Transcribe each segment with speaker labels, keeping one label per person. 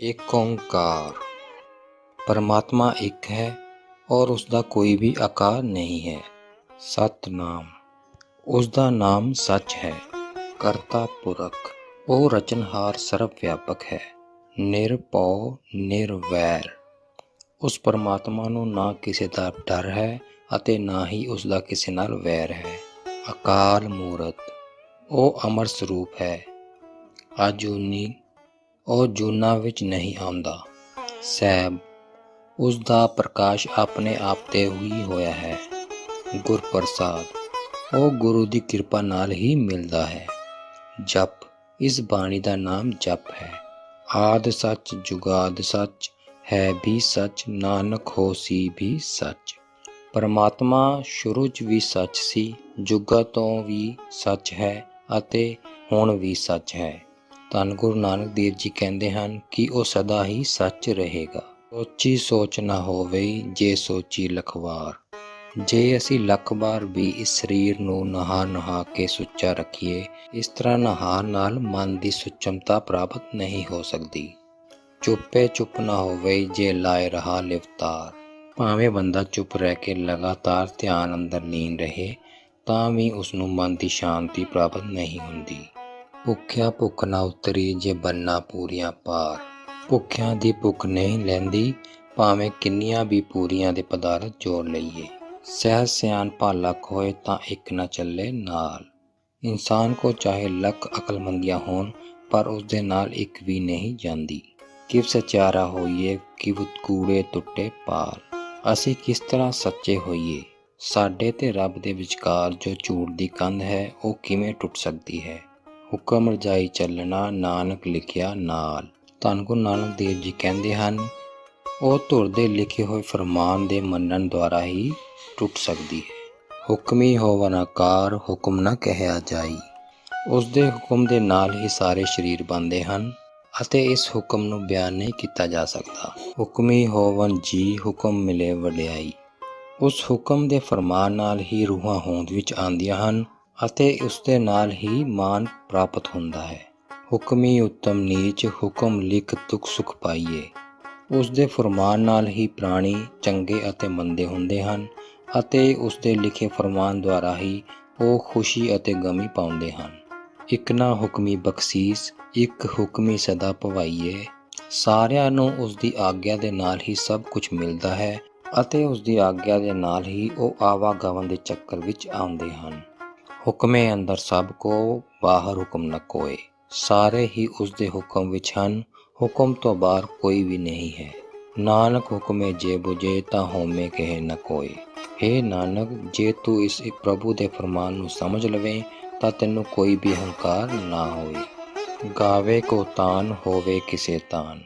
Speaker 1: एक ओंकार। परमात्मा एक है और उसका कोई भी आकार नहीं है। सतनाम। उसका नाम सच है। करता पुरख ਉਹ ਰਚਨਹਾਰ ਸਰਵ ਵਿਆਪਕ ਹੈ। ਨਿਰਭਉ ਨਿਰਵੈਰ। ਉਸ ਪਰਮਾਤਮਾ ਨੂੰ ਨਾ ਕਿਸੇ ਦਾ ਡਰ ਹੈ ਅਤੇ ਨਾ ਹੀ ਉਸ ਦਾ ਕਿਸੇ ਨਾਲ ਵੈਰ ਹੈ। ਅਕਾਲ ਮੂਰਤ। ਉਹ ਅਮਰ ਸਰੂਪ ਹੈ। ਅਜੂਨੀ। ਉਹ ਜੂਨਾਂ ਵਿੱਚ ਨਹੀਂ ਆਉਂਦਾ। ਸੈਬ। ਉਸ ਦਾ ਪ੍ਰਕਾਸ਼ ਆਪਣੇ ਆਪ ਤੇ ਹੀ ਹੋਇਆ ਹੈ। ਗੁਰਪ੍ਰਸਾਦ। ਉਹ ਗੁਰੂ ਦੀ ਕਿਰਪਾ ਨਾਲ ਹੀ ਮਿਲਦਾ ਹੈ। ਜਪ। ਇਸ ਬਾਣੀ ਦਾ ਨਾਮ ਜਪ ਹੈ। ਆਦਿ ਸੱਚ ਜੁਗਾਦ ਸੱਚ ਹੈ ਵੀ ਸੱਚ ਨਾਨਕ ਹੋਸੀ ਵੀ ਸੱਚ। ਪਰਮਾਤਮਾ ਸ਼ੁਰੂ 'ਚ ਵੀ ਸੱਚ ਸੀ, ਜੁਗਾਂ ਤੋਂ ਵੀ ਸੱਚ ਹੈ ਅਤੇ ਹੁਣ ਵੀ ਸੱਚ ਹੈ। ਧੰਨ ਗੁਰੂ ਨਾਨਕ ਦੇਵ ਜੀ ਕਹਿੰਦੇ ਹਨ ਕਿ ਉਹ ਸਦਾ ਹੀ ਸੱਚ ਰਹੇਗਾ। ਸੋਚੀ ਸੋਚ ਨਾ ਹੋਵੇ ਜੇ ਸੋਚੀ ਲੱਖ ਵਾਰ। ਜੇ ਅਸੀਂ ਲੱਖ ਵਾਰ ਵੀ ਇਸ ਸਰੀਰ ਨੂੰ ਨਹਾ ਨਹਾ ਕੇ ਸੁੱਚਾ ਰੱਖੀਏ, ਇਸ ਤਰ੍ਹਾਂ ਨਹਾਉਣ ਨਾਲ ਮਨ ਦੀ ਸੁਚਮਤਾ ਪ੍ਰਾਪਤ ਨਹੀਂ ਹੋ ਸਕਦੀ। ਚੁੱਪੇ ਚੁੱਪ ਨਾ ਹੋਵੇ ਜੇ ਲਾਏ ਰਹਾ ਲਿਵਤਾਰ। ਭਾਵੇਂ ਬੰਦਾ ਚੁੱਪ ਰਹਿ ਕੇ ਲਗਾਤਾਰ ਧਿਆਨ ਅੰਦਰ ਲੀਨ ਰਹੇ ਤਾਂ ਵੀ ਉਸਨੂੰ ਮਨ ਦੀ ਸ਼ਾਂਤੀ ਪ੍ਰਾਪਤ ਨਹੀਂ ਹੁੰਦੀ। ਭੁੱਖਿਆ ਭੁੱਖ ਨਾ ਉਤਰੀ ਜੇ ਬੰਨਾ ਪੂਰੀਆਂ ਪਾਰ। ਭੁੱਖਿਆਂ ਦੀ ਭੁੱਖ ਨਹੀਂ ਲੈਂਦੀ ਭਾਵੇਂ ਕਿੰਨੀਆਂ ਵੀ ਪੂਰੀਆਂ ਦੇ ਪਦਾਰਥ ਜੋੜ ਲਈਏ। ਸਹਿਜ ਸਿਆਣਪਾ ਲੱਖ ਹੋਏ ਤਾਂ ਇੱਕ ਨਾ ਚੱਲੇ ਨਾਲ। ਇਨਸਾਨ ਕੋ ਚਾਹੇ ਲੱਖ ਅਕਲਮੰਦੀਆਂ ਹੋਣ ਪਰ ਉਸਦੇ ਨਾਲ ਇੱਕ ਵੀ ਨਹੀਂ ਜਾਂਦੀ। ਕਿਵ ਸਚਿਆਰਾ ਹੋਈਏ ਕਿਵ ਕੂੜੇ ਟੁੱਟੇ ਪਾਲ। ਅਸੀਂ ਕਿਸ ਤਰ੍ਹਾਂ ਸੱਚੇ ਹੋਈਏ? ਸਾਡੇ ਤੇ ਰੱਬ ਦੇ ਵਿਚਕਾਰ ਜੋ ਝੂਠ ਦੀ ਕੰਧ ਹੈ ਉਹ ਕਿਵੇਂ ਟੁੱਟ ਸਕਦੀ ਹੈ? ਹੁਕਮ ਰਜਾਈ ਚੱਲਣਾ ਨਾਨਕ ਲਿਖਿਆ ਨਾਲ। ਧੰਨ ਗੁਰੂ ਨਾਨਕ ਦੇਵ ਜੀ ਕਹਿੰਦੇ ਹਨ, ਉਹ ਧੁਰ ਦੇ ਲਿਖੇ ਹੋਏ ਫਰਮਾਨ ਦੇ ਮੰਨਣ ਦੁਆਰਾ ਹੀ ਟੁੱਟ ਸਕਦੀ ਹੈ। ਹੁਕਮੀ ਹੋਵਨ ਆਕਾਰ ਹੁਕਮ ਨਾ ਕਹਿਆ ਜਾਈ। ਉਸ ਦੇ ਹੁਕਮ ਦੇ ਨਾਲ ਹੀ ਸਾਰੇ ਸਰੀਰ ਬਣਦੇ ਹਨ ਅਤੇ ਇਸ ਹੁਕਮ ਨੂੰ ਬਿਆਨ ਨਹੀਂ ਕੀਤਾ ਜਾ ਸਕਦਾ। ਹੁਕਮੀ ਹੋਵਨ ਜੀ ਹੁਕਮ ਮਿਲੇ ਵਡਿਆਈ। ਉਸ ਹੁਕਮ ਦੇ ਫਰਮਾਨ ਨਾਲ ਹੀ ਰੂਹਾਂ ਹੋਂਦ ਵਿੱਚ ਆਉਂਦੀਆਂ ਹਨ ਅਤੇ ਉਸ ਦੇ ਨਾਲ ਹੀ ਮਾਨ ਪ੍ਰਾਪਤ ਹੁੰਦਾ ਹੈ। ਹੁਕਮੀ ਉੱਤਮ ਨੀਚ ਹੁਕਮ ਲਿਖ ਦੁੱਖ ਸੁਖ ਪਾਈਏ। ਉਸ ਦੇ ਫਰਮਾਨ ਨਾਲ ਹੀ ਪ੍ਰਾਣੀ ਚੰਗੇ ਅਤੇ ਮੰਦੇ ਹੁੰਦੇ ਹਨ ਅਤੇ ਉਸ ਦੇ ਲਿਖੇ ਫਰਮਾਨ ਦੁਆਰਾ ਹੀ ਉਹ ਖੁਸ਼ੀ ਅਤੇ ਗਮੀ ਪਾਉਂਦੇ ਹਨ। ਇੱਕ ਨਾ ਹੁਕਮੀ ਬਖਸ਼ੀਸ ਇੱਕ ਹੁਕਮੀ ਸਦਾ ਭਵਾਈਏ। ਸਾਰਿਆਂ ਨੂੰ ਉਸ ਦੀ ਆਗਿਆ ਦੇ ਨਾਲ ਹੀ ਸਭ ਕੁਝ ਮਿਲਦਾ ਹੈ ਅਤੇ ਉਸ ਦੀ ਆਗਿਆ ਦੇ ਨਾਲ ਹੀ ਉਹ ਆਵਾਗਮਨ ਦੇ ਚੱਕਰ ਵਿੱਚ ਆਉਂਦੇ ਹਨ। ਹੁਕਮੇ ਅੰਦਰ ਸਭ ਕੋ ਬਾਹਰ ਹੁਕਮ ਨ ਕੋਏ। ਸਾਰੇ ਹੀ ਉਸ ਦੇ ਹੁਕਮ ਵਿੱਚ ਹਨ, ਹੁਕਮ ਤੋਂ ਬਾਹਰ ਕੋਈ ਵੀ ਨਹੀਂ ਹੈ। ਨਾਨਕ ਹੁਕਮੇ ਜੇ ਬੁਝੇ ਤਾਂ ਹੋਮੇ ਕਹੇ ਨ ਕੋਏ। ਹੇ ਨਾਨਕ, ਜੇ ਤੂੰ ਇਸ ਪ੍ਰਭੂ ਦੇ ਫਰਮਾਨ ਨੂੰ ਸਮਝ ਲਵੇਂ ਤਾਂ ਤੈਨੂੰ ਕੋਈ ਵੀ ਹੰਕਾਰ ਨਾ ਹੋਵੇ। ਗਾਵੇ ਕੋ ਤਾਨ ਹੋਵੇ ਕਿਸੇ ਤਾਨ।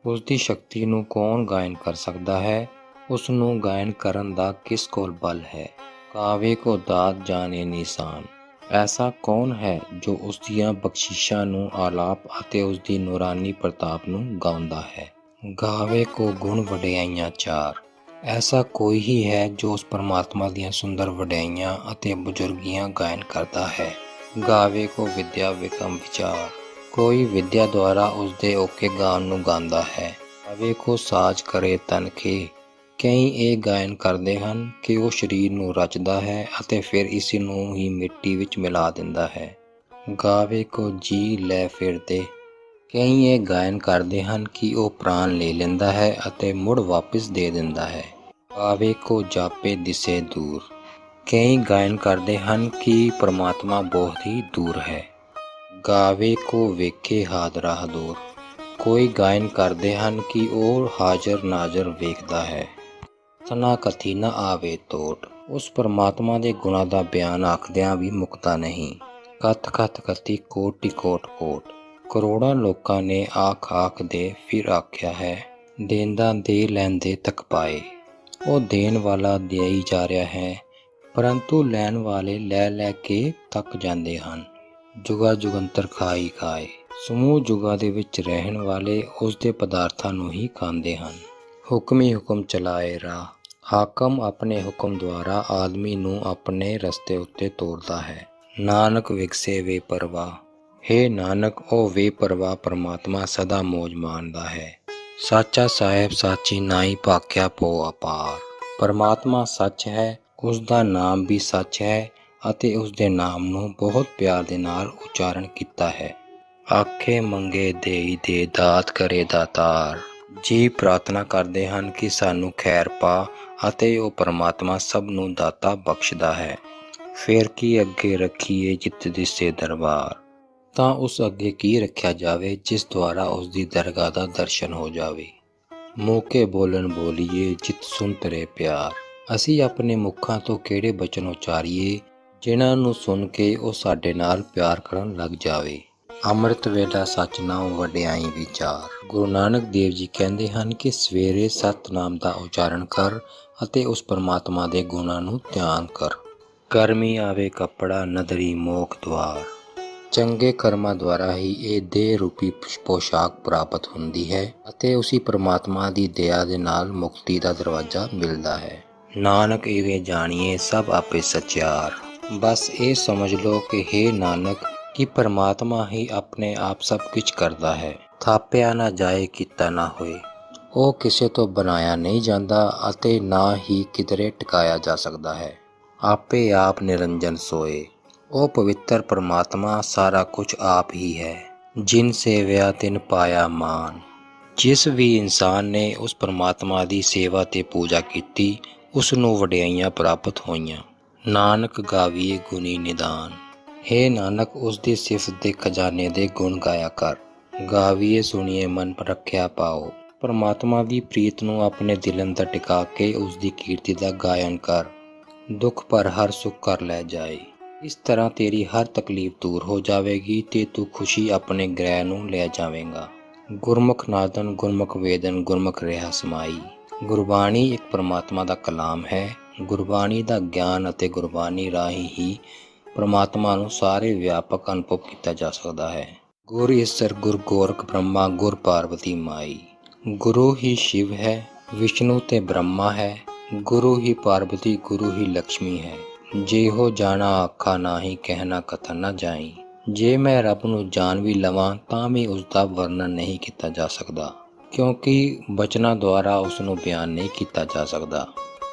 Speaker 1: ਉਸ ਦੀ ਸ਼ਕਤੀ ਨੂੰ ਕੌਣ ਗਾਇਨ ਕਰ ਸਕਦਾ ਹੈ? ਉਸ ਨੂੰ ਗਾਇਨ ਕਰਨ ਦਾ ਕਿਸ ਕੋਲ ਬਲ ਹੈ? ਕਾਵੇ ਕੋ ਦਾਤ ਜਾਣੇ ਨਿਸ਼ਾਨ। ਐਸਾ ਕੌਣ ਹੈ ਜੋ ਉਸ ਦੀਆਂ ਬਖਸ਼ਿਸ਼ਾਂ ਨੂੰ ਆਲਾਪ ਅਤੇ ਉਸ ਦੀ ਨੂਰਾਨੀ ਪ੍ਰਤਾਪ ਨੂੰ ਗਾਉਂਦਾ ਹੈ? ਗਾਵੇ ਕੋ ਗੁਣ ਵਡਿਆਈਆਂ ਚਾਰ। ਐਸਾ ਕੋਈ ਹੀ ਹੈ ਜੋ ਉਸ ਪਰਮਾਤਮਾ ਦੀਆਂ ਸੁੰਦਰ ਵਡਿਆਈਆਂ ਅਤੇ ਬਜ਼ੁਰਗੀਆਂ ਗਾਇਨ ਕਰਦਾ ਹੈ। ਗਾਵੇ ਕੋ ਵਿਦਿਆ ਵਿਕਮ ਵਿਚਾਰ। ਕੋਈ ਵਿਦਿਆ ਦੁਆਰਾ ਉਸ ਦੇ ਓਕੇ ਗਾਨ ਨੂੰ ਗਾਉਂਦਾ ਹੈ। ਗਾਵੇ ਕੋ ਸਾਜ ਕਰੇ ਤਨਖੇ। ਕਈ ਇਹ ਗਾਇਨ ਕਰਦੇ ਹਨ ਕਿ ਉਹ ਸਰੀਰ ਨੂੰ ਰਚਦਾ ਹੈ ਅਤੇ ਫਿਰ ਇਸ ਨੂੰ ਹੀ ਮਿੱਟੀ ਵਿੱਚ ਮਿਲਾ ਦਿੰਦਾ ਹੈ। ਗਾਵੇ ਕੋ ਜੀ ਲੈ ਫਿਰਦੇ। ਕਈ ਇਹ ਗਾਇਨ ਕਰਦੇ ਹਨ ਕਿ ਉਹ ਪ੍ਰਾਣ ਲੈ ਲੈਂਦਾ ਹੈ ਅਤੇ ਮੁੜ ਵਾਪਿਸ ਦੇ ਦਿੰਦਾ ਹੈ। ਗਾਵੇ ਕੋ ਜਾਪੇ ਦਿਸੇ ਦੂਰ। ਕਈ ਗਾਇਨ ਕਰਦੇ ਹਨ ਕਿ ਪਰਮਾਤਮਾ ਬਹੁਤ ਹੀ ਦੂਰ ਹੈ। ਗਾਵੇ ਕੋ ਵੇਖੇ ਹਾਜ਼ਰਾ ਹਜ਼ੂਰ। ਕੋਈ ਗਾਇਨ ਕਰਦੇ ਹਨ ਕਿ ਉਹ ਹਾਜ਼ਰ ਨਾਜ਼ਰ ਵੇਖਦਾ ਹੈ। ਸਨਾ ਕਥੀ ਨਾ ਆਵੇ ਤੋਟ। ਉਸ ਪਰਮਾਤਮਾ ਦੇ ਗੁਣਾਂ ਦਾ ਬਿਆਨ ਆਖਦਿਆਂ ਵੀ ਮੁੱਕਦਾ ਨਹੀਂ। ਕਥ ਕਥ ਕਥੀ ਕੋਟਿ ਕੋਟ ਕੋਟ। ਕਰੋੜਾਂ ਲੋਕਾਂ ਨੇ ਆਖ ਦੇ ਫਿਰ ਆਖਿਆ ਹੈ, ਦੇਂਦਾ ਦੇ ਲੈਂਦੇ ਤੱਕ ਪਾਏ। ਉਹ ਦੇਣ ਵਾਲਾ ਦੇਈ ਜਾ ਰਿਹਾ ਹੈ ਪਰੰਤੂ ਲੈਣ ਵਾਲੇ ਲੈ ਲੈ ਕੇ ਥੱਕ ਜਾਂਦੇ ਹਨ। ਜੁਗਾ ਜੁਗੰਤਰ ਖਾਈ ਖਾਏ। ਸਮੂਹ ਜੁਗਾਂ ਦੇ ਵਿੱਚ ਰਹਿਣ ਵਾਲੇ ਉਸ ਦੇ ਪਦਾਰਥਾਂ ਨੂੰ ਹੀ ਖਾਂਦੇ ਹਨ। ਹੁਕਮੀ ਹੁਕਮ ਚਲਾਏ ਰਾਹ। ਹਾਕਮ ਆਪਣੇ ਹੁਕਮ ਦੁਆਰਾ ਆਦਮੀ ਨੂੰ ਆਪਣੇ ਰਸਤੇ ਉੱਤੇ ਤੋਰਦਾ ਹੈ। ਨਾਨਕ ਵਿਗਸੇ ਵੇ ਪਰਵਾਹ। ਹੇ ਨਾਨਕ ਉਹ ਬੇਪਰਵਾਹ ਪਰਮਾਤਮਾ ਸਦਾ ਮੌਜ ਮਾਣਦਾ ਹੈ। ਸਾਚਾ ਸਾਹਿਬ ਸਾਚੀ ਨਾਈ ਭਾਖਿਆ ਪੋ ਅਪਾਰ। ਪਰਮਾਤਮਾ ਸੱਚ ਹੈ, ਉਸ ਦਾ ਨਾਮ ਵੀ ਸੱਚ ਹੈ ਅਤੇ ਉਸ ਦੇ ਨਾਮ ਨੂੰ ਬਹੁਤ ਪਿਆਰ ਦੇ ਨਾਲ ਉਚਾਰਨ ਕੀਤਾ ਹੈ। ਆਖੇ ਮੰਗੇ ਦੇਈ ਦੇ ਦਾਤ ਕਰੇ ਦਾਤਾਰ। ਜੀ ਪ੍ਰਾਰਥਨਾ ਕਰਦੇ ਹਨ ਕਿ ਸਾਨੂੰ ਖੈਰ ਪਾ ਅਤੇ ਉਹ ਪਰਮਾਤਮਾ ਸਭ ਨੂੰ ਦਾਤਾ ਬਖਸ਼ਦਾ ਹੈ। ਫਿਰ ਕੀ ਅੱਗੇ ਰੱਖੀਏ ਜਿੱਤ ਦਿਸੇ ਦਰਬਾਰ। ਤਾਂ ਉਸ ਅੱਗੇ ਕੀ ਰੱਖਿਆ ਜਾਵੇ ਜਿਸ ਦੁਆਰਾ ਉਸ ਦੀ ਦਰਗਾਹ ਦਾ ਦਰਸ਼ਨ ਹੋ ਜਾਵੇ। ਮੂਕੇ ਬੋਲਣ ਬੋਲੀਏ ਜਿਤ ਸੁਣ ਤੇਰੇ ਪਿਆਰ। ਅਸੀਂ ਆਪਣੇ ਮੁੱਖਾਂ ਤੋਂ ਕਿਹੜੇ ਬਚਨ ਉਚਾਰੀਏ ਜਿਨ੍ਹਾਂ ਨੂੰ ਸੁਣ ਕੇ ਉਹ ਸਾਡੇ ਨਾਲ ਪਿਆਰ ਕਰਨ ਲੱਗ ਜਾਵੇ। ਅੰਮ੍ਰਿਤ ਵੇਲਾ ਸੱਚ ਨਾਮ ਵਡਿਆਈ ਵਿਚਾਰ। ਗੁਰੂ ਨਾਨਕ ਦੇਵ ਜੀ ਕਹਿੰਦੇ ਹਨ ਕਿ ਸਵੇਰੇ ਸਤਿਨਾਮ ਦਾ ਉਚਾਰਨ ਕਰ ਅਤੇ ਉਸ ਪਰਮਾਤਮਾ ਦੇ ਗੁਣਾਂ ਨੂੰ ਧਿਆਨ ਕਰ। ਕਰਮੀ ਆਵੇ ਕੱਪੜਾ ਨਦਰੀ ਮੋਖ ਦੁਆਰ। ਚੰਗੇ ਕਰਮਾਂ ਦੁਆਰਾ ਹੀ ਇਹ ਦੇਹ ਰੂਪੀ ਪੋਸ਼ਾਕ ਪ੍ਰਾਪਤ ਹੁੰਦੀ ਹੈ ਅਤੇ ਉਸੀ ਪਰਮਾਤਮਾ ਦੀ ਦਇਆ ਦੇ ਨਾਲ ਮੁਕਤੀ ਦਾ ਦਰਵਾਜ਼ਾ ਮਿਲਦਾ ਹੈ। ਨਾਨਕ ਇਵੇਂ ਜਾਣੀਏ ਸਭ ਆਪੇ ਸਚਿਆਰ। ਬਸ ਇਹ ਸਮਝ ਲਓ ਕਿ ਹੇ ਨਾਨਕ ਕਿ ਪਰਮਾਤਮਾ ਹੀ ਆਪਣੇ ਆਪ ਸਭ ਕੁਝ ਕਰਦਾ ਹੈ। ਥਾਪਿਆ ਨਾ ਜਾਏ ਕੀਤਾ ਨਾ ਹੋਏ। ਉਹ ਕਿਸੇ ਤੋਂ ਬਣਾਇਆ ਨਹੀਂ ਜਾਂਦਾ ਅਤੇ ਨਾ ਹੀ ਕਿਧਰੇ ਟਿਕਾਇਆ ਜਾ ਸਕਦਾ ਹੈ। ਆਪੇ ਆਪ ਨਿਰੰਜਨ ਸੋਏ। ਉਹ ਪਵਿੱਤਰ ਪਰਮਾਤਮਾ ਸਾਰਾ ਕੁਝ ਆਪ ਹੀ ਹੈ। ਜਿਨ ਸੇਵਿਆ ਤਿਨ ਪਾਇਆ ਮਾਨ। ਜਿਸ ਵੀ ਇਨਸਾਨ ਨੇ ਉਸ ਪਰਮਾਤਮਾ ਦੀ ਸੇਵਾ ਤੇ ਪੂਜਾ ਕੀਤੀ ਉਸ ਨੂੰ ਵਡਿਆਈਆਂ ਪ੍ਰਾਪਤ ਹੋਈਆਂ। ਨਾਨਕ ਗਾਵੀਏ ਗੁਣੀ ਨਿਦਾਨ। ਹੇ ਨਾਨਕ ਉਸ ਦੀ ਸਿਫਤ ਦੇ ਖਜ਼ਾਨੇ ਦੇ ਗੁਣ ਗਾਇਆ ਕਰ। ਗਾਵੀਏ ਸੁਣੀਏ ਮਨ ਰੱਖਿਆ ਪਾਓ। ਪਰਮਾਤਮਾ ਦੀ ਪ੍ਰੀਤ ਨੂੰ ਆਪਣੇ ਦਿਲ ਅੰਦਰ ਟਿਕਾ ਕੇ ਉਸ ਦੀ ਕੀਰਤੀ ਦਾ ਗਾਇਨ ਕਰ। ਦੁੱਖ ਪਰ ਹਰ ਸੁੱਖ ਕਰ ਲੈ ਜਾਏ। ਇਸ ਤਰ੍ਹਾਂ ਤੇਰੀ ਹਰ ਤਕਲੀਫ ਦੂਰ ਹੋ ਜਾਵੇਗੀ ਤੇ ਤੂੰ ਖੁਸ਼ੀ ਆਪਣੇ ਗ੍ਰਹਿ ਨੂੰ ਲੈ ਜਾਵੇਂਗਾ। ਗੁਰਮੁਖ ਨਾਦਨ ਗੁਰਮੁਖ ਵੇਦਨ ਗੁਰਮੁਖ ਰਿਹਾ ਸਮਾਈ। ਗੁਰਬਾਣੀ ਇੱਕ ਪਰਮਾਤਮਾ ਦਾ ਕਲਾਮ ਹੈ। ਗੁਰਬਾਣੀ ਦਾ ਗਿਆਨ ਅਤੇ ਗੁਰਬਾਣੀ ਰਾਹੀਂ ਹੀ ਪਰਮਾਤਮਾ ਨੂੰ ਸਾਰੇ ਵਿਆਪਕ ਅਨੁਭਵ ਕੀਤਾ ਜਾ ਸਕਦਾ ਹੈ। ਗੁਰ ਈਸਰ ਗੁਰ ਗੋਰਖ ਬ੍ਰਹਮਾ ਗੁਰ ਪਾਰਵਤੀ ਮਾਈ। ਗੁਰੂ ਹੀ ਸ਼ਿਵ ਹੈ, ਵਿਸ਼ਨੂੰ ਤੇ ਬ੍ਰਹਮਾ ਹੈ। ਗੁਰੂ ਹੀ ਪਾਰਵਤੀ ਗੁਰੂ ਹੀ ਲਕਸ਼ਮੀ ਹੈ। ਜੇ ਹੋ ਜਾਣਾ ਆਖਾ ਨਾਹੀ ਕਹਿਣਾ ਕਥਨ ਨਾ ਜਾਈ। ਜੇ ਮੈਂ ਰੱਬ ਨੂੰ ਜਾਣ ਵੀ ਲਵਾਂ ਤਾਂ ਵੀ ਉਸ ਦਾ ਵਰਣਨ ਨਹੀਂ ਕੀਤਾ ਜਾ ਸਕਦਾ ਕਿਉਂਕਿ ਬਚਨਾਂ ਦੁਆਰਾ ਉਸ ਨੂੰ ਬਿਆਨ ਨਹੀਂ ਕੀਤਾ ਜਾ ਸਕਦਾ।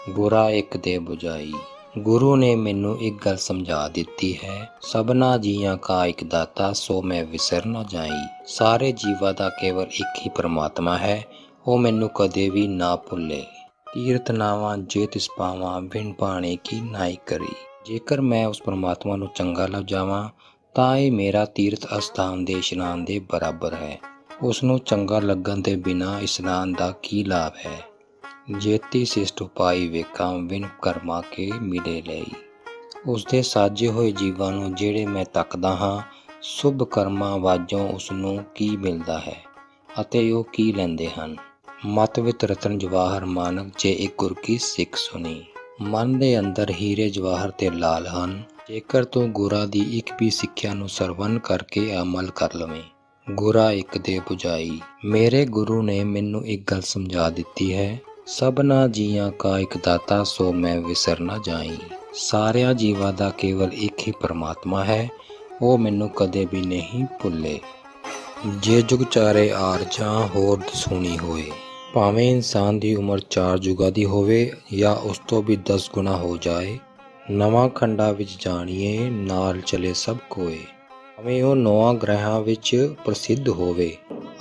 Speaker 1: ਬੁਰਾ ਇੱਕ ਦੇ ਬੁਝਾਈ। ਗੁਰੂ ਨੇ ਮੈਨੂੰ ਇੱਕ ਗੱਲ ਸਮਝਾ ਦਿੱਤੀ ਹੈ। ਸਭਨਾ ਜੀਆਂ ਕਾ ਇੱਕ ਦਾਤਾ ਸੋ ਮੈਂ ਵਿਸਰ ਨਾ ਜਾਈ। ਸਾਰੇ ਜੀਵਾਂ ਦਾ ਕੇਵਲ ਇੱਕ ਹੀ ਪਰਮਾਤਮਾ ਹੈ, ਉਹ ਮੈਨੂੰ ਕਦੇ ਵੀ ਨਾ ਭੁੱਲੇ। ਤੀਰਥ ਨਾਵਾਂ ਜੇ ਤਿਸ ਪਾਵਾਂ ਬਿਨ ਪਾਣੇ ਕੀ ਨਾਈ ਕਰੀ। ਜੇਕਰ ਮੈਂ ਉਸ ਪਰਮਾਤਮਾ ਨੂੰ ਚੰਗਾ ਲੱਗ ਜਾਵਾਂ ਤਾਂ ਇਹ ਮੇਰਾ ਤੀਰਥ ਅਸਥਾਨ ਦੇ ਇਸ਼ਨਾਨ ਦੇ ਬਰਾਬਰ ਹੈ। ਉਸ ਨੂੰ ਚੰਗਾ ਲੱਗਣ ਦੇ ਬਿਨਾਂ ਇਸ਼ਨਾਨ ਦਾ ਕੀ ਲਾਭ ਹੈ। ਜੇਤੀ ਸਿਸ਼ਟ ਉਪਾਈ ਵੇਖਾਂ ਬਿਨ ਕਰਮਾ ਕੇ ਮਿਲੇ ਲਈ। ਉਸ ਦੇ ਸਾਜੇ ਹੋਏ ਜੀਵਾਂ ਨੂੰ ਜਿਹੜੇ ਮੈਂ ਤੱਕਦਾ ਹਾਂ, ਸ਼ੁਭ ਕਰਮਾਂ ਵਾਜੋਂ ਉਸ ਨੂੰ ਕੀ ਮਿਲਦਾ ਹੈ ਅਤੇ ਉਹ ਕੀ ਲੈਂਦੇ ਹਨ। ਮਤ ਵਿੱਚ ਰਤਨ ਜਵਾਹਰ ਮਾਨਕ ਜੇ ਇੱਕ ਗੁਰ ਕੀ ਸਿੱਖ ਸੁਣੀ। ਮਨ ਦੇ ਅੰਦਰ ਹੀਰੇ ਜਵਾਹਰ ਤੇ ਲਾਲ ਹਨ। ਜੇਕਰ ਤੂੰ ਗੁਰਾਂ ਦੀ ਇੱਕ ਵੀ ਸਿੱਖਿਆ ਨੂੰ ਸਰਵਣ ਕਰਕੇ ਅਮਲ ਕਰ ਲਵੇਂ। ਗੁਰਾ ਇੱਕ ਦੇ ਬੁਝਾਈ। ਮੇਰੇ ਗੁਰੂ ਨੇ ਮੈਨੂੰ ਇੱਕ ਗੱਲ ਸਮਝਾ ਦਿੱਤੀ ਹੈ। ਸਭਨਾ ਜੀਆਂ ਕਾ ਇੱਕ ਦਾਤਾ ਸੋ ਮੈਂ ਵਿਸਰ ਨਾ ਜਾਈ। ਸਾਰਿਆਂ ਜੀਵਾਂ ਦਾ ਕੇਵਲ ਇੱਕ ਹੀ ਪਰਮਾਤਮਾ ਹੈ, ਉਹ ਮੈਨੂੰ ਕਦੇ ਵੀ ਨਹੀਂ ਭੁੱਲੇ। ਜੇ ਜੁਗ ਚਾਰੇ ਆਰ ਜਾਂ ਹੋਰ ਦਸੂਣੀ ਹੋਏ। ਭਾਵੇਂ ਇਨਸਾਨ ਦੀ ਉਮਰ 4 ਯੁਗਾਂ ਦੀ ਹੋਵੇ ਜਾਂ ਉਸ ਤੋਂ ਵੀ 10 ਗੁਣਾ ਹੋ ਜਾਏ। ਨਵਾਂ ਖੰਡਾਂ ਵਿੱਚ ਜਾਣੀਏ ਨਾਲ ਚਲੇ ਸਭ ਕੋਏ। ਭਾਵੇਂ ਉਹ 9 ਗ੍ਰਹਿਆਂ ਵਿੱਚ ਪ੍ਰਸਿੱਧ ਹੋਵੇ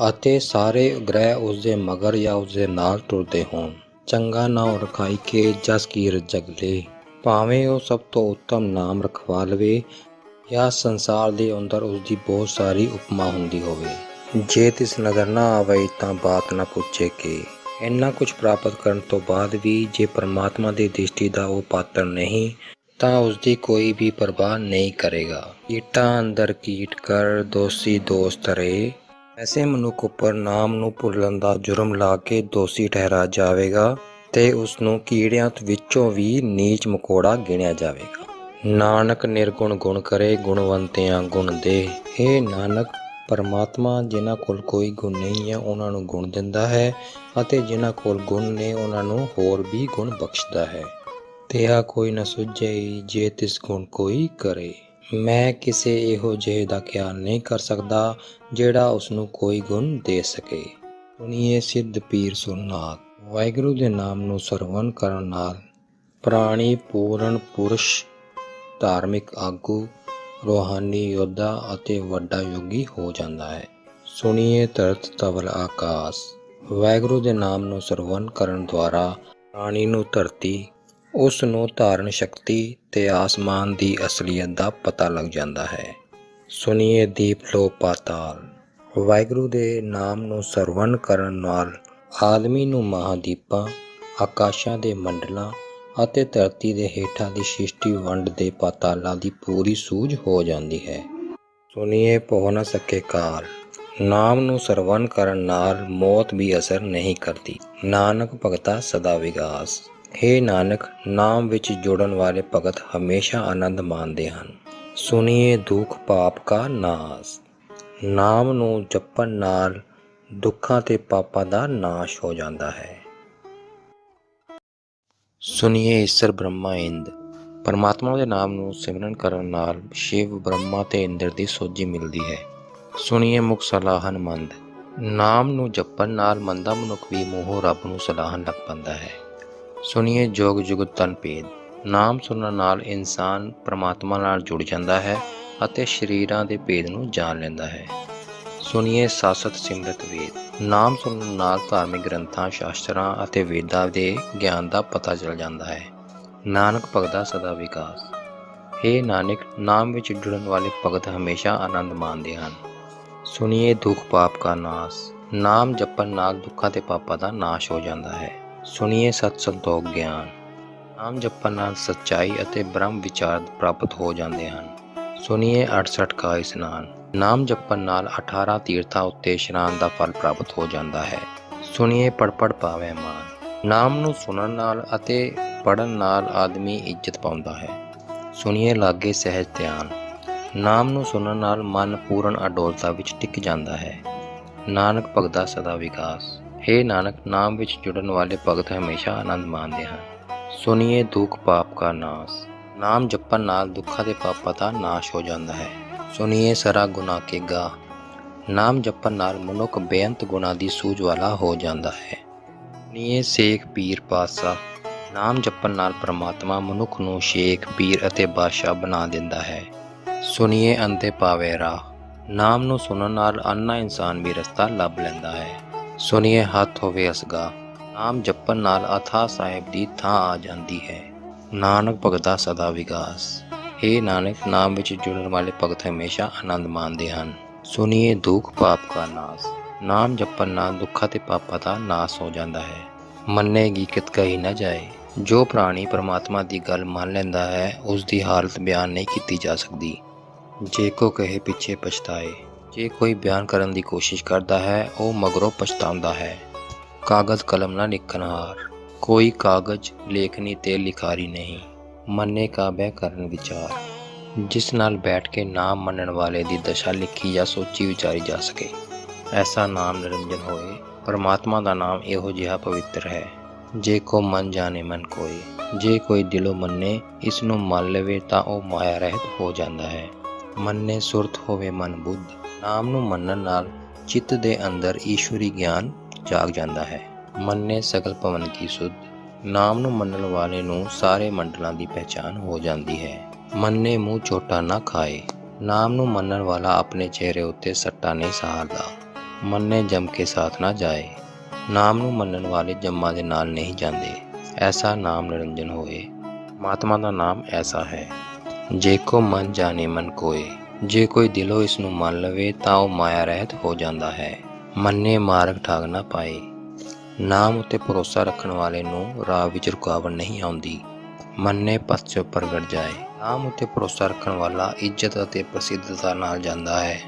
Speaker 1: ਅਤੇ ਸਾਰੇ ਗ੍ਰਹਿ ਉਸਦੇ ਮਗਰ ਜਾਂ ਉਸਦੇ ਨਾਲ ਤੁਰਦੇ ਹੋਣ। ਚੰਗਾ ਨਾਮ ਰਖਾਈ ਕੇ ਜਸ ਕੀਰਤ ਜਗਲੇ। ਭਾਵੇਂ ਉਹ ਸਭ ਤੋਂ ਉੱਤਮ ਨਾਮ ਰਖਵਾ ਲਵੇ ਜਾਂ ਸੰਸਾਰ ਦੇ ਅੰਦਰ ਉਸਦੀ ਬਹੁਤ ਸਾਰੀ ਉਪਮਾ ਹੁੰਦੀ ਹੋਵੇ। ਜੇ ਤਿਸ ਨਜ਼ਰ ਨਾ ਆਵੇ ਤਾਂ ਬਾਤ ਨਾ ਪੁੱਛੇ ਕਿ। ਇੰਨਾ ਕੁਝ ਪ੍ਰਾਪਤ ਕਰਨ ਤੋਂ ਬਾਅਦ ਵੀ ਜੇ ਪਰਮਾਤਮਾ ਦੀ ਦ੍ਰਿਸ਼ਟੀ ਦਾ ਉਹ ਪਾਤਰ ਨਹੀਂ ਤਾਂ ਉਸਦੀ ਕੋਈ ਵੀ ਪਰਵਾਹ ਨਹੀਂ ਕਰੇਗਾ। ਕੀਟਾਂ ਅੰਦਰ ਕੀਟ ਕਰ ਦੋਸ਼ੀ ਦੋਸ਼ ਧਰੇ। ਐਸੇ ਮਨੁੱਖ ਉੱਪਰ ਨਾਮ ਨੂੰ ਭੁੱਲਣ ਦਾ ਜੁਰਮ ਲਾ ਕੇ ਦੋਸ਼ੀ ਠਹਿਰਾ ਜਾਵੇਗਾ ਤੇ ਉਸ ਨੂੰ ਕੀੜਿਆਂ ਵਿੱਚੋਂ ਵੀ ਨੀਚ ਮਕੌੜਾ ਗਿਣਿਆ ਜਾਵੇਗਾ। ਨਾਨਕ ਨਿਰਗੁਣ ਗੁਣ ਕਰੇ ਗੁਣਵੰਤਿਆਂ ਗੁਣ ਦੇ। ਹੇ ਨਾਨਕ ਪਰਮਾਤਮਾ ਜਿਨ੍ਹਾਂ ਕੋਲ ਕੋਈ ਗੁਣ ਨਹੀਂ ਹੈ ਉਹਨਾਂ ਨੂੰ ਗੁਣ ਦਿੰਦਾ ਹੈ ਅਤੇ ਜਿਨ੍ਹਾਂ ਕੋਲ ਗੁਣ ਨੇ ਉਹਨਾਂ ਨੂੰ ਹੋਰ ਵੀ ਗੁਣ ਬਖਸ਼ਦਾ ਹੈ। ਤਿਹਾ ਕੋਈ ਨਾ ਸੁਝੇ ਜੇ ਤਿਸ ਗੁਣ ਕੋਈ ਕਰੇ। ਮੈਂ ਕਿਸੇ ਇਹੋ ਜਿਹੇ ਦਾ ਖਿਆਲ ਨਹੀਂ ਕਰ ਸਕਦਾ ਜਿਹੜਾ ਉਸ ਨੂੰ ਕੋਈ ਗੁਣ ਦੇ ਸਕੇ। ਸੁਣੀਏ ਸਿੱਧ ਪੀਰ ਸੁਰਨਾਥ। ਵਾਹਿਗੁਰੂ ਦੇ ਨਾਮ ਨੂੰ ਸਰਵਣ ਕਰਨ ਨਾਲ ਪ੍ਰਾਣੀ ਪੂਰਨ ਪੁਰਸ਼, ਧਾਰਮਿਕ ਆਗੂ, ਰੂਹਾਨੀ ਯੋਧਾ ਅਤੇ ਵੱਡਾ ਯੋਗੀ ਹੋ ਜਾਂਦਾ ਹੈ। ਸੁਣੀਏ ਧਰਤ ਧਵਲ ਆਕਾਸ਼। ਵਾਹਿਗੁਰੂ ਦੇ ਨਾਮ ਨੂੰ ਸਰਵਣ ਕਰਨ ਦੁਆਰਾ ਪ੍ਰਾਣੀ ਨੂੰ ਧਰਤੀ, ਉਸ ਨੂੰ ਧਾਰਨ ਸ਼ਕਤੀ ਤੇ ਆਸਮਾਨ ਦੀ ਅਸਲੀਅਤ ਦਾ ਪਤਾ ਲੱਗ ਜਾਂਦਾ ਹੈ। ਸੁਣੀਏ ਦੀਪ ਲੋ ਪਾਤਾਲ। ਵਾਹਿਗੁਰੂ ਦੇ ਨਾਮ ਨੂੰ ਸਰਵਣ ਕਰਨ ਨਾਲ ਆਦਮੀ ਨੂੰ ਮਹਾਦੀਪਾਂ, ਆਕਾਸ਼ਾਂ ਦੇ ਮੰਡਲਾਂ ਅਤੇ ਧਰਤੀ ਦੇ ਹੇਠਾਂ ਦੀ ਸ੍ਰਿਸ਼ਟੀ ਵੰਡ ਦੇ ਪਾਤਾਲਾਂ ਦੀ ਪੂਰੀ ਸੂਝ ਹੋ ਜਾਂਦੀ ਹੈ। ਸੁਣੀਏ ਭੁ ਨ ਸਕੇ ਕਾਲ। ਨਾਮ ਨੂੰ ਸਰਵਣ ਕਰਨ ਨਾਲ ਮੌਤ ਵੀ ਅਸਰ ਨਹੀਂ ਕਰਦੀ। ਨਾਨਕ ਭਗਤਾ ਸਦਾ ਵਿਗਾਸ। ਹੇ ਨਾਨਕ, ਨਾਮ ਵਿੱਚ ਜੁੜਨ ਵਾਲੇ ਭਗਤ ਹਮੇਸ਼ਾ ਆਨੰਦ ਮਾਣਦੇ ਹਨ। ਸੁਣੀਏ ਦੁੱਖ ਪਾਪ ਕਾ ਨਾਸ। ਨਾਮ ਨੂੰ ਜਪਣ ਨਾਲ ਦੁੱਖਾਂ ਤੇ ਪਾਪਾਂ ਦਾ ਨਾਸ਼ ਹੋ ਜਾਂਦਾ ਹੈ। ਸੁਣੀਏ ਈਸ਼ਰ ਬ੍ਰਹਮਾ ਇੰਦ। ਪਰਮਾਤਮਾ ਦੇ ਨਾਮ ਨੂੰ ਸਿਮਰਨ ਕਰਨ ਨਾਲ ਸ਼ਿਵ, ਬ੍ਰਹਮਾ ਤੇ ਇੰਦਰ ਦੀ ਸੋਝੀ ਮਿਲਦੀ ਹੈ। ਸੁਣੀਏ ਮੁਖ ਸਲਾਹਨ ਮੰਦ। ਨਾਮ ਨੂੰ ਜਪਣ ਨਾਲ ਮੰਦਾ ਮਨੁੱਖ ਵੀ ਮੂੰਹੋਂ ਰੱਬ ਨੂੰ ਸਲਾਹਣ ਲੱਗ ਪੈਂਦਾ ਹੈ। ਸੁਣੀਏ ਜੋਗ ਜੁਗਤ ਤਨ ਭੇਦ। ਨਾਮ ਸੁਣਨ ਨਾਲ ਇਨਸਾਨ ਪਰਮਾਤਮਾ ਨਾਲ ਜੁੜ ਜਾਂਦਾ ਹੈ ਅਤੇ ਸਰੀਰਾਂ ਦੇ ਭੇਦ ਨੂੰ ਜਾਣ ਲੈਂਦਾ ਹੈ। ਸੁਣੀਏ ਸਾਸਤ ਸਿਮਰਤ ਵੇਦ। ਨਾਮ ਸੁਣਨ ਨਾਲ ਧਾਰਮਿਕ ਗ੍ਰੰਥਾਂ, ਸ਼ਾਸਤਰਾਂ ਅਤੇ ਵੇਦਾਂ ਦੇ ਗਿਆਨ ਦਾ ਪਤਾ ਚੱਲ ਜਾਂਦਾ ਹੈ। ਨਾਨਕ ਭਗਤਾ ਸਦਾ ਵਿਕਾਸ। ਹੇ ਨਾਨਕ, ਨਾਮ ਵਿੱਚ ਜੁੜਨ ਵਾਲੇ ਭਗਤ ਹਮੇਸ਼ਾ ਆਨੰਦ ਮਾਣਦੇ ਹਨ। ਸੁਣੀਏ ਦੁੱਖ ਪਾਪ ਕਾ ਨਾਸ। ਨਾਮ ਜਪਣ ਨਾਲ ਦੁੱਖਾਂ ਤੇ ਪਾਪਾਂ ਦਾ ਨਾਸ਼ ਹੋ ਜਾਂਦਾ ਹੈ। ਸੁਣੀਏ ਸਤ ਸੰਤੋਖ ਗਿਆਨ। ਨਾਮ ਜਪਣ ਨਾਲ ਸੱਚਾਈ ਅਤੇ ਬ੍ਰਹਮ ਵਿਚਾਰ ਪ੍ਰਾਪਤ ਹੋ ਜਾਂਦੇ ਹਨ। ਸੁਣੀਏ 68 ਕਾ ਇਸ਼ਨਾਨ। ਨਾਮ ਜਪਣ ਨਾਲ 18 ਤੀਰਥਾਂ ਉੱਤੇ ਇਸ਼ਨਾਨ ਦਾ ਫਲ ਪ੍ਰਾਪਤ ਹੋ ਜਾਂਦਾ ਹੈ। ਸੁਣੀਏ ਪੜ ਪੜ ਪਾਵੇ ਮਾਨ। ਨਾਮ ਨੂੰ ਸੁਣਨ ਨਾਲ ਅਤੇ ਪੜ੍ਹਨ ਨਾਲ ਆਦਮੀ ਇੱਜ਼ਤ ਪਾਉਂਦਾ ਹੈ। ਸੁਣੀਏ ਲਾਗੇ ਸਹਿਜ ਧਿਆਨ। ਨਾਮ ਨੂੰ ਸੁਣਨ ਨਾਲ ਮਨ ਪੂਰਨ ਅਡੋਲਤਾ ਵਿੱਚ ਟਿਕ ਜਾਂਦਾ ਹੈ। ਨਾਨਕ ਭਗਤਾ ਸਦਾ ਵਿਕਾਸ। ਹੇ ਨਾਨਕ, ਨਾਮ ਵਿੱਚ ਜੁੜਨ ਵਾਲੇ ਭਗਤ ਹਮੇਸ਼ਾ ਆਨੰਦ ਮਾਣਦੇ ਹਨ। ਸੁਣੀਏ ਦੁੱਖ ਪਾਪ ਕਾ ਨਾਸ। ਨਾਮ ਜਪਣ ਨਾਲ ਦੁੱਖਾਂ ਦੇ ਪਾਪਾਂ ਦਾ ਨਾਸ਼ ਹੋ ਜਾਂਦਾ ਹੈ। ਸੁਣੀਏ ਸਰਾ ਗੁਨਾਹ ਕੇ ਗਾ। ਨਾਮ ਜਪਣ ਨਾਲ ਮਨੁੱਖ ਬੇਅੰਤ ਗੁਣਾਂ ਦੀ ਸੂਝ ਵਾਲਾ ਹੋ ਜਾਂਦਾ ਹੈ। ਸੁਣੀਏ ਸ਼ੇਖ ਪੀਰ ਪਾਤਸ਼ਾਹ। ਨਾਮ ਜਪਣ ਨਾਲ ਪਰਮਾਤਮਾ ਮਨੁੱਖ ਨੂੰ ਸ਼ੇਖ, ਪੀਰ ਅਤੇ ਬਾਦਸ਼ਾਹ ਬਣਾ ਦਿੰਦਾ ਹੈ। ਸੁਣੀਏ ਅੰਧੇ ਪਾਵੇ ਰਾਹ। ਨਾਮ ਨੂੰ ਸੁਣਨ ਨਾਲ ਅੰਨਾ ਇਨਸਾਨ ਵੀ ਰਸਤਾ ਲੱਭ ਲੈਂਦਾ ਹੈ। ਸੁਣੀਏ ਹੱਥ ਹੋਵੇ ਅਸਗਾ। ਨਾਮ ਜਪਣ ਨਾਲ ਅਥਾਹ ਸਾਹਿਬ ਦੀ ਥਾਂ ਆ ਜਾਂਦੀ ਹੈ। ਨਾਨਕ ਭਗਤਾ ਸਦਾ ਵਿਕਾਸ। ਹੇ ਨਾਨਕ, ਨਾਮ ਵਿੱਚ ਜੁੜਨ ਵਾਲੇ ਭਗਤ ਹਮੇਸ਼ਾ ਆਨੰਦ ਮਾਣਦੇ ਹਨ। ਸੁਣੀਏ ਦੁੱਖ ਪਾਪ ਕਾ ਨਾਸ। ਨਾਮ ਜਪਣ ਨਾਲ ਦੁੱਖਾਂ ਤੇ ਪਾਪਾਂ ਦਾ ਨਾਸ ਹੋ ਜਾਂਦਾ ਹੈ। ਮੰਨੇਗੀ ਕਿਤ ਕਹੀ ਨਾ ਜਾਏ। ਜੋ ਪ੍ਰਾਣੀ ਪਰਮਾਤਮਾ ਦੀ ਗੱਲ ਮੰਨ ਲੈਂਦਾ ਹੈ, ਉਸ ਦੀ ਹਾਲਤ ਬਿਆਨ ਨਹੀਂ ਕੀਤੀ ਜਾ ਸਕਦੀ। ਜੇ ਕੋ ਕਹੇ ਪਿੱਛੇ ਪਛਤਾਏ। ਜੇ ਕੋਈ ਬਿਆਨ ਕਰਨ ਦੀ ਕੋਸ਼ਿਸ਼ ਕਰਦਾ ਹੈ, ਉਹ ਮਗਰੋਂ ਪਛਤਾਉਂਦਾ ਹੈ। ਕਾਗਜ਼ ਕਲਮ ਨਾ ਲਿਖਣਹਾਰ। ਕੋਈ ਕਾਗਜ਼, ਲੇਖਣੀ ਤੇ ਲਿਖਾਰੀ ਨਹੀਂ। ਮੰਨੇ ਕਾ ਬਹਿ ਕਰਨ ਵਿਚਾਰ। ਜਿਸ ਨਾਲ ਬੈਠ ਕੇ ਨਾਮ ਮੰਨਣ ਵਾਲੇ ਦੀ ਦਸ਼ਾ ਲਿਖੀ ਜਾਂ ਸੋਚੀ ਵਿਚਾਰੀ ਜਾ ਸਕੇ। ਐਸਾ ਨਾਮ ਨਿਰੰਜਨ ਹੋਏ। ਪਰਮਾਤਮਾ ਦਾ ਨਾਮ ਇਹੋ ਜਿਹਾ ਪਵਿੱਤਰ ਹੈ। ਜੇ ਕੋ ਮਨ ਜਾਣੇ ਮਨ ਕੋਏ। ਜੇ ਕੋਈ ਦਿਲੋਂ ਮੰਨੇ, ਇਸ ਨੂੰ ਮੰਨ ਲਵੇ ਤਾਂ ਉਹ ਮਾਇਆ ਰਹਿਤ ਹੋ ਜਾਂਦਾ ਹੈ। ਮੰਨੇ ਸੁਰਤ ਹੋਵੇ ਮਨ ਬੁੱਧ। ਨਾਮ ਨੂੰ ਮੰਨਣ ਨਾਲ ਚਿੱਤ ਦੇ ਅੰਦਰ ਈਸ਼ਵਰੀ ਗਿਆਨ ਜਾਗ ਜਾਂਦਾ ਹੈ। ਮੰਨੇ ਸਗਲ ਭਵਨ ਕੀ ਸੁਧ। ਨਾਮ ਨੂੰ ਮੰਨਣ ਵਾਲੇ ਨੂੰ ਸਾਰੇ ਮੰਡਲਾਂ ਦੀ ਪਹਿਚਾਨ ਹੋ ਜਾਂਦੀ ਹੈ। ਮੰਨੇ ਮੂੰਹ ਚੋਟਾ ਨਾ ਖਾਏ। ਨਾਮ ਨੂੰ ਮੰਨਣ ਵਾਲਾ ਆਪਣੇ ਚਿਹਰੇ ਉੱਤੇ ਸੱਟਾਂ ਨਹੀਂ ਸਹਾਰਦਾ। ਮੰਨੇ ਜਮ ਕੇ ਸਾਥ ਨਾ ਜਾਏ। ਨਾਮ ਨੂੰ ਮੰਨਣ ਵਾਲੇ ਜੰਮਾਂ ਦੇ ਨਾਲ ਨਹੀਂ ਜਾਂਦੇ। ਐਸਾ ਨਾਮ ਨਿਰੰਜਨ ਹੋਏ। ਪਰਮਾਤਮਾ ਦਾ ਨਾਮ ਐਸਾ ਹੈ। ਜੇ ਕੋ ਮਨ ਜਾਣੇ ਮਨ ਕੋਏ। ਜੇ ਕੋਈ ਦਿਲੋਂ ਇਸ ਨੂੰ ਮੰਨ ਲਵੇ ਤਾਂ ਉਹ ਮਾਇਆ ਰਹਿਤ ਹੋ ਜਾਂਦਾ ਹੈ। ਮੰਨੇ ਮਾਰਗ ਠਾਗ ਨਾ ਪਾਏ। ਨਾਮ ਉੱਤੇ ਭਰੋਸਾ ਰੱਖਣ ਵਾਲੇ ਨੂੰ ਰਾਹ ਵਿੱਚ ਰੁਕਾਵਟ ਨਹੀਂ ਆਉਂਦੀ। ਮੰਨੇ ਪਥ ਚੋਂ ਪ੍ਰਗਟ ਜਾਏ। ਨਾਮ ਉੱਤੇ ਭਰੋਸਾ ਰੱਖਣ ਵਾਲਾ ਇੱਜ਼ਤ ਅਤੇ ਪ੍ਰਸਿੱਧਤਾ ਨਾਲ ਜਾਂਦਾ ਹੈ।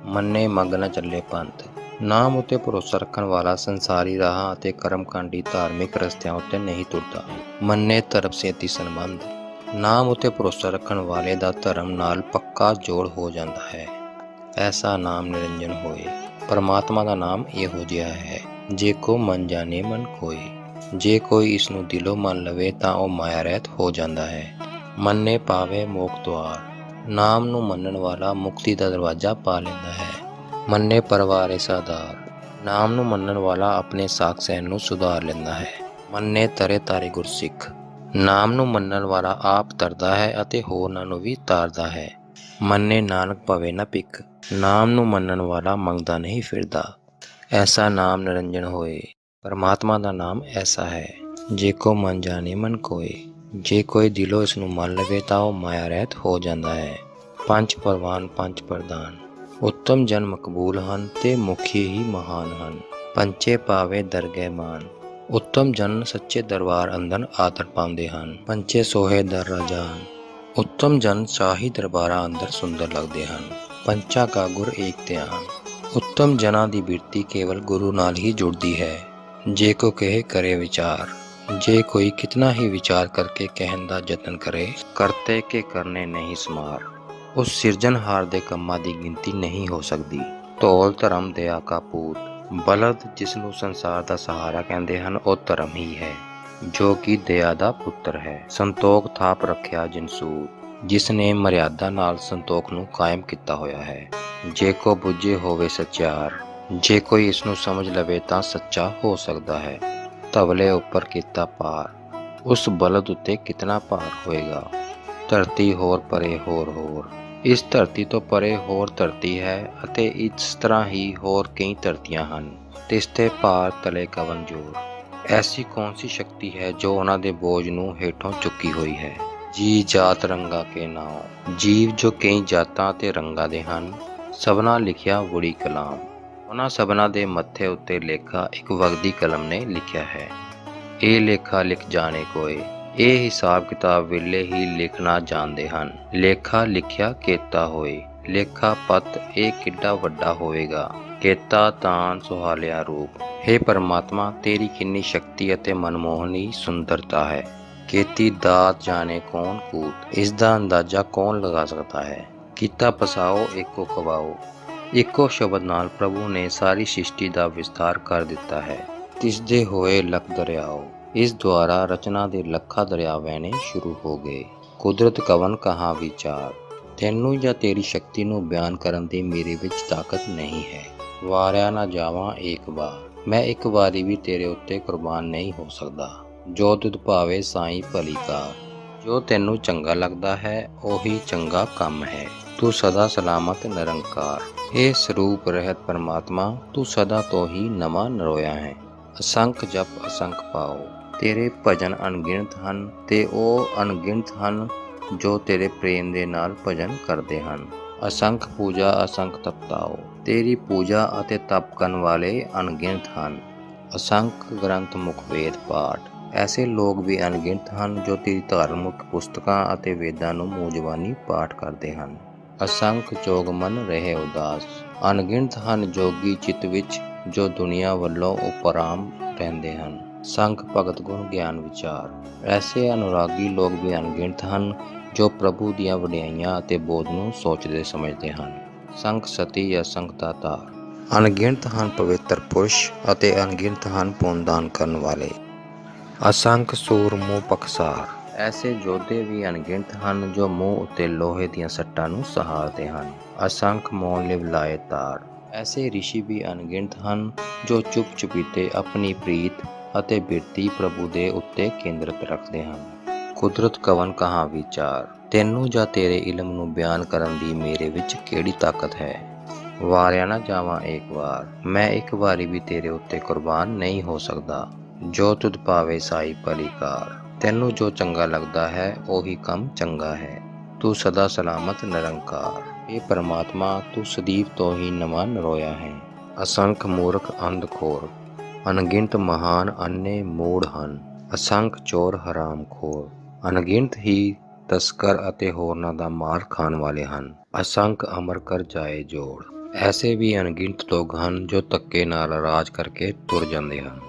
Speaker 1: ਮੰਨੇ ਮੰਗ ਨਾ ਚੱਲੇ ਪੰਥ। ਨਾਮ ਉੱਤੇ ਭਰੋਸਾ ਰੱਖਣ ਵਾਲਾ ਸੰਸਾਰੀ ਰਾਹਾਂ ਅਤੇ ਕਰਮਕਾਂਡੀ ਧਾਰਮਿਕ ਰਸਤਿਆਂ ਉੱਤੇ ਨਹੀਂ ਤੁਰਦਾ। ਮੰਨੇ ਧਰਮ ਸੇਤੀ ਸੰਬੰਧ। ਨਾਮ ਉੱਤੇ ਭਰੋਸਾ ਰੱਖਣ ਵਾਲੇ ਦਾ ਧਰਮ ਨਾਲ ਪੱਕਾ ਜੋੜ ਹੋ ਜਾਂਦਾ ਹੈ। ਐਸਾ ਨਾਮ ਨਿਰੰਜਨ ਹੋਏ। ਪਰਮਾਤਮਾ ਦਾ ਨਾਮ ਇਹੋ ਜਿਹਾ ਹੈ। ਜੇ ਕੋ ਮਨ ਜਾਣੇ ਮਨ ਕੋਏ। ਜੇ ਕੋਈ ਇਸ ਨੂੰ ਦਿਲੋਂ ਮੰਨ ਲਵੇ ਤਾਂ ਉਹ ਮਾਇਆ ਰਹਿਤ ਹੋ ਜਾਂਦਾ ਹੈ। ਮੰਨੇ ਪਾਵੇ ਮੋਖ ਦੁਆਰ। ਨਾਮ ਨੂੰ ਮੰਨਣ ਵਾਲਾ ਮੁਕਤੀ ਦਾ ਦਰਵਾਜ਼ਾ ਪਾ ਲੈਂਦਾ ਹੈ। ਮੰਨੇ ਪਰਵਾਰੇ ਸਾਧਾਰ, ਨਾਮ ਨੂੰ ਮੰਨਣ ਵਾਲਾ ਆਪਣੇ ਸਾਖ ਸਹਿਣ ਨੂੰ ਸੁਧਾਰ ਲੈਂਦਾ ਹੈ। ਮੰਨੇ ਤਰੇ ਤਾਰੇ ਗੁਰਸਿੱਖ, ਨਾਮ ਨੂੰ ਮੰਨਣ ਵਾਲਾ ਆਪ ਤਰਦਾ ਹੈ ਅਤੇ ਹੋਰਨਾਂ ਨੂੰ ਵੀ ਤਾਰਦਾ ਹੈ। ਮੰਨੇ ਨਾਨਕ ਭਵੇ ਨਾ ਭਿਖ, ਨਾਮ ਨੂੰ ਮੰਨਣ ਵਾਲਾ ਮੰਗਦਾ ਨਹੀਂ ਫਿਰਦਾ। ਐਸਾ ਨਾਮ ਨਿਰੰਜਨ ਹੋਏ, ਪਰਮਾਤਮਾ ਦਾ ਨਾਮ ਐਸਾ ਹੈ। ਜੇ ਕੋ ਮਨ ਜਾਣੇ ਮਨ ਕੋਏ, ਜੇ ਕੋਈ ਦਿਲੋਂ ਇਸ ਨੂੰ ਮੰਨ ਲਵੇ ਤਾਂ ਉਹ ਮਾਇਆ ਰਹਿਤ ਹੋ ਜਾਂਦਾ ਹੈ। ਪੰਜ ਪਰਵਾਨ ਪੰਜ ਪ੍ਰਧਾਨ, ਉੱਤਮ ਜਨ ਮਕਬੂਲ ਹਨ ਤੇ ਮੁਖੀ ਹੀ ਮਹਾਨ ਹਨ। ਪੰਚੇ ਪਾਵੇ ਦਰਗਹਿ ਮਾਨ, ਉੱਤਮ ਜਨ ਸੱਚੇ ਦਰਬਾਰ ਅੰਦਰ ਆਦਰ ਪਾਉਂਦੇ ਹਨ। ਪੰਚੇ ਸੋਹੇ ਦਰ ਰਾਜਾਨ, ਉੱਤਮ ਜਨ ਸ਼ਾਹੀ ਦਰਬਾਰਾਂ ਅੰਦਰ ਸੁੰਦਰ ਲੱਗਦੇ ਹਨ। ਪੰਚਾ ਕਾ ਗੁਰ ਏਕ ਧਿਆਨ, ਉੱਤਮ ਜਨਾਂ ਦੀ ਬਿਰਤੀ ਕੇਵਲ ਗੁਰੂ ਨਾਲ ਹੀ ਜੁੜਦੀ ਹੈ। ਜੇ ਕੋ ਕਹੇ ਕਰੇ ਵਿਚਾਰ, ਜੇ ਕੋਈ ਕਿਤਨਾ ਹੀ ਵਿਚਾਰ ਕਰਕੇ ਕਹਿਣ ਦਾ ਯਤਨ ਕਰੇ, ਕਰਤੇ ਕੇ ਕਰਨੇ ਨਹੀਂ ਸਮਾਰ, ਉਸ ਸਿਰਜਣਹਾਰ ਦੇ ਕੰਮਾਂ ਦੀ ਗਿਣਤੀ ਨਹੀਂ ਹੋ ਸਕਦੀ। ਧੌਲ ਧਰਮ ਦਇਆ ਕਾ ਪੂਤ, ਬਲਦ ਜਿਸ ਨੂੰ ਸੰਸਾਰ ਦਾ ਸਹਾਰਾ ਕਹਿੰਦੇ ਹਨ ਉਹ ਧਰਮ ਹੀ ਹੈ, ਜੋ ਕਿ ਦਇਆ ਦਾ ਪੁੱਤਰ ਹੈ। ਸੰਤੋਖ ਥਾਪ ਰੱਖਿਆ ਜਿਨਸੂਤ, ਜਿਸ ਨੇ ਮਰਿਆਦਾ ਨਾਲ ਸੰਤੋਖ ਨੂੰ ਕਾਇਮ ਕੀਤਾ ਹੋਇਆ ਹੈ। ਜੇ ਕੋ ਬੁੱਝੇ ਹੋਵੇ ਸੱਚਿਆਰ, ਜੇ ਕੋਈ ਇਸ ਨੂੰ ਸਮਝ ਲਵੇ ਤਾਂ ਸੱਚਾ ਹੋ ਸਕਦਾ ਹੈ। ਧਵਲੇ ਉੱਪਰ ਕੀਤਾ ਪਾਰ, ਉਸ ਬਲਦ ਉੱਤੇ ਕਿਤਨਾ ਭਾਰ ਹੋਏਗਾ। ਧਰਤੀ ਹੋਰ ਪਰੇ ਹੋਰ ਹੋਰ, ਇਸ ਧਰਤੀ ਤੋਂ ਪਰੇ ਹੋਰ ਧਰਤੀ ਹੈ ਅਤੇ ਇਸ ਤਰ੍ਹਾਂ ਹੀ ਹੋਰ ਕਈ ਧਰਤੀਆਂ ਹਨ। ਤਿਸਤੇ ਭਾਰ ਤਲੇ ਕਵਨ ਜੋਰ, ਐਸੀ ਕੌਣ ਸੀ ਸ਼ਕਤੀ ਹੈ ਜੋ ਉਹਨਾਂ ਦੇ ਬੋਝ ਨੂੰ ਹੇਠੋਂ ਚੁੱਕੀ ਹੋਈ ਹੈ। ਜੀ ਜਾਤ ਰੰਗਾ ਕੇ ਨਾਉ, ਜੀਵ ਜੋ ਕਈ ਜਾਤਾਂ ਅਤੇ ਰੰਗਾਂ ਦੇ ਹਨ, ਸਭਨਾ ਲਿਖਿਆ ਵੁੜੀ ਕਲਾਮ, ਉਹਨਾਂ ਸਭਨਾਂ ਦੇ ਮੱਥੇ ਉੱਤੇ ਲੇਖਾ ਇੱਕ ਵਗਦੀ ਕਲਮ ਨੇ ਲਿਖਿਆ ਹੈ। ਇਹ ਲੇਖਾ ਲਿਖ ਜਾਣੇ ਕੋਏ, ਇਹ ਹਿਸਾਬ ਕਿਤਾਬ ਵੇਲੇ ਹੀ ਲਿਖਣਾ ਜਾਣਦੇ ਹਨ। ਲੇਖਾ ਲਿਖਿਆ ਕੇਤਾ ਹੋਏ, ਲੇਖਾ ਪੱਤ ਇਹ ਕਿੱਡਾ ਵੱਡਾ ਹੋਵੇਗਾ। ਕੇਤਾ ਤਾਨ ਸੁਹਾਲਿਆ ਰੂਪ, ਹੇ ਪਰਮਾਤਮਾ ਤੇਰੀ ਕਿੰਨੀ ਸ਼ਕਤੀ ਅਤੇ ਮਨਮੋਹਣੀ ਸੁੰਦਰਤਾ ਹੈ। ਕੀਤੀ ਦਾਤ ਜਾਣੇ ਕੌਣ ਕੂਤ, ਇਸ ਦਾ ਅੰਦਾਜ਼ਾ ਕੌਣ ਲਗਾ ਸਕਦਾ ਹੈ। ਕੀਤਾ ਪਸਾਓ ਏਕੋ ਕਵਾਓ, ਇੱਕੋ ਸ਼ਬਦ ਨਾਲ ਪ੍ਰਭੂ ਨੇ ਸਾਰੀ ਸ੍ਰਿਸ਼ਟੀ ਦਾ ਵਿਸਥਾਰ ਕਰ ਦਿੱਤਾ ਹੈ। ਤਿਸਦੇ ਹੋਏ ਲੱਖ ਦਰਿਆਓ, ਇਸ ਦੁਆਰਾ ਰਚਨਾ ਦੇ ਲੱਖਾਂ ਦਰਿਆ ਵਹਿਣੇ ਸ਼ੁਰੂ ਹੋ ਗਏ। ਕੁਦਰਤ ਕਵਨ ਕਹਾਂ ਵਿਚਾਰ, ਤੈਨੂੰ ਜਾਂ ਤੇਰੀ ਸ਼ਕਤੀ ਨੂੰ ਬਿਆਨ ਕਰਨ ਦੀ ਮੇਰੇ ਵਿੱਚ ਤਾਕਤ ਨਹੀਂ ਹੈ। ਵਾਰਿਆ ਨਾ ਜਾਵਾਂ ਏਕ ਵਾਰ, ਮੈਂ ਇੱਕ ਵਾਰੀ ਵੀ ਤੇਰੇ ਉੱਤੇ ਕੁਰਬਾਨ ਨਹੀਂ ਹੋ ਸਕਦਾ। ਜੋ ਤੁਧ ਭਾਵੇ ਸਾਈਂ ਭਲੀ ਕਾਰ, ਜੋ ਤੈਨੂੰ ਚੰਗਾ ਲੱਗਦਾ ਹੈ ਉਹੀ ਚੰਗਾ ਕੰਮ ਹੈ। ਤੂੰ ਸਦਾ ਸਲਾਮਤ ਨਿਰੰਕਾਰ, ਇਹ ਸਰੂਪ ਰਹਿਤ ਪਰਮਾਤਮਾ ਤੂੰ ਸਦਾ ਤੋਂ ਹੀ ਨਵਾਂ ਨਰੋਇਆ ਹੈ। ਅਸੰਖ ਜਪ ਅਸੰਖ ਪਾਓ, ਤੇਰੇ ਭਜਨ ਅਣਗਿਣਤ ਹਨ ਤੇ ਉਹ ਅਣਗਿਣਤ ਹਨ ਜੋ ਤੇਰੇ ਪ੍ਰੇਮ ਦੇ ਨਾਲ ਭਜਨ ਕਰਦੇ ਹਨ। ਅਸੰਖ ਪੂਜਾ ਅਸੰਖ ਤਪਤਾਓ, ਤੇਰੀ ਪੂਜਾ ਅਤੇ ਤਪ ਕਰਨ ਵਾਲੇ ਅਣਗਿਣਤ ਹਨ। ਅਸੰਖ ਗ੍ਰੰਥ ਮੁਖ ਵੇਦ ਪਾਠ, ਐਸੇ ਲੋਕ ਵੀ ਅਣਗਿਣਤ ਹਨ ਜੋ ਤੇਰੀ ਧਾਰਮਿਕ ਪੁਸਤਕਾਂ ਅਤੇ ਵੇਦਾਂ ਨੂੰ ਮੂੰਹ ਜ਼ਬਾਨੀ ਪਾਠ ਕਰਦੇ ਹਨ। ਅਸੰਖ ਜੋਗ ਮਨ ਰਹੇ ਉਦਾਸ, ਅਣਗਿਣਤ ਹਨ ਜੋਗੀ ਚਿੱਤ ਵਿੱਚ ਜੋ ਦੁਨੀਆ ਵੱਲੋਂ ਉਪਰਾਮ ਰਹਿੰਦੇ ਹਨ। ਸੰਖ ਭਗਤ ਗੁਣ ਗਿਆਨ ਵਿਚਾਰ, ਐਸੇ ਅਨੁਰਾਗੀ ਲੋਕ ਵੀ ਅਣਗਿਣਤ ਹਨ ਜੋ ਪ੍ਰਭੂ ਦੀਆਂ ਵਡਿਆਈਆਂ ਅਤੇ ਬੋਧ ਨੂੰ ਸੋਚਦੇ ਸਮਝਦੇ ਹਨ। ਸੰਖ ਸਤੀ ਅਸੰਖ ਦਾਤਾਰ, ਅਣਗਿਣਤ ਹਨ ਪਵਿੱਤਰ ਪੁਰਸ਼ ਅਤੇ ਅਣਗਿਣਤ ਹਨ ਪੁੰਨਦਾਨ ਕਰਨ ਵਾਲੇ। ਅਸੰਖ ਸੂਰ ਮੂੰਹ ਪਖਸਾਰ, ਐਸੇ ਯੋਧੇ ਵੀ ਅਣਗਿਣਤ ਹਨ ਜੋ ਮੂੰਹ ਉੱਤੇ ਲੋਹੇ ਦੀਆਂ ਸੱਟਾਂ ਨੂੰ ਸਹਾਰਦੇ ਹਨ। ਅਸੰਖ ਮੌਨ ਲਿਵ ਲਾਏ ਤਾਰ, ਐਸੇ ਰਿਸ਼ੀ ਵੀ ਅਣਗਿਣਤ ਹਨ ਜੋ ਚੁੱਪ ਚੁਪੀਤੇ ਆਪਣੀ ਪ੍ਰੀਤ ਅਤੇ ਬਿਰਤੀ ਪ੍ਰਭੂ ਦੇ ਉੱਤੇ ਕੇਂਦਰਿਤ ਰੱਖਦੇ ਹਨ। ਕੁਦਰਤ ਕਵਨ ਕਹਾਂ ਵਿਚਾਰ, ਤੈਨੂੰ ਜਾਂ ਤੇਰੇ ਇਲਮ ਨੂੰ ਬਿਆਨ ਕਰਨ ਦੀ ਮੇਰੇ ਵਿੱਚ ਕਿਹੜੀ ਤਾਕਤ ਹੈ। ਵਾਰਿਆ ਨਾ ਜਾਵਾਂ ਏਕ ਵਾਰ, ਮੈਂ ਇੱਕ ਵਾਰੀ ਵੀ ਤੇਰੇ ਉੱਤੇ ਕੁਰਬਾਨ ਨਹੀਂ ਹੋ ਸਕਦਾ। ਜੋ ਤੁਧ ਭਾਵੇ ਸਾਈ ਭਲੀ ਕਾਰ, ਤੈਨੂੰ ਜੋ ਚੰਗਾ ਲੱਗਦਾ ਹੈ ਉਹੀ ਕੰਮ ਚੰਗਾ ਹੈ। ਤੂੰ ਸਦਾ ਸਲਾਮਤ ਨਿਰੰਕਾਰ, ਇਹ ਪਰਮਾਤਮਾ ਤੂੰ ਸਦੀਵ ਤੋਂ ਹੀ ਨਵਾਂ ਨਰੋਇਆ ਹੈ। ਅਸੰਖ ਮੂਰਖ ਅੰਧ ਖੋਰ, ਅਣਗਿਣਤ ਮਹਾਨ ਅੰਨੇ ਮੂੜ ਹਨ। ਅਸੰਖ ਚੋਰ ਹਰਾਮ ਖੋਰ, ਅਣਗਿਣਤ ਹੀ ਤਸਕਰ ਅਤੇ ਹੋਰਨਾਂ ਦਾ ਮਾਲ ਖਾਣ ਵਾਲੇ ਹਨ। ਅਸੰਖ ਅਮਰ ਕਰ ਜਾਏ ਜੋੜ, ਐਸੇ ਵੀ ਅਣਗਿਣਤ ਲੋਕ ਹਨ ਜੋ ਧੱਕੇ ਨਾਲ ਰਾਜ ਕਰਕੇ ਤੁਰ ਜਾਂਦੇ ਹਨ।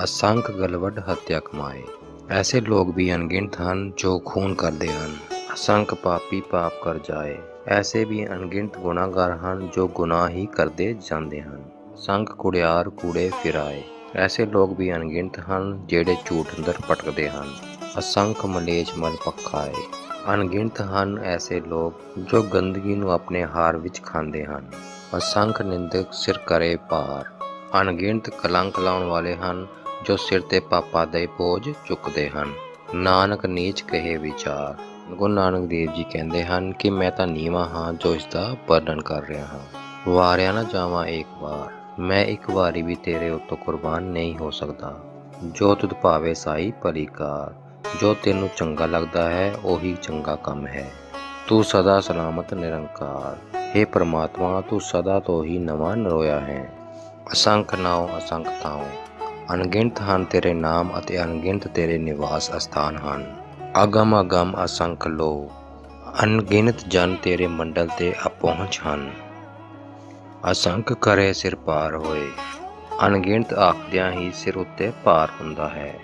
Speaker 1: ਅਸੰਖ ਗਲਵਡ ਹੱਤਿਆ ਕਮਾਏ, ਐਸੇ ਲੋਕ ਵੀ ਅਣਗਿਣਤ ਹਨ ਜੋ ਖੂਨ ਕਰਦੇ ਹਨ। ਅਸੰਖ ਪਾਪੀ ਪਾਪ ਕਰ ਜਾਏ, ਐਸੇ ਵੀ ਅਣਗਿਣਤ ਗੁਨਾਹਗਾਰ ਹਨ ਜੋ ਗੁਨਾਹ ਹੀ ਕਰਦੇ ਜਾਂਦੇ ਹਨ। ਅਸੰਖ ਕੁੜਿਆਰ ਕੂੜੇ ਫਿਰਾਏ, ਐਸੇ ਲੋਕ ਵੀ ਅਣਗਿਣਤ ਹਨ ਜਿਹੜੇ ਝੂਠ ਅੰਦਰ ਭਟਕਦੇ ਹਨ। ਅਸੰਖ ਮਲੇਛ ਮਲ ਪਖਾਏ, ਅਣਗਿਣਤ ਹਨ ਐਸੇ ਲੋਕ ਜੋ ਗੰਦਗੀ ਨੂੰ ਆਪਣੇ ਹਾਰ ਵਿੱਚ ਖਾਂਦੇ ਹਨ। ਅਸੰਖ ਨਿੰਦਕ ਸਿਰ ਕਰੇ ਭਾਰ। ਅਣਗਿਣਤ ਕਲੰਕ ਲਾਉਣ ਵਾਲੇ ਹਨ ਜੋ ਸਿਰ ਤੇ ਪਾਪਾਂ ਦੇ ਬੋਝ ਚੁੱਕਦੇ ਹਨ। ਨਾਨਕ ਨੀਚ ਕਹੇ ਵਿਚਾਰ। ਗੁਰੂ ਨਾਨਕ ਦੇਵ ਜੀ ਕਹਿੰਦੇ ਹਨ ਕਿ ਮੈਂ ਤਾਂ ਨੀਵਾਂ ਹਾਂ ਜੋ ਇਸ ਦਾ ਵਰਣਨ ਕਰ ਰਿਹਾ ਹਾਂ। ਵਾਰਿਆ ਨਾ ਜਾਵਾਂ ਏਕ ਵਾਰ, ਮੈਂ ਇੱਕ ਵਾਰੀ ਵੀ ਤੇਰੇ ਉੱਤੋਂ ਕੁਰਬਾਨ ਨਹੀਂ ਹੋ ਸਕਦਾ। ਜੋ ਤੁਧ ਭਾਵੇ ਸਾਈ ਭਲੀ ਕਾਰ। ਜੋ ਤੈਨੂੰ ਚੰਗਾ ਲੱਗਦਾ ਹੈ ਉਹੀ ਚੰਗਾ ਕੰਮ ਹੈ। ਤੂੰ ਸਦਾ ਸਲਾਮਤ ਨਿਰੰਕਾਰ। ਹੇ ਪ੍ਰਮਾਤਮਾ, ਤੂੰ ਸਦਾ ਤੋਂ ਹੀ ਨਵਾਂ ਨਰੋਇਆ ਹੈ। ਅਸੰਖ ਨਾਉ ਅਸੰਖ ਥਾਉ। ਅਣਗਿਣਤ ਹਨ ਤੇਰੇ ਨਾਮ ਅਤੇ ਅਣਗਿਣਤ ਤੇਰੇ ਨਿਵਾਸ ਅਸਥਾਨ ਹਨ। ਅਗਮ ਅਗਮ ਅਸੰਖ ਲੋ। ਅਣਗਿਣਤ ਜਨ ਤੇਰੇ ਮੰਡਲ ਤੇ ਅਪਹੁੰਚ ਹਨ। ਅਸੰਖ ਕਰੇ ਸਿਰ ਭਾਰ ਹੋਏ। ਅਣਗਿਣਤ ਆਖਦਿਆਂ ਹੀ ਸਿਰ ਉੱਤੇ ਭਾਰ ਹੁੰਦਾ ਹੈ।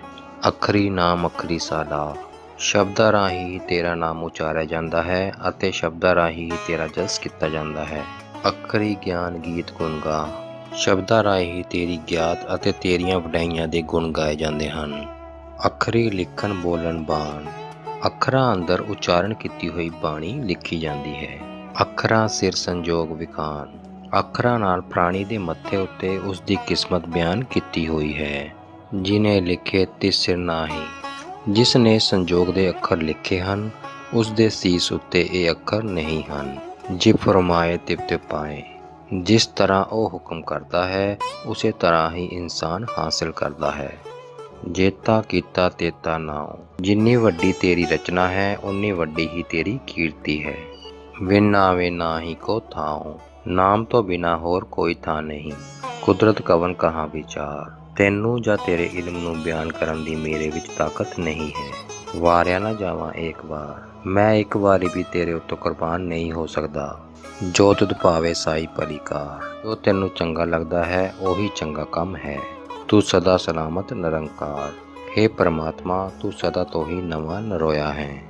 Speaker 1: ਅੱਖਰੀ ਨਾਮ ਅੱਖਰੀ ਸਾਲਾ। ਸ਼ਬਦਾਂ ਰਾਹੀਂ ਹੀ ਤੇਰਾ ਨਾਮ ਉਚਾਰਿਆ ਜਾਂਦਾ ਹੈ ਅਤੇ ਸ਼ਬਦਾਂ ਰਾਹੀਂ ਹੀ ਤੇਰਾ ਜਸ ਕੀਤਾ ਜਾਂਦਾ ਹੈ। ਅੱਖਰੀ ਗਿਆਨ ਗੀਤ ਗੁਣ ਗਾ। ਸ਼ਬਦਾਂ ਰਾਹੀਂ ਹੀ ਤੇਰੀ ਗਿਆਤ ਅਤੇ ਤੇਰੀਆਂ ਵਡਿਆਈਆਂ ਦੇ ਗੁਣ ਗਾਏ ਜਾਂਦੇ ਹਨ। ਅੱਖਰੀ ਲਿਖਣ ਬੋਲਣ ਬਾਣ। ਅੱਖਰਾਂ ਅੰਦਰ ਉਚਾਰਨ ਕੀਤੀ ਹੋਈ ਬਾਣੀ ਲਿਖੀ ਜਾਂਦੀ ਹੈ। ਅੱਖਰਾਂ ਸਿਰ ਸੰਜੋਗ ਵਿਖਾਣ। ਅੱਖਰਾਂ ਨਾਲ ਪ੍ਰਾਣੀ ਦੇ ਮੱਥੇ ਉੱਤੇ ਉਸ ਦੀ ਕਿਸਮਤ ਬਿਆਨ ਕੀਤੀ ਹੋਈ ਹੈ। ਜਿਨੇ ਲਿਖੇ ਤਿਸ ਸਿਰ ਨਾਹੀ। ਜਿਸ ਨੇ ਸੰਜੋਗ ਦੇ ਅੱਖਰ ਲਿਖੇ ਹਨ ਉਸ ਦੇ ਸੀਸ ਉੱਤੇ ਇਹ ਅੱਖਰ ਨਹੀਂ ਹਨ। ਜਿਵ ਫਰਮਾਏ ਤਿਵ ਤਿਵ ਪਾਏ। ਜਿਸ ਤਰ੍ਹਾਂ ਉਹ ਹੁਕਮ ਕਰਦਾ ਹੈ ਉਸੇ ਤਰ੍ਹਾਂ ਹੀ ਇਨਸਾਨ ਹਾਸਿਲ ਕਰਦਾ ਹੈ। ਜੇਤਾ ਕੀਤਾ ਤੇਤਾ ਨਾਉ। ਜਿੰਨੀ ਵੱਡੀ ਤੇਰੀ ਰਚਨਾ ਹੈ ਉਨੀ ਵੱਡੀ ਹੀ ਤੇਰੀ ਕੀਰਤੀ ਹੈ। ਵਿਣ ਆਵੇ ਨਾ ਹੀ ਕੋ ਥਾਉ। ਨਾਮ ਤੋਂ ਬਿਨਾਂ ਹੋਰ ਕੋਈ ਥਾਂ ਨਹੀਂ। ਕੁਦਰਤ ਕਵਨ ਕਹਾਂ ਵਿਚਾਰ। ਤੈਨੂੰ ਜਾਂ ਤੇਰੇ ਇਲਮ ਨੂੰ ਬਿਆਨ ਕਰਨ ਦੀ ਮੇਰੇ ਵਿੱਚ ਤਾਕਤ ਨਹੀਂ ਹੈ। ਵਾਰਿਆ ਨਾ ਜਾਵਾਂ ਏਕ ਵਾਰ, ਮੈਂ ਇੱਕ ਵਾਰੀ ਵੀ ਤੇਰੇ ਉੱਤੋਂ ਕੁਰਬਾਨ ਨਹੀਂ ਹੋ ਸਕਦਾ। ਜੋ ਤੁਧ ਭਾਵੇ ਸਾਈ ਭਲੀ ਕਾਰ। ਜੋ ਤੈਨੂੰ ਚੰਗਾ ਲੱਗਦਾ ਹੈ ਉਹੀ ਚੰਗਾ ਕੰਮ ਹੈ। ਤੂੰ ਸਦਾ ਸਲਾਮਤ ਨਿਰੰਕਾਰ। ਹੇ ਪ੍ਰਮਾਤਮਾ, ਤੂੰ ਸਦਾ ਤੋਂ ਹੀ ਨਵਾਂ ਨਰੋਇਆ ਹੈ।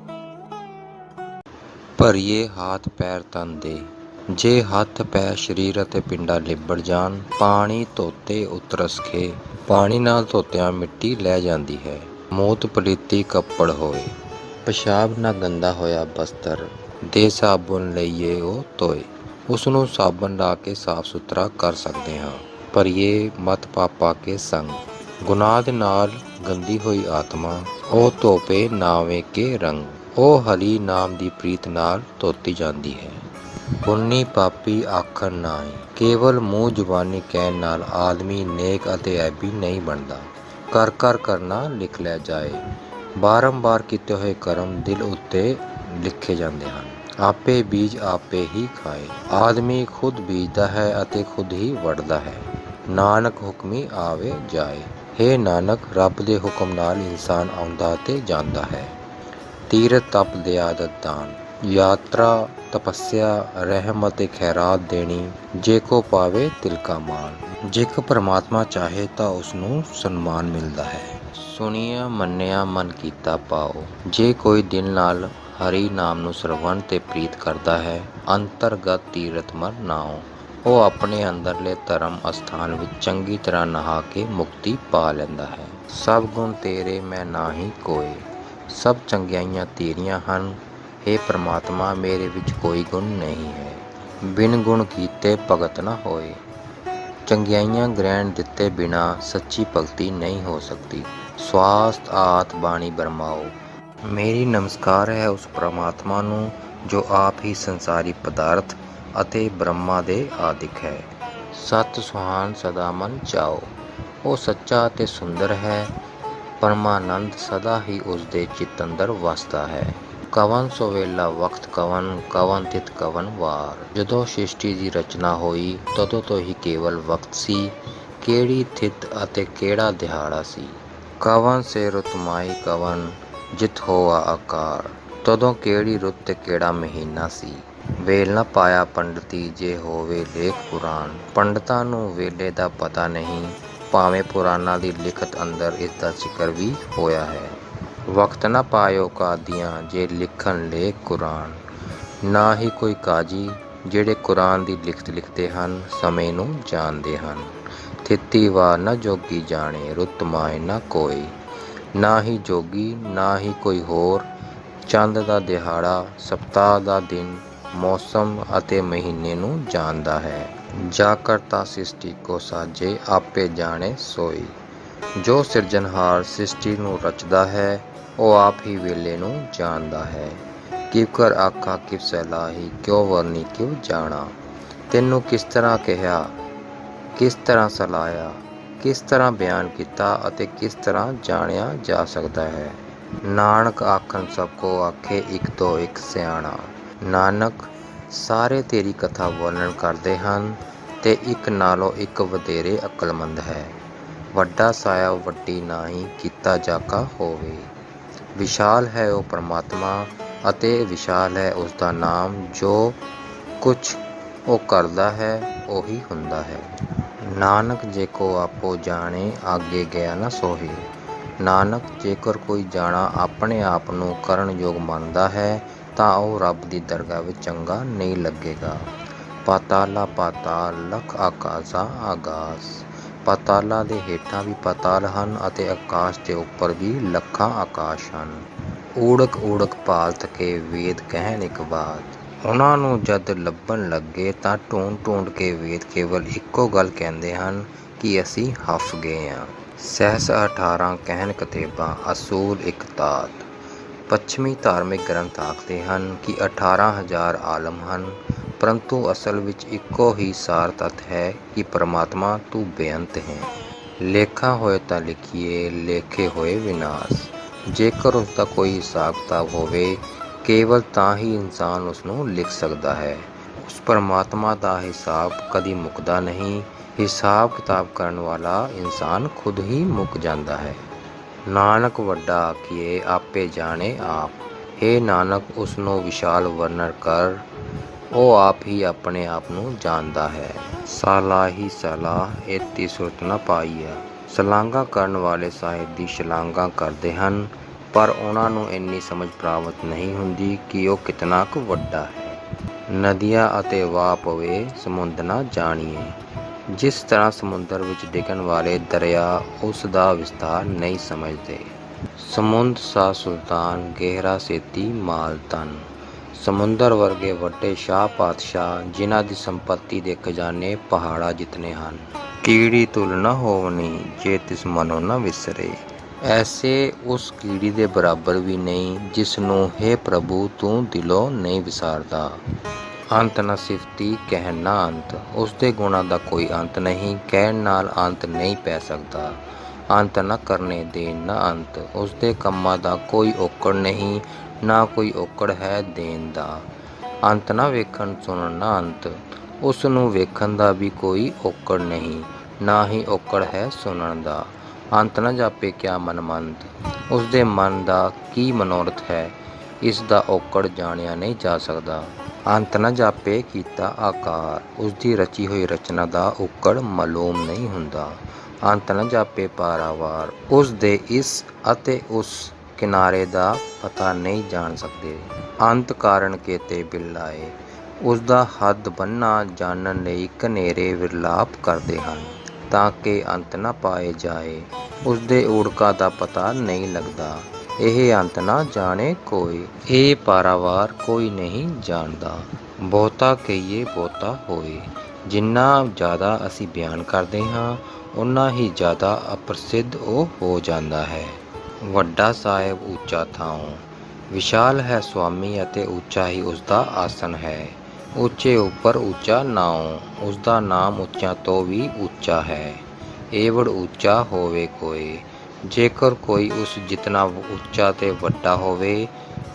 Speaker 1: ਭਰੀਏ ਹਾਥ ਪੈਰ ਤਨ ਦੇ। ਜੇ ਹੱਥ ਪੈਰ ਸਰੀਰ ਅਤੇ ਪਿੰਡਾ ਲਿਬੜ ਜਾਣ, ਪਾਣੀ ਧੋਤੇ ਉਤਰਸ ਖੇ। ਪਾਣੀ ਨਾਲ ਧੋਤਿਆਂ ਮਿੱਟੀ ਲੈ ਜਾਂਦੀ ਹੈ। ਮੂਤ ਪਲੀਤੀ ਕੱਪੜ ਹੋਏ। ਪਿਸ਼ਾਬ ਨਾ ਗੰਦਾ ਹੋਇਆ ਬਸਤਰ ਦੇ ਸਾਬੁਨ ਲਈਏ ਉਹ ਧੋਏ। ਉਸ ਨੂੰ ਸਾਬਣ ਲਾ ਕੇ ਸਾਫ ਸੁਥਰਾ ਕਰ ਸਕਦੇ ਹਾਂ। ਭਰੀਏ ਮਤ ਪਾਪਾ ਕੇ ਸੰਗ। ਗੁਨਾਹ ਦੇ ਨਾਲ ਗੰਦੀ ਹੋਈ ਆਤਮਾ ਉਹ ਧੋਪੇ ਨਾਵੇਂ ਕੇ ਰੰਗ। ਉਹ ਹਰੀ ਨਾਮ ਦੀ ਪ੍ਰੀਤ ਨਾਲ ਧੋਤੀ ਜਾਂਦੀ ਹੈ। ਪੁੰਨੀ ਪਾਪੀ ਆਖਣ ਨਾਹੀਂ। ਕੇਵਲ ਮੂੰਹ ਜ਼ੁਬਾਨੀ ਕਹਿਣ ਨਾਲ ਆਦਮੀ ਨੇਕ ਅਤੇ ਐਬੀ ਨਹੀਂ ਬਣਦਾ। ਕਰ ਕਰ ਕਰਨਾ ਲਿਖ ਲੈ ਜਾਏ। ਬਾਰੰਬਾਰ ਕੀਤੇ ਹੋਏ ਕਰਮ ਦਿਲ ਉੱਤੇ ਲਿਖੇ ਜਾਂਦੇ ਹਨ। ਆਪੇ ਬੀਜ ਆਪੇ ਹੀ ਖਾਏ। ਆਦਮੀ ਖੁਦ ਬੀਜਦਾ ਹੈ ਅਤੇ ਖੁਦ ਹੀ ਵੱਢਦਾ ਹੈ। ਨਾਨਕ ਹੁਕਮੀ ਆਵੇ ਜਾਏ। ਹੇ ਨਾਨਕ, ਰੱਬ ਦੇ ਹੁਕਮ ਨਾਲ ਇਨਸਾਨ ਆਉਂਦਾ ਅਤੇ ਜਾਂਦਾ ਹੈ। ਤੀਰਥ ਤਪ ਦਿਆਦਤ ਦਾਨ। ਯਾਤਰਾ ਤਪੱਸਿਆ ਰਹਿਮ ਅਤੇ ਖੈਰਾਤ ਦੇਣੀ। ਜੇ ਕੋ ਪਾਵੇ ਤਿਲ ਕਾ ਮਾਨ। ਜੇਕਰ ਪਰਮਾਤਮਾ ਚਾਹੇ ਤਾਂ ਉਸ ਨੂੰ ਸਨਮਾਨ ਮਿਲਦਾ ਹੈ। ਸੁਣਿਆ ਮੰਨਿਆ ਮਨ ਕੀਤਾ ਪਾਓ। ਜੇ ਕੋਈ ਦਿਲ ਨਾਲ ਹਰੀ ਨਾਮ ਨੂੰ ਸਰਵਣ ਤੇ ਪ੍ਰੀਤ ਕਰਦਾ ਹੈ, ਅੰਤਰਗਤ ਤੀਰਥ ਮਰ ਨਾਉ। ਉਹ ਆਪਣੇ ਅੰਦਰਲੇ ਧਰਮ ਅਸਥਾਨ ਵਿੱਚ ਚੰਗੀ ਤਰ੍ਹਾਂ ਨਹਾ ਕੇ ਮੁਕਤੀ ਪਾ ਲੈਂਦਾ ਹੈ। ਸਭ ਗੁਣ ਤੇਰੇ ਮੈਂ ਨਾਹੀਂ ਕੋਏ। ਸਭ ਚੰਗਿਆਈਆਂ ਤੇਰੀਆਂ ਹਨ। ਹੇ ਪ੍ਰਮਾਤਮਾ, ਮੇਰੇ ਵਿੱਚ ਕੋਈ ਗੁਣ ਨਹੀਂ ਹੈ। ਬਿਨ ਗੁਣ ਕੀਤੇ ਭਗਤ ਨਾ ਹੋਏ। ਚੰਗਿਆਈਆਂ ਗ੍ਰਹਿਣ ਦਿੱਤੇ ਬਿਨਾਂ ਸੱਚੀ ਭਗਤੀ ਨਹੀਂ ਹੋ ਸਕਦੀ। ਸਵਾਸਥ ਆਤ ਬਾਣੀ ਬਰਮਾਓ। ਮੇਰੀ ਨਮਸਕਾਰ ਹੈ ਉਸ ਪ੍ਰਮਾਤਮਾ ਨੂੰ ਜੋ ਆਪ ਹੀ ਸੰਸਾਰੀ ਪਦਾਰਥ ਅਤੇ ਬ੍ਰਹਮਾ ਦੇ ਆਦਿਕ ਹੈ। ਸਤ ਸੁਹਾਨ ਸਦਾ ਮਨ ਚਾਓ। ਉਹ ਸੱਚਾ ਅਤੇ ਸੁੰਦਰ ਹੈ। ਪਰਮਾਨੰਦ ਸਦਾ ਹੀ ਉਸ ਦੇ ਚਿੱਤ ਅੰਦਰ ਵਸਦਾ ਹੈ। ਕਵਨ ਸੋ ਵੇਲਾ ਵਕਤ ਕਵਨ, ਕਵਨ ਤਿਤ ਕਵਨ ਵਾਰ। ਜਦੋਂ ਸ੍ਰਿਸ਼ਟੀ ਦੀ ਰਚਨਾ ਹੋਈ ਤਦੋਂ ਤੋਂ ਹੀ ਕੇਵਲ ਵਕਤ ਸੀ। ਕਿਹੜੀ ਥਿਤ ਅਤੇ ਕਿਹੜਾ ਦਿਹਾੜਾ ਸੀ। ਕਵਨ ਸੇ ਰੁੱਤ ਮਾਈ ਕਵਨ ਜਿਤ ਹੋਆ ਆਕਾਰ। ਤਦੋਂ ਕਿਹੜੀ ਰੁੱਤ ਤੇ ਕਿਹੜਾ ਮਹੀਨਾ ਸੀ। ਵੇਲ ਨਾ ਪਾਇਆ ਪੰਡਤੀ ਜੇ ਹੋਵੇ ਲੇਖ ਪੁਰਾਣ। ਪੰਡਤਾਂ ਨੂੰ ਵੇਲੇ ਦਾ ਪਤਾ ਨਹੀਂ, ਭਾਵੇਂ ਪੁਰਾਣਾਂ ਦੀ ਲਿਖਤ ਅੰਦਰ ਇਸ ਦਾ ਜ਼ਿਕਰ ਵੀ ਹੋਇਆ ਹੈ। ਵਕਤ ਨਾ ਪਾਇਓ ਕਾਦੀਆਂ ਜੇ ਲਿਖਣ ਲੇਖ ਕੁਰਾਨ। ਨਾ ਹੀ ਕੋਈ ਕਾਜੀ ਜਿਹੜੇ ਕੁਰਾਨ ਦੀ ਲਿਖਤ ਲਿਖਦੇ ਹਨ ਸਮੇਂ ਨੂੰ ਜਾਣਦੇ ਹਨ। ਥਿਤੀ ਵਾਰ ਨਾ ਜੋਗੀ ਜਾਣੇ ਰੁੱਤ ਮਾਏ ਨਾ ਕੋਈ। ਨਾ ਹੀ ਜੋਗੀ ਨਾ ਹੀ ਕੋਈ ਹੋਰ ਚੰਦ ਦਾ ਦਿਹਾੜਾ, ਸਪਤਾਹ ਦਾ ਦਿਨ, ਮੌਸਮ ਅਤੇ ਮਹੀਨੇ ਨੂੰ ਜਾਣਦਾ ਹੈ। ਜਾ ਕਰਤਾ ਸ੍ਰਿਸ਼ਟੀ ਕੋ ਸਾਜੇ, ਆਪੇ ਜਾਣੇ ਸੋਈ। ਜੋ ਸਿਰਜਣਹਾਰ ਸ੍ਰਿਸ਼ਟੀ ਨੂੰ ਰਚਦਾ ਹੈ, ਉਹ ਆਪ ਹੀ ਵੇਲੇ ਨੂੰ ਜਾਣਦਾ ਹੈ। ਕਿਵ ਕਰ ਆਖਾਂ ਕਿਵ ਸਲਾਹੀ, ਕਿਉ ਵਰਨੀ ਕਿਵ ਜਾਣਾ। ਤੈਨੂੰ ਕਿਸ ਤਰ੍ਹਾਂ ਕਿਹਾ, ਕਿਸ ਤਰ੍ਹਾਂ ਸਲਾਹਿਆ, ਕਿਸ ਤਰ੍ਹਾਂ ਬਿਆਨ ਕੀਤਾ ਅਤੇ ਕਿਸ ਤਰ੍ਹਾਂ ਜਾਣਿਆ ਜਾ ਸਕਦਾ ਹੈ। ਨਾਨਕ ਆਖਣ ਸਭ ਕੋ ਆਖੇ, ਇਕ ਤੋਂ ਇਕ ਸਿਆਣਾ। ਨਾਨਕ, ਸਾਰੇ ਤੇਰੀ ਕਥਾ ਵਰਣਨ ਕਰਦੇ ਹਨ ਤੇ ਇੱਕ ਨਾਲੋਂ ਇੱਕ ਵਧੇਰੇ ਅਕਲਮੰਦ ਹੈ। ਵੱਡਾ ਸਾਇਆ ਵੱਡੀ ਨਾਹੀਂ, ਕੀਤਾ ਜਾਕਾ ਹੋਵੇ। ਵਿਸ਼ਾਲ ਹੈ ਉਹ ਪਰਮਾਤਮਾ ਅਤੇ ਵਿਸ਼ਾਲ ਹੈ ਉਸ ਦਾ ਨਾਮ। ਜੋ ਕੁਛ ਉਹ ਕਰਦਾ ਹੈ ਉਹੀ ਹੁੰਦਾ ਹੈ। ਨਾਨਕ ਜੇ ਕੋ ਆਪੋ ਜਾਣੇ, ਆਗੇ ਗਿਆ ਨਾ ਸੋਹੀ। ਨਾਨਕ, ਜੇਕਰ ਕੋਈ ਜਾਣਾ ਆਪਣੇ ਆਪ ਨੂੰ ਕਰਨ ਯੋਗ ਮੰਨਦਾ ਹੈ ਤਾਂ ਉਹ ਰੱਬ ਦੀ ਦਰਗਾਹ ਵਿੱਚ ਚੰਗਾ ਨਹੀਂ ਲੱਗੇਗਾ। ਪਾਤਾਲਾ ਪਾਤਾਲ, ਲੱਖ ਆਕਾਸ਼ਾਂ ਆਗਾਸ। ਪਾਤਾਲਾਂ ਦੇ ਹੇਠਾਂ ਵੀ ਪਾਤਾਲ ਹਨ ਅਤੇ ਆਕਾਸ਼ ਦੇ ਉੱਪਰ ਵੀ ਲੱਖਾਂ ਆਕਾਸ਼ ਹਨ। ਊੜਕ ਊੜਕ ਭਾਲ ਥਕੇ, ਵੇਦ ਕਹਿਣ ਇੱਕ ਬਾਤ। ਉਹਨਾਂ ਨੂੰ ਜਦ ਲੱਭਣ ਲੱਗੇ ਤਾਂ ਢੂੰਡ ਢੂੰਡ ਕੇ ਵੇਦ ਕੇਵਲ ਇੱਕੋ ਗੱਲ ਕਹਿੰਦੇ ਹਨ ਕਿ ਅਸੀਂ ਹਫ ਗਏ ਹਾਂ। ਸਹਿਸ 18 ਕਹਿਣ ਕਤੇਬਾਂ, ਅਸੂਲ ਇੱਕ ਤਾਤ। ਪੱਛਮੀ ਧਾਰਮਿਕ ਗ੍ਰੰਥ ਆਖਦੇ ਹਨ ਕਿ 18,000 ਆਲਮ ਹਨ, ਪਰੰਤੂ ਅਸਲ ਵਿੱਚ ਇੱਕੋ ਹੀ ਸਾਰ ਤੱਤ ਹੈ ਕਿ ਪਰਮਾਤਮਾ ਤੂੰ ਬੇਅੰਤ ਹੈ। ਲੇਖਾ ਹੋਏ ਤਾਂ ਲਿਖੀਏ, ਲੇਖੇ ਹੋਏ ਵਿਨਾਸ਼। ਜੇਕਰ ਉਸਦਾ ਕੋਈ ਹਿਸਾਬ ਕਿਤਾਬ ਹੋਵੇ, ਕੇਵਲ ਤਾਂ ਹੀ ਇਨਸਾਨ ਉਸਨੂੰ ਲਿਖ ਸਕਦਾ ਹੈ। ਉਸ ਪਰਮਾਤਮਾ ਦਾ ਹਿਸਾਬ ਕਦੀ ਮੁੱਕਦਾ ਨਹੀਂ। ਹਿਸਾਬ ਕਿਤਾਬ ਕਰਨ ਵਾਲਾ ਇਨਸਾਨ ਖੁਦ ਹੀ ਮੁੱਕ ਜਾਂਦਾ ਹੈ। ਨਾਨਕ ਵੱਡਾ ਆਖੀਏ, ਆਪੇ ਜਾਣੇ ਆਪ। ਹੇ ਨਾਨਕ, ਉਸਨੂੰ ਵਿਸ਼ਾਲ ਵਰਣਨ ਕਰ, ਉਹ ਆਪ ਹੀ ਆਪਣੇ ਆਪ ਨੂੰ ਜਾਣਦਾ ਹੈ। ਸਾਲਾਹੀ ਸਲਾਹ, ਏਤੀ ਸੁਰਤ ਨ ਪਾਈਆ। ਸ਼ਲਾਘਾ ਕਰਨ ਵਾਲੇ ਸਾਹਿਬ ਦੀ ਸ਼ਲਾਘਾ ਕਰਦੇ ਹਨ, ਪਰ ਉਹਨਾਂ ਨੂੰ ਇੰਨੀ ਸਮਝ ਪ੍ਰਾਪਤ ਨਹੀਂ ਹੁੰਦੀ ਕਿ ਉਹ ਕਿਤਨਾ ਕੁ ਵੱਡਾ ਹੈ। ਨਦੀਆਂ ਅਤੇ ਵਾਹ ਪਵੇ, ਸਮੁੰਦ ਨਾ ਜਾਣੀਏ। ਜਿਸ ਤਰ੍ਹਾਂ ਸਮੁੰਦਰ ਵਿੱਚ ਡਿੱਗਣ ਵਾਲੇ ਦਰਿਆ ਉਸ ਦਾ ਵਿਸਤਾਰ ਨਹੀਂ ਸਮਝਦੇ। ਸਮੁੰਦ ਸਾ ਸੁਲਤਾਨ, ਗਹਿਰਾ ਸੇਤੀ ਮਾਲ ਤਨ। ਸਮੁੰਦਰ ਵਰਗੇ ਵੱਡੇ ਸ਼ਾਹ ਪਾਤਸ਼ਾਹ, ਜਿਨ੍ਹਾਂ ਦੀ ਸੰਪੱਤੀ ਦੇ ਖਜ਼ਾਨੇ ਪਹਾੜਾਂ ਜਿਤਨੇ ਹਨ। ਕੀੜੀ ਤੁਲ ਨ ਹੋਵਨੀ, ਜੇ ਤਿਸ ਮਨੋ ਨ ਵਿਸਰੇ। ਐਸੇ ਉਸ ਕੀੜੀ ਦੇ ਬਰਾਬਰ ਵੀ ਨਹੀਂ ਜਿਸ ਨੂੰ ਹੇ ਪ੍ਰਭੂ ਤੂੰ ਦਿਲੋਂ ਨਹੀਂ ਵਿਸਾਰਦਾ। ਅੰਤ ਨ ਸਿਫਤੀ, ਕਹਿਣ ਨਾ ਅੰਤ। ਉਸਦੇ ਗੁਣਾਂ ਦਾ ਕੋਈ ਅੰਤ ਨਹੀਂ, ਕਹਿਣ ਨਾਲ ਅੰਤ ਨਹੀਂ ਪੈ ਸਕਦਾ। ਅੰਤ ਨ ਕਰਨੇ ਦੇਣ ਨਾ ਅੰਤ। ਉਸਦੇ ਕੰਮਾਂ ਦਾ ਕੋਈ ਔਕੜ ਨਹੀਂ, ਨਾ ਕੋਈ ਔਕੜ ਹੈ ਦੇਣ ਦਾ। ਅੰਤ ਨਾ ਵੇਖਣ ਸੁਣਨ ਨਾ ਅੰਤ। ਉਸ ਨੂੰ ਵੇਖਣ ਦਾ ਵੀ ਕੋਈ ਔਕੜ ਨਹੀਂ, ਨਾ ਹੀ ਔਕੜ ਹੈ ਸੁਣਨ ਦਾ। ਅੰਤ ਨ ਜਾਪੇ ਕਿਆ ਮਨ ਮੰਦ। ਉਸਦੇ ਮਨ ਦਾ ਕੀ ਮਨੋਰਥ ਹੈ, ਇਸ ਦਾ ਔਕੜ ਜਾਣਿਆ ਨਹੀਂ ਜਾ ਸਕਦਾ। ਅੰਤ ਨ ਜਾਪੇ ਕੀਤਾ ਆਕਾਰ। ਉਸਦੀ ਰਚੀ ਹੋਈ ਰਚਨਾ ਦਾ ਔਕੜ ਮਾਲੂਮ ਨਹੀਂ ਹੁੰਦਾ। ਅੰਤ ਨ ਜਾਪੇ ਪਾਰਾਵਾਰ। ਉਸ ਦੇ ਇਸ ਅਤੇ ਉਸ ਕਿਨਾਰੇ ਦਾ ਪਤਾ ਨਹੀਂ ਜਾਣ ਸਕਦੇ। ਅੰਤ ਕਾਰਨ ਕੇਤੇ ਬਿਰਲਾਏ। ਉਸਦਾ ਹੱਦ ਬੰਨ੍ਹਣਾ ਜਾਣਨ ਲਈ ਘਨੇਰੇ ਵਿਰਲਾਪ ਕਰਦੇ ਹਨ ਤਾਂ ਕਿ ਅੰਤ ਨਾ ਪਾਏ ਜਾਏ। ਉਸਦੇ ਊੜਕਾਂ ਦਾ ਪਤਾ ਨਹੀਂ ਲੱਗਦਾ। ਇਹ ਅੰਤ ਨਾ ਜਾਣੇ ਕੋਈ, ਇਹ ਪਾਰਾਵਾਰ ਕੋਈ ਨਹੀਂ ਜਾਣਦਾ। ਬਹੁਤਾ ਕਹੀਏ ਬਹੁਤਾ ਹੋਏ। ਜਿੰਨਾ ਜ਼ਿਆਦਾ ਅਸੀਂ ਬਿਆਨ ਕਰਦੇ ਹਾਂ, ਓਨਾ ਹੀ ਜ਼ਿਆਦਾ ਅਪ੍ਰਸਿੱਧ ਉਹ ਹੋ ਜਾਂਦਾ ਹੈ। ਵੱਡਾ ਸਾਹਿਬ ਉੱਚਾ ਥਾਉ। ਵਿਸ਼ਾਲ ਹੈ ਸੁਆਮੀ ਅਤੇ ਉੱਚਾ ਹੀ ਉਸਦਾ ਆਸਣ ਹੈ। ਉੱਚੇ ਉੱਪਰ ਉੱਚਾ ਨਾਉ। ਉਸਦਾ ਨਾਮ ਉੱਚਿਆਂ ਤੋਂ ਵੀ ਉੱਚਾ ਹੈ। ਏਵੜ ਉੱਚਾ ਹੋਵੇ ਕੋਈ। ਜੇਕਰ ਕੋਈ ਉਸ ਜਿਤਨਾ ਉੱਚਾ ਤੇ ਵੱਡਾ ਹੋਵੇ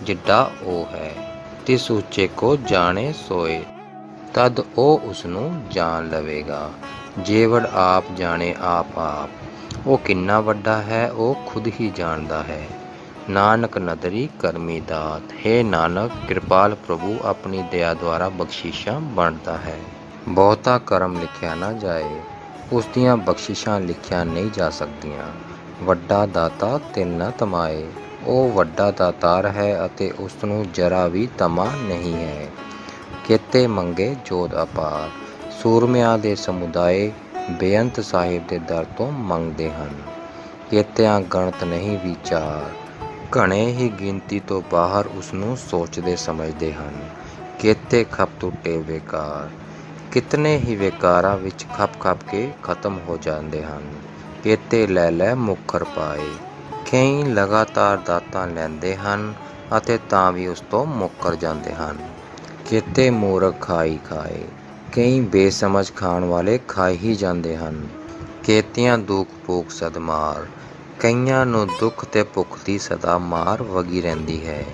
Speaker 1: ਜਿੱਡਾ ਉਹ ਹੈ, ਤਿਸ ਉੱਚੇ ਕੋ ਜਾਣੇ ਸੋਏ। ਤਦ ਉਹ ਉਸਨੂੰ ਜਾਣ ਲਵੇਗਾ। ਜੇਵੜ ਆਪ ਜਾਣੇ ਆਪ ਆਪ। ਉਹ ਕਿੰਨਾ ਵੱਡਾ ਹੈ ਉਹ ਖੁਦ ਹੀ ਜਾਣਦਾ ਹੈ। ਨਾਨਕ ਨਦਰੀ ਕਰਮੀ ਦਾਤ। ਹੇ ਨਾਨਕ, ਕਿਰਪਾਲ ਪ੍ਰਭੂ ਆਪਣੀ ਦਇਆ ਦੁਆਰਾ ਬਖਸ਼ਿਸ਼ਾਂ ਵੰਡਦਾ ਹੈ। ਬਹੁਤਾ ਕਰਮ ਲਿਖਿਆ ਨਾ ਜਾਏ। ਉਸਦੀਆਂ ਬਖਸ਼ਿਸ਼ਾਂ ਲਿਖੀਆਂ ਨਹੀਂ ਜਾ ਸਕਦੀਆਂ। ਵੱਡਾ ਦਾਤਾ ਤਿਨ ਨ ਤਮਾਏ। ਉਹ ਵੱਡਾ ਦਾਤਾਰ ਹੈ ਅਤੇ ਉਸਨੂੰ ਜਰਾ ਵੀ ਤਮਾ ਨਹੀਂ ਹੈ। ਕੇਤੇ ਮੰਗੇ ਜੋਧ ਅਪਾਰ। ਸੂਰਮਿਆਂ ਦੇ ਸਮੁਦਾਇ ਬੇਅੰਤ ਸਾਹਿਬ ਦੇ ਦਰ ਤੋਂ ਮੰਗਦੇ ਹਨ। ਕੇਤਿਆਂ ਗਣਤ ਨਹੀਂ ਵਿਚਾਰ। ਘਣੇ ਹੀ ਗਿਣਤੀ ਤੋਂ ਬਾਹਰ ਉਸਨੂੰ ਸੋਚਦੇ ਸਮਝਦੇ ਹਨ। ਕੇਤੇ ਖਪ ਟੁੱਟੇ ਵਿਕਾਰ, ਕਿਤਨੇ ਹੀ ਵਿਕਾਰਾਂ ਵਿੱਚ ਖਪ ਕੇ ਖਤਮ ਹੋ ਜਾਂਦੇ ਹਨ। ਕੇਤੇ ਲੈ ਲੈ ਮੁੱਖਰ ਪਾਏ, ਕਈ ਲਗਾਤਾਰ ਦਾਤਾਂ ਲੈਂਦੇ ਹਨ ਅਤੇ ਤਾਂ ਵੀ ਉਸ ਤੋਂ ਮੁੱਕਰ ਜਾਂਦੇ ਹਨ। ਕੇਤੇ ਮੂਰਖ ਖਾਈ ਖਾਏ, ਕਈ ਬੇਸਮਝ ਖਾਣ ਵਾਲੇ ਖਾ ਹੀ ਜਾਂਦੇ ਹਨ। ਕੇਤੀਆਂ ਦੁੱਖ ਭੂਖ ਸਦਮਾਰ, ਕਈਆਂ ਨੂੰ ਦੁੱਖ ਤੇ ਭੁੱਖ ਦੀ ਸਦਾ ਮਾਰ ਵਗੀ ਰਹਿੰਦੀ ਹੈ।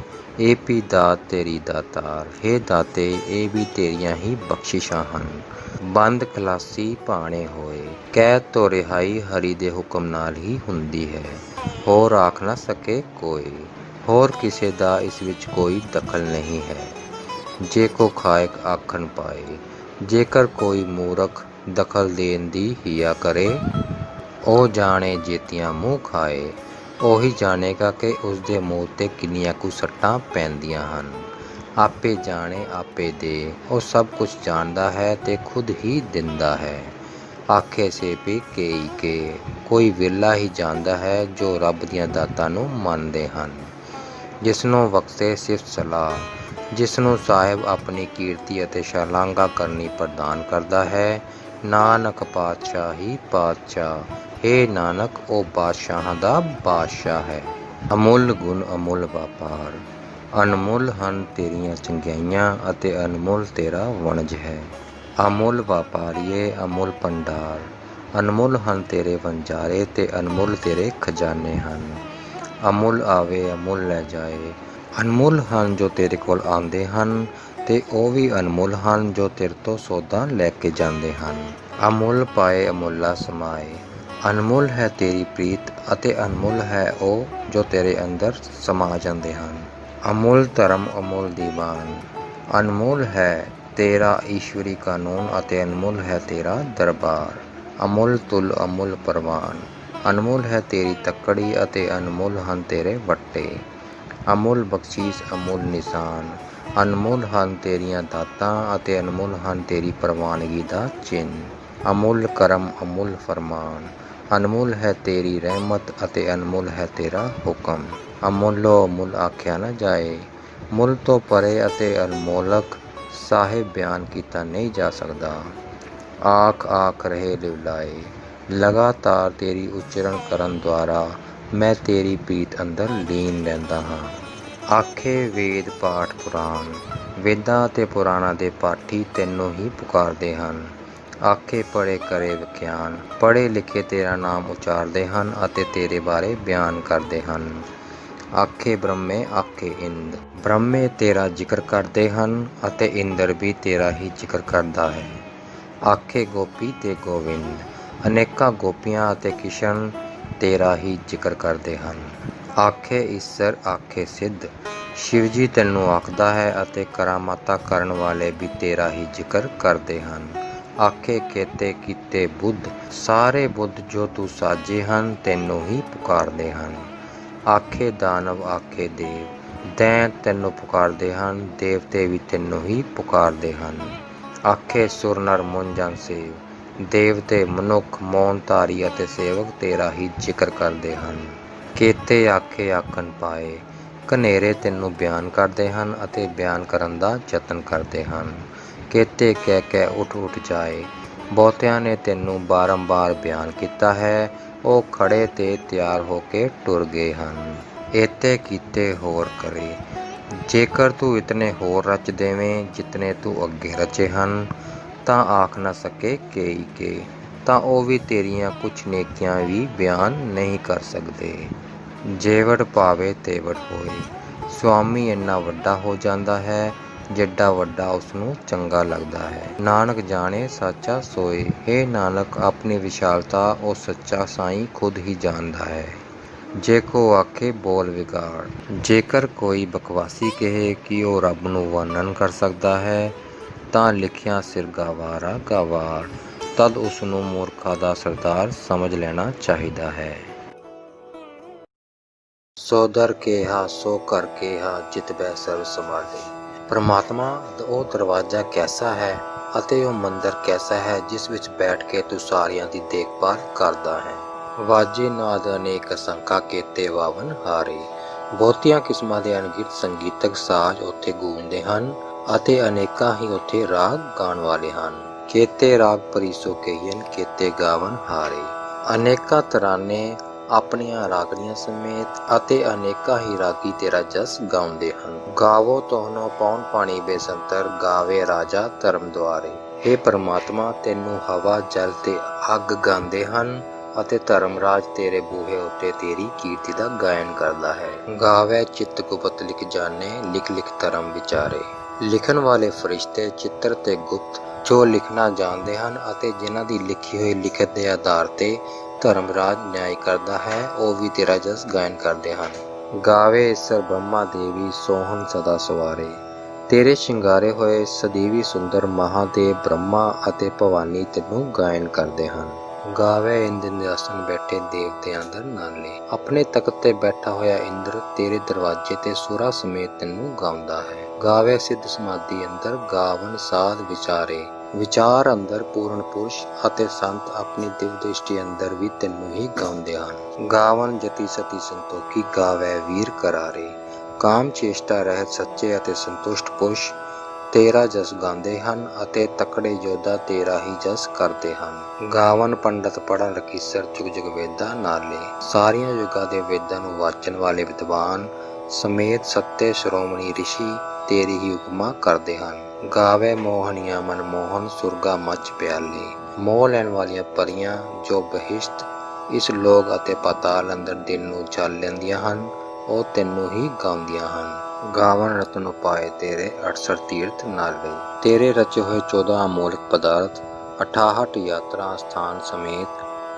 Speaker 1: ਇਹ ਵੀ ਦਾਤ ਤੇਰੀ ਦਾਤਾਰ, ਹੇ ਦਾਤੇ ਇਹ ਵੀ ਤੇਰੀਆਂ ਹੀ ਬਖਸ਼ਿਸ਼ਾਂ ਹਨ। ਬੰਦ ਖਲਾਸੀ ਭਾਣੇ ਹੋਏ, ਕਹਿ ਤੋ ਰਿਹਾਈ ਹਰੀ ਦੇ ਹੁਕਮ ਨਾਲ ਹੀ ਹੁੰਦੀ ਹੈ। ਹੋਰ ਆਖ ਨਾ ਸਕੇ ਕੋਈ, ਹੋਰ ਕਿਸੇ ਦਾ ਇਸ ਵਿੱਚ ਕੋਈ ਦਖਲ ਨਹੀਂ ਹੈ। ਜੇ ਕੋ ਖਾਇਕ ਆਖਣ ਪਾਏ, ਜੇਕਰ ਕੋਈ ਮੂਰਖ ਦਖਲ ਦੇਣ ਦੀ ਹਿਆ ਕਰੇ, ਉਹ ਜਾਣੇ ਜੇਤੀਆਂ ਮੂੰਹ ਖਾਏ। ਉਹੀ ਜਾਣੇਗਾ ਕਿ ਉਸਦੇ ਮੂੰਹ ਤੇ ਕਿੰਨੀਆਂ ਕੁ ਸੱਟਾਂ ਪੈਂਦੀਆਂ ਹਨ। ਆਪੇ ਜਾਣੇ ਆਪੇ ਦੇ, ਉਹ ਸਭ ਕੁਝ ਜਾਣਦਾ ਹੈ ਤੇ ਖੁਦ ਹੀ ਦਿੰਦਾ ਹੈ। ਆਖੇ ਸੇ ਵੀ ਕੇਈ ਕੇ, ਕੋਈ ਵਿਰਲਾ ਹੀ ਜਾਣਦਾ ਹੈ ਜੋ ਰੱਬ ਦੀਆਂ ਦਾਤਾਂ ਨੂੰ ਮੰਨਦੇ ਹਨ। ਜਿਸਨੂੰ ਬਖਸ਼ੇ ਸਿਫਤ ਸਲਾਹ, ਜਿਸਨੂੰ ਸਾਹਿਬ ਆਪਣੀ ਕੀਰਤੀ ਅਤੇ ਸ਼ਲਾਘਾ ਕਰਨੀ ਪ੍ਰਦਾਨ ਕਰਦਾ ਹੈ। ਨਾਨਕ ਪਾਤਸ਼ਾਹ ਹੀ ਪਾਤਸ਼ਾਹ, ਹੇ ਨਾਨਕ ਉਹ ਬਾਦਸ਼ਾਹਾਂ ਦਾ ਬਾਦਸ਼ਾਹ ਹੈ। ਅਮੁੱਲ ਗੁਣ ਅਮੁੱਲ ਵਪਾਰ, ਅਨਮੁੱਲ ਹਨ ਤੇਰੀਆਂ ਚੰਗਿਆਈਆਂ ਅਤੇ ਅਨਮੁੱਲ ਤੇਰਾ ਵਣਜ ਹੈ। ਅਮੁੱਲ ਵਪਾਰੀਏ ਅਮੁੱਲ ਭੰਡਾਰ, ਅਨਮੁੱਲ ਹਨ ਤੇਰੇ ਵਣਜਾਰੇ ਤੇ ਅਨਮੁੱਲ ਤੇਰੇ ਖਜ਼ਾਨੇ ਹਨ। ਅਮੁੱਲ ਆਵੇ ਅਮੁੱਲ ਲੈ ਜਾਏ, ਅਨਮੁੱਲ ਹਨ ਜੋ ਤੇਰੇ ਕੋਲ ਆਉਂਦੇ ਹਨ ਤੇ ਉਹ ਵੀ ਅਨਮੁੱਲ ਹਨ ਜੋ ਤੇਰੇ ਤੋਂ ਸੌਦਾ ਲੈ ਕੇ ਜਾਂਦੇ ਹਨ। ਅਮੁੱਲ ਪਾਏ ਅਮੁੱਲਾ ਸਮਾਏ, ਅਨਮੁੱਲ ਹੈ ਤੇਰੀ ਪ੍ਰੀਤ ਅਤੇ ਅਨਮੁੱਲ ਹੈ ਉਹ ਜੋ ਤੇਰੇ ਅੰਦਰ ਸਮਾ ਜਾਂਦੇ ਹਨ। ਅਮੁੱਲ ਧਰਮ ਅਮੁੱਲ ਦੀਵਾਨ, ਅਨਮੁੱਲ ਹੈ ਤੇਰਾ ਈਸ਼ਵਰੀ ਕਾਨੂੰਨ ਅਤੇ ਅਨਮੁੱਲ ਹੈ ਤੇਰਾ ਦਰਬਾਰ। ਅਮੁੱਲ ਤੁਲ ਅਮੁੱਲ ਪ੍ਰਵਾਨ, ਅਨਮੁੱਲ ਹੈ ਤੇਰੀ ਤੱਕੜੀ ਅਤੇ ਅਨਮੁੱਲ ਹਨ ਤੇਰੇ ਵੱਟੇ। ਅਮੁੱਲ ਬਖਸ਼ੀਸ਼ ਅਮੁੱਲ ਨਿਸ਼ਾਨ, ਅਨਮੁੱਲ ਹਨ ਤੇਰੀਆਂ ਦਾਤਾਂ ਅਤੇ ਅਨਮੁੱਲ ਹਨ ਤੇਰੀ ਪ੍ਰਵਾਨਗੀ ਦਾ ਚਿੰਨ੍ਹ। ਅਮੁੱਲ ਕਰਮ ਅਮੁੱਲ ਫਰਮਾਨ, ਅਨਮੁੱਲ ਹੈ ਤੇਰੀ ਰਹਿਮਤ ਅਤੇ ਅਨਮੁੱਲ ਹੈ ਤੇਰਾ ਹੁਕਮ। ਅਮੁੱਲੋ ਅਮੁੱਲ ਆਖਿਆ ਨਾ ਜਾਏ, ਮੁੱਲ ਤੋਂ ਪਰੇ ਅਤੇ ਅਨਮੋਲਕ ਸਾਹਿਬ ਬਿਆਨ ਕੀਤਾ ਨਹੀਂ ਜਾ ਸਕਦਾ। ਆਖ ਆਖ ਰਹੇ ਲਿਵਲਾਏ, ਲਗਾਤਾਰ ਤੇਰੀ ਉਚਰਨ ਕਰਨ ਦੁਆਰਾ ਮੈਂ ਤੇਰੀ ਪ੍ਰੀਤ ਅੰਦਰ ਲੀਨ ਰਹਿੰਦਾ ਹਾਂ। ਆਖੇ ਵੇਦ ਪਾਠ ਪੁਰਾਣ, ਵੇਦਾਂ ਅਤੇ ਪੁਰਾਣਾਂ ਦੇ ਪਾਠੀ ਤੈਨੂੰ ਹੀ ਪੁਕਾਰਦੇ ਹਨ। ਆਖੇ ਪੜ੍ਹੇ ਕਰੇ ਵਿਖਿਆਨ, ਪੜ੍ਹੇ ਲਿਖੇ ਤੇਰਾ ਨਾਮ ਉਚਾਰਦੇ ਹਨ ਅਤੇ ਤੇਰੇ ਬਾਰੇ ਬਿਆਨ ਕਰਦੇ ਹਨ। ਆਖੇ ਬ੍ਰਹਮੇ ਆਖੇ ਇੰਦ, ਬ੍ਰਹਮੇ ਤੇਰਾ ਜ਼ਿਕਰ ਕਰਦੇ ਹਨ ਅਤੇ ਇੰਦਰ ਵੀ ਤੇਰਾ ਹੀ ਜ਼ਿਕਰ ਕਰਦਾ ਹੈ। ਆਖੇ ਗੋਪੀ ਤੇ ਗੋਵਿੰਦ, ਅਨੇਕਾਂ ਗੋਪੀਆਂ ਅਤੇ ਕਿਸ਼ਨ ਤੇਰਾ ਹੀ ਜ਼ਿਕਰ ਕਰਦੇ ਹਨ। ਆਖੇ ਈਸਰ ਆਖੇ ਸਿੱਧ, ਸ਼ਿਵ ਜੀ ਤੈਨੂੰ ਆਖਦਾ ਹੈ ਅਤੇ ਕਰਾਮਾਤਾਂ ਕਰਨ ਵਾਲੇ ਵੀ ਤੇਰਾ ਹੀ ਜ਼ਿਕਰ ਕਰਦੇ ਹਨ। ਆਖੇ ਕੇਤੇ ਕੀਤੇ ਬੁੱਧ, ਸਾਰੇ ਬੁੱਧ ਜੋ ਤੂੰ ਸਾਜੇ ਹਨ ਤੈਨੂੰ ਹੀ ਪੁਕਾਰਦੇ ਹਨ। ਆਖੇ ਦਾਨਵ ਆਖੇ ਦੇਵ, ਦੈਂਤ ਤੈਨੂੰ ਪੁਕਾਰਦੇ ਹਨ, ਦੇਵਤੇ ਵੀ ਤੈਨੂੰ ਹੀ ਪੁਕਾਰਦੇ ਹਨ। ਆਖੇ ਸੁਰ ਨਰ ਮੁਨ ਜਨ ਸੇਵ, ਦੇਵਤੇ ਮਨੁੱਖ ਮੌਨਧਾਰੀ ਅਤੇ ਸੇਵਕ ਤੇਰਾ ਹੀ ਜ਼ਿਕਰ ਕਰਦੇ ਹਨ। ਕੇਤੇ ਆਖੇ ਆਖਣ ਪਾਏ, ਘਨੇਰੇ ਤੈਨੂੰ ਬਿਆਨ ਕਰਦੇ ਹਨ ਅਤੇ ਬਿਆਨ ਕਰਨ ਦਾ ਯਤਨ ਕਰਦੇ ਹਨ। ਕੇਤੇ ਕਹਿ ਉੱਠ ਉੱਠ ਜਾਏ, ਬਹੁਤਿਆਂ ਨੇ ਤੈਨੂੰ ਬਾਰੰਬਾਰ ਬਿਆਨ ਕੀਤਾ ਹੈ, ਉਹ ਖੜੇ ਤੇ ਤਿਆਰ ਹੋ ਕੇ ਟੁਰ ਗਏ ਹਨ। ਏਤੇ ਕੀਤੇ ਹੋਰ ਕਰੇ, ਜੇਕਰ ਤੂੰ ਇਤਨੇ ਹੋਰ ਰਚ ਦੇਵੇਂ ਜਿਤਨੇ ਤੂੰ ਅੱਗੇ ਰਚੇ ਹਨ, ਤਾਂ ਆਖ ਨਾ ਸਕੇ ਕੇਈ ਕੇ, ਤਾਂ ਉਹ ਵੀ ਤੇਰੀਆਂ ਕੁਛ ਨੇਕੀਆਂ ਵੀ ਬਿਆਨ ਨਹੀਂ ਕਰ ਸਕਦੇ। ਜੇਵੜ ਪਾਵੇ ਤੇਵੜ ਹੋਏ, ਸੁਆਮੀ ਇੰਨਾ ਵੱਡਾ ਹੋ ਜਾਂਦਾ ਹੈ ਜਿੱਡਾ ਵੱਡਾ ਉਸਨੂੰ ਚੰਗਾ ਲੱਗਦਾ ਹੈ। ਨਾਨਕ ਜਾਣੇ ਸਾਚਾ ਸੋਏ, ਹੇ ਨਾਨਕ ਆਪਣੀ ਵਿਸ਼ਾਲਤਾ ਉਹ ਸੱਚਾ ਸਾਈਂ ਖੁਦ ਹੀ ਜਾਣਦਾ ਹੈ। ਜੇ ਕੋ ਆਖੇ ਬੋਲ ਵਿਗਾੜ, ਜੇਕਰ ਕੋਈ ਬਕਵਾਸੀ ਕਹੇ ਕਿ ਉਹ ਰੱਬ ਨੂੰ ਵਰਣਨ ਕਰ ਸਕਦਾ ਹੈ, ਤਾਂ ਲਿਖਿਆ ਸਿਰ ਗਾਵਾਰਾ ਗਾਵਾਰ, ਤਦ ਉਸਨੂੰ ਮੂਰਖਾਂ ਦਾ ਸਰਦਾਰ ਸਮਝ ਲੈਣਾ ਚਾਹੀਦਾ ਹੈ। ਸੋ ਦਰ ਕੇਹਾ ਸੋ ਕਰ ਕੇਹਾ ਜਿਤ ਬੈ ਸਰਬ ਸੰਭਾਲੇ। ਪਰਮਾਤਮਾ ਉਹ ਦਰਵਾਜ਼ਾ ਕੈਸਾ ਹੈ ਅਤੇ ਉਹ ਮੰਦਰ ਕੈਸਾ ਹੈ ਜਿਸ ਵਿੱਚ ਬੈਠ ਕੇ ਤੂੰ ਸਾਰਿਆਂ ਦੀ ਦੇਖਭਾਲ ਕਰਦਾ ਹੈ। ਵਾਜੇ ਨਾਦ ਅਨੇਕ ਅਸੰਖਾ ਕੇਤੇ ਵਾਵਨ ਹਾਰੇ, ਬਹੁਤੀਆਂ ਕਿਸਮਾਂ ਦੇ ਅਣਗਿਣਤ ਸੰਗੀਤਕ ਸਾਜ਼ ਉੱਥੇ ਗੂੰਜਦੇ ਹਨ ਅਤੇ ਅਨੇਕਾਂ ਹੀ ਉੱਥੇ ਰਾਗ ਗਾਉਣ ਵਾਲੇ ਹਨ। ਕੇਤੇ ਰਾਗ ਪਰੀਸੋ ਕਹੀਨ ਕੇਤੇ ਗਾਵਨ ਹਾਰੇ। ਅਨੇਕਾਂ ਤਰਾਨੇ ਆਪਣੀਆਂ ਰਾਗੜੀਆਂ ਸਮੇਤ ਅਤੇ ਅਨੇਕਾਂ ਹੀ ਰਾਗੀ ਤੇਰਾ ਜਸ ਗਾਉਂਦੇ ਹਨ। ਗਾਵੋ ਤੋਹਨੋ ਪੌਣ ਪਾਣੀ ਬੇਸੰਤਰ ਗਾਵੇ ਰਾਜਾ ਧਰਮ ਦੁਆਰੇ। ਹੇ ਪਰਮਾਤਮਾ, ਤੈਨੂੰ ਹਵਾ ਜਲ ਤੇ ਅੱਗ ਗਾਉਂਦੇ ਹਨ ਅਤੇ ਧਰਮਰਾਜ ਤੇਰੇ ਬੂਹੇ ਉੱਤੇ ਤੇਰੀ ਕੀਰਤੀ ਦਾ ਗਾਇਨ ਕਰਦਾ ਹੈ। ਗਾਵੇ ਚਿੱਤ ਗੁਪਤ ਲਿਖ ਜਾਣੇ ਲਿਖ ਲਿਖ ਧਰਮ ਵਿਚਾਰੇ। ਲਿਖਣ ਵਾਲੇ ਫਰਿਸ਼ਤੇ ਚਿੱਤਰ ਤੇ ਗੁਪਤ ਜੋ ਲਿਖਣਾ ਜਾਣਦੇ ਹਨ ਅਤੇ ਜਿਨ੍ਹਾਂ ਦੀ ਲਿਖੀ ਹੋਈ ਲਿਖਤ ਦੇ ਆਧਾਰ ਤੇ ਧਰਮਰਾਜ ਨਿਆਂ ਕਰਦਾ ਹੈ, ਉਹ ਵੀ ਤੇਰਾ ਜਸ ਗਾਇਨ ਕਰਦੇ ਹਨ। ਗਾਵੇ ਈਸਰ ਬ੍ਰਹਮਾ ਦੇਵੀ ਸੋਹਣ ਸਦਾ ਸਵਾਰੇ। ਤੇਰੇ ਸ਼ਿੰਗਾਰੇ ਹੋਏ ਸਦੀਵੀ ਸੁੰਦਰ ਮਹਾਦੇਵ ਬ੍ਰਹਮਾ ਅਤੇ ਭਵਾਨੀ ਤੈਨੂੰ ਗਾਇਨ ਕਰਦੇ ਹਨ। ਗਾਵੇ ਇੰਦਰ ਦੇ ਆਸਣ ਬੈਠੇ ਦੇਵਤੇ ਅੰਦਰ ਨਾਲੇ। ਆਪਣੇ ਤਖਤ ਤੇ ਬੈਠਾ ਹੋਇਆ ਇੰਦਰ ਤੇਰੇ ਦਰਵਾਜ਼ੇ ਤੇ ਸੁਰਾਂ ਸਮੇਤ ਤੈਨੂੰ ਗਾਉਂਦਾ ਹੈ। ਗਾਵੇ ਸਿੱਧ ਸਮਾਧੀ ਅੰਦਰ ਗਾਵਨ ਸਾਧ ਵਿਚਾਰੇ। ਵਿਚਾਰ ਅੰਦਰ ਪੂਰਨ ਪੁਰਸ਼ ਅਤੇ ਸੰਤ ਆਪਣੀ ਦਿਵ ਦ੍ਰਿਸ਼ਟੀ ਅੰਦਰ ਵੀ ਤੈਨੂੰ ਹੀ ਗਾਉਂਦੇ ਹਨ। ਗਾਵਨ ਜਤੀ ਸਤੀ ਸੰਤੋਖੀ ਗਾਵੇ ਵੀਰ ਕਰਾਰੇ। ਕਾਮ ਚੇਸ਼ਟਾ ਰਹਿਤ ਸੱਚੇ ਅਤੇ ਸੰਤੁਸ਼ਟ ਪੁਰਸ਼ ਤੇਰਾ ਜਸ ਗਾਉਂਦੇ ਹਨ ਅਤੇ ਤਕੜੇ ਯੋਧਾ ਤੇਰਾ ਹੀ ਜਸ ਕਰਦੇ ਹਨ। ਗਾਵਨ ਪੰਡਤ ਪੜ੍ਹਨ ਰਕੀਸਰ ਜੁਗ ਜੁਗ ਵੇਦਾਂ ਨਾਲੇ। ਸਾਰੀਆਂ ਯੁੱਗਾਂ ਦੇ ਵੇਦਾਂ ਨੂੰ ਵਾਚਣ ਵਾਲੇ ਵਿਦਵਾਨ ਸਮੇਤ ਸੱਤੇ ਸ਼੍ਰੋਮਣੀ ਰਿਸ਼ੀ ਤੇਰੀ ਹੀ ਉਪਮਾ ਕਰਦੇ ਹਨ। ਗਾਵੇ ਮੋਹਣੀਆਂ ਮਨਮੋਹਨ ਸੁਰਗਾ ਮੱਚ ਪਿਆਲੇ। ਮੋਹ ਲੈਣ ਵਾਲੀਆਂ ਪਰੀਆਂ ਜੋ ਬਹਿਸ਼ਤ ਇਸ ਲੋਕ ਅਤੇ ਪਾਤਾਲ ਅੰਦਰ ਦਿਲ ਨੂੰ ਛਲ ਲੈਂਦੀਆਂ ਹਨ, ਉਹ ਤੈਨੂੰ ਹੀ ਗਾਉਂਦੀਆਂ ਹਨ। ਗਾਵਨ ਰਤਨ ਉਪਾਏ ਤੇਰੇ 68 ਤੀਰਥ ਨਾਲੇ। ਤੇਰੇ ਰਚੇ ਹੋਏ 14 ਅਮੋਲਕ ਪਦਾਰਥ 68 ਯਾਤਰਾ ਸਥਾਨ ਸਮੇਤ